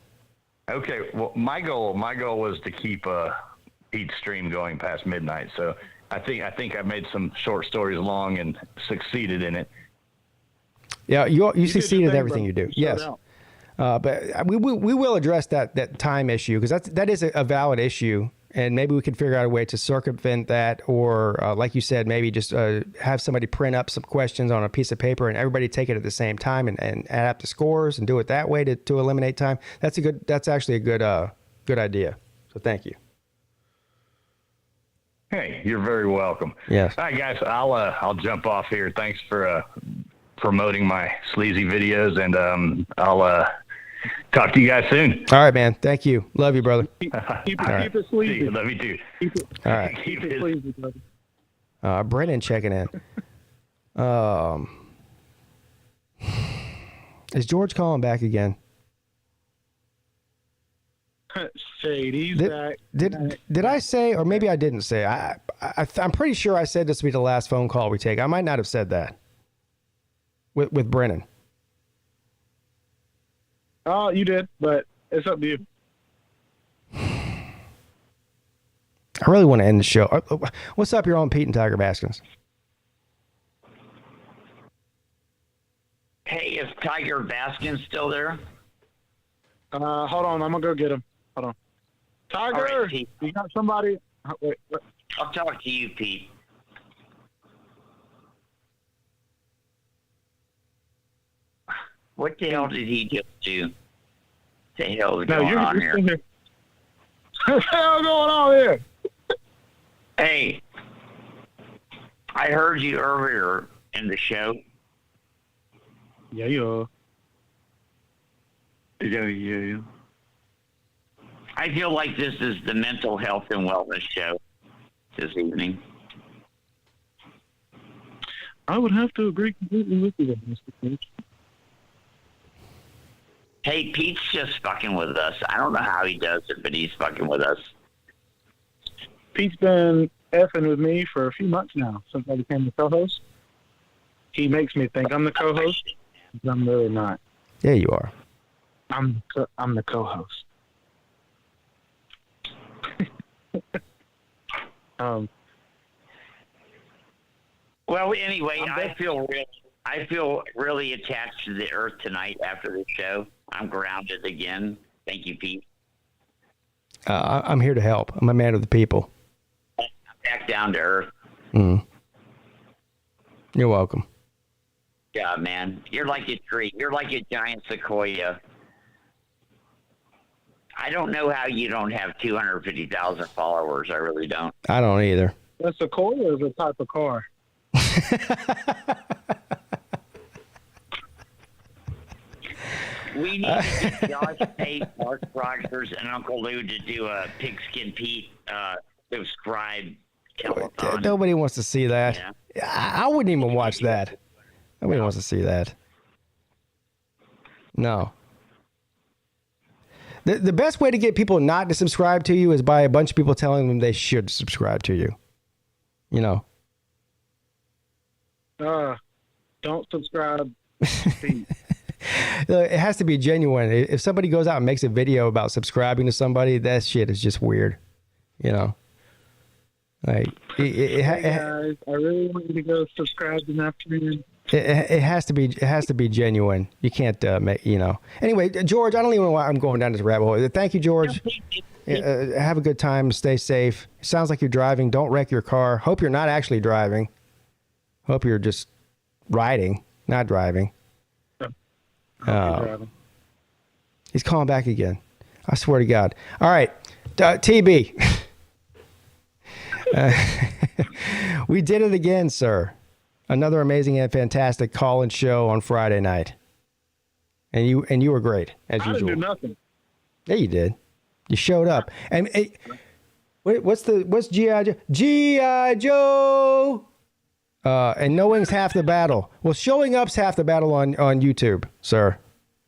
Okay. Well, my goal was to keep Pete's stream going past midnight. So I think I've made some short stories long and succeeded in it. Yeah, you succeed in everything you do. Yes. But we will address that time issue, because that is a valid issue. And maybe we could figure out a way to circumvent that, or like you said, maybe just have somebody print up some questions on a piece of paper and everybody take it at the same time and add up the scores and do it that way to eliminate time. That's actually a good idea. So thank you. Hey, you're very welcome. Yes. All right, guys, I'll jump off here. Thanks for promoting my sleazy videos, and I'll talk to you guys soon. All right, man. Thank you. Love you, brother. Keep it sleazy. Love you too. All right. Keep it sleazy, brother. Brennan checking in. Is George calling back again? shade. He's back. Did I say, or maybe I didn't say? I'm pretty sure I said this would be the last phone call we take. I might not have said that with Brennan. Oh, you did, but it's up to you. I really want to end the show. What's up? You're on Peete and Tiger Baskins. Hey, is Tiger Baskins still there? Hold on. I'm going to go get him. Hold on. Tiger, right, you got somebody? Wait. I'll talk to you, Pete. What the hell did he just do? What the hell is going on here? What the hell going on here? Hey, I heard you earlier in the show. Yeah, you. I feel like this is the mental health and wellness show this evening. I would have to agree completely with you, Mr. Pete. Hey, Pete's just fucking with us. I don't know how he does it, but he's fucking with us. Pete's been effing with me for a few months now since I became the co-host. He makes me think I'm the co-host, but I'm really not. Yeah, you are. I'm the co-host. Well, anyway, I feel really attached to the earth tonight after the show. I'm grounded again. Thank you, Pete. I'm here to help. I'm a man of the people. I'm back down to earth. You're welcome. Yeah, man. You're like a tree. You're like a giant sequoia. I don't know how you don't have 250,000 followers. I really don't. I don't either. A sequoia is a type of car. We need to get Josh Pate, Mark Rogers, and Uncle Lou to do a Pigskin Pete subscribe telethon. Nobody wants to see that. Yeah. I wouldn't even watch that. Nobody wants to see that. No. The best way to get people not to subscribe to you is by a bunch of people telling them they should subscribe to you. You know. Don't subscribe. It has to be genuine. If somebody goes out and makes a video about subscribing to somebody, that shit is just weird. You know. Like, Hey guys, I really want you to go subscribe this afternoon. It has to be genuine. You can't make, you know. Anyway, George, I don't even know why I'm going down this rabbit hole. Thank you, George. Have a good time. Stay safe. Sounds like you're driving. Don't wreck your car. Hope you're not actually driving. Hope you're just riding, not driving. He's calling back again. I swear to God. All right, TB. We did it again, sir. Another amazing and fantastic call-in show on Friday night, and you were great as usual. I didn't do nothing. Yeah, you did. You showed up, and what's G.I. Joe? G.I. Joe. And knowing's half the battle. Well, showing up's half the battle on YouTube, sir,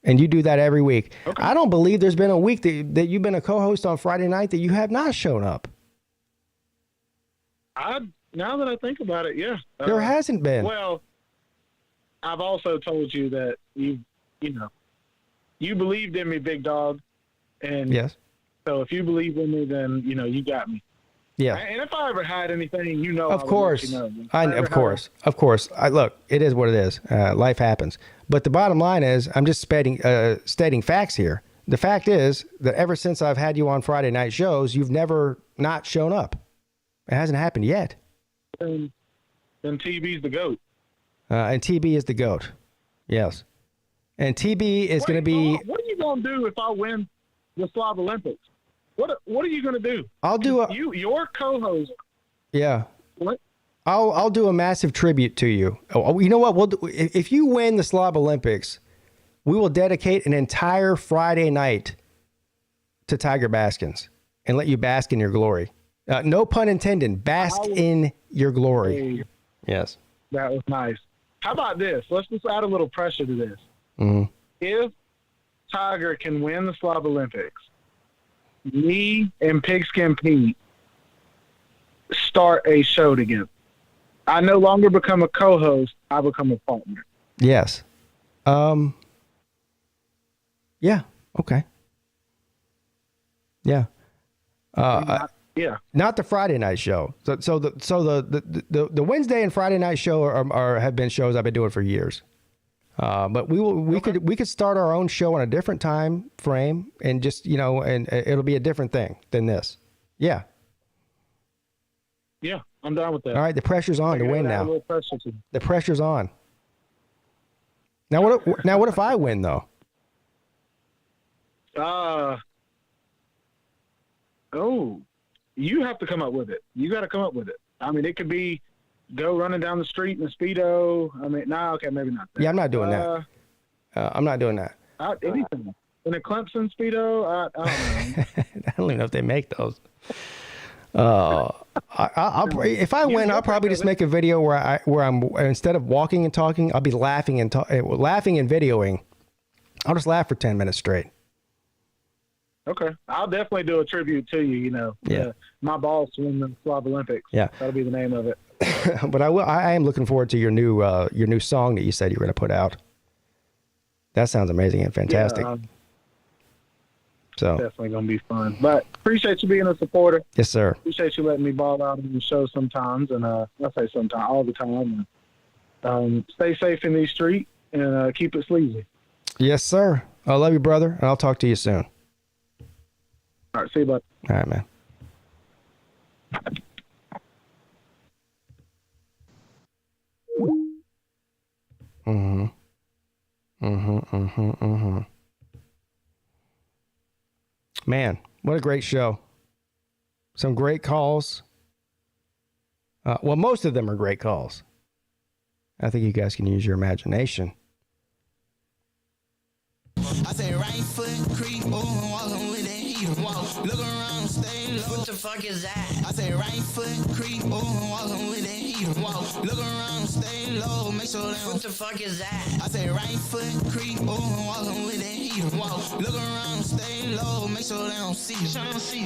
and you do that every week. Okay. I don't believe there's been a week that you've been a co-host on Friday night that you have not shown up. Now that I think about it, yeah. There hasn't been. Well, I've also told you that you believed in me, big dog. And yes. So if you believe in me, then, you got me. Yeah. And if I ever had anything, of course. Of course. Look, it is what it is. Life happens. But the bottom line is, I'm just stating facts here. The fact is that ever since I've had you on Friday night shows, you've never not shown up. It hasn't happened yet. And TB's the GOAT. And TB is the GOAT. Yes. And TB is going to be... What are you going to do if I win the Slav Olympics? What are you going to do? I'll do your co-host. Yeah. What? I'll do a massive tribute to you. Oh, you know what? We'll do, if you win the Slav Olympics, we will dedicate an entire Friday night to Tiger Baskins and let you bask in your glory. No pun intended. Bask in your glory. Hey, yes. That was nice. How about this? Let's just add a little pressure to this. Mm-hmm. If Tiger can win the Slav Olympics, me and Pigskin Pete start a show together. I no longer become a co-host. I become a partner. Yes. Yeah. Okay. Yeah. Yeah. Not the Friday night show. So the Wednesday and Friday night show have been shows I've been doing for years. But we could start our own show on a different time frame and just, and it'll be a different thing than this. Yeah. Yeah, I'm down with that. All right, the pressure's on to win now. The pressure's on. Now what if I win though? You have to come up with it. You got to come up with it. I mean, it could be go running down the street in a Speedo. I mean, okay, maybe not that. Yeah, I'm not doing that. I'm not doing that. Anything. In a Clemson Speedo, I don't know. I don't even know if they make those. If I win, I'll probably just make a video where I'm instead of walking and talking, I'll be laughing and videoing. I'll just laugh for 10 minutes straight. Okay, I'll definitely do a tribute to you. Yeah. My balls to win the Slav Olympics. Yeah, that'll be the name of it. But I am looking forward to your new song that you said you were going to put out. That sounds amazing and fantastic. Yeah, so definitely going to be fun. But appreciate you being a supporter. Yes, sir. Appreciate you letting me ball out on the show sometimes, and I say sometimes, all the time. And, stay safe in these streets and keep it sleazy. Yes, sir. I love you, brother, and I'll talk to you soon. All right, see you, bud. All right, man. Man, what a great show. Some great calls. Well, most of them are great calls. I think you guys can use your imagination. I say right foot creep, walking with that heat. Look around, stay low. What the fuck is that? I say right foot creep, walking with that heat. Look around, stay low. Make sure that. What the fuck is that? I say right foot creep, walking with that heat. Look around, stay low. Make sure they don't see you.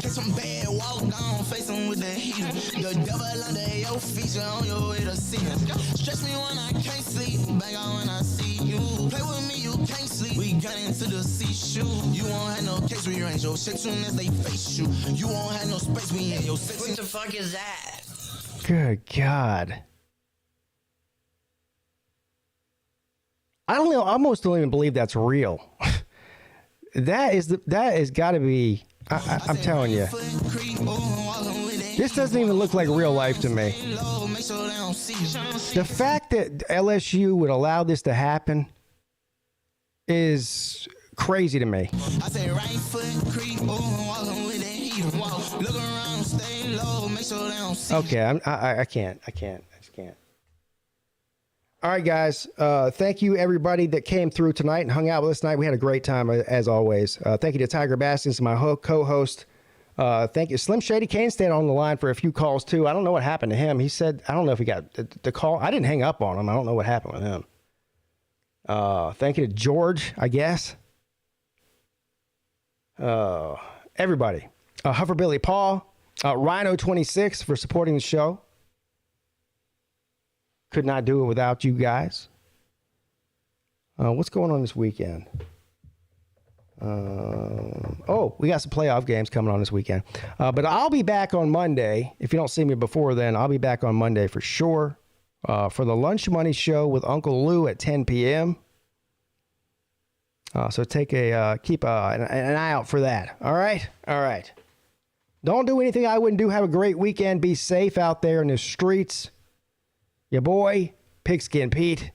Get some bad walk down, face them with the heat. The devil under your feet, you're on your way to see him. Stretch me when I can't sleep, bang on when I see you. Play with me, you can't sleep. We got into the sea-shoe. You won't have no case, we range your shit soon as they face you. You won't have no space, we in your sex. What the fuck is that? Good God. I don't know. I almost don't even believe that's real. That is got to be. I'm telling you, this doesn't even look like real life to me. The fact that LSU would allow this to happen is crazy to me. Okay, I can't. I just can't. All right, guys. Thank you, everybody that came through tonight and hung out with us tonight. We had a great time, as always. Thank you to Tiger Baskins, my co-host. Thank you. Slim Shady Kane stayed on the line for a few calls, too. I don't know what happened to him. He said, I don't know if he got the call. I didn't hang up on him. I don't know what happened with him. Thank you to George, I guess. Everybody. Hufferbilly Paul. Rhino26 for supporting the show. Could not do it without you guys. What's going on this weekend? We got some playoff games coming on this weekend. But I'll be back on Monday. If you don't see me before then, I'll be back on Monday for sure. For the Lunch Money Show with Uncle Lou at 10 p.m. So keep an eye out for that. All right? All right. Don't do anything I wouldn't do. Have a great weekend. Be safe out there in the streets. Your boy, Pigskin Pete.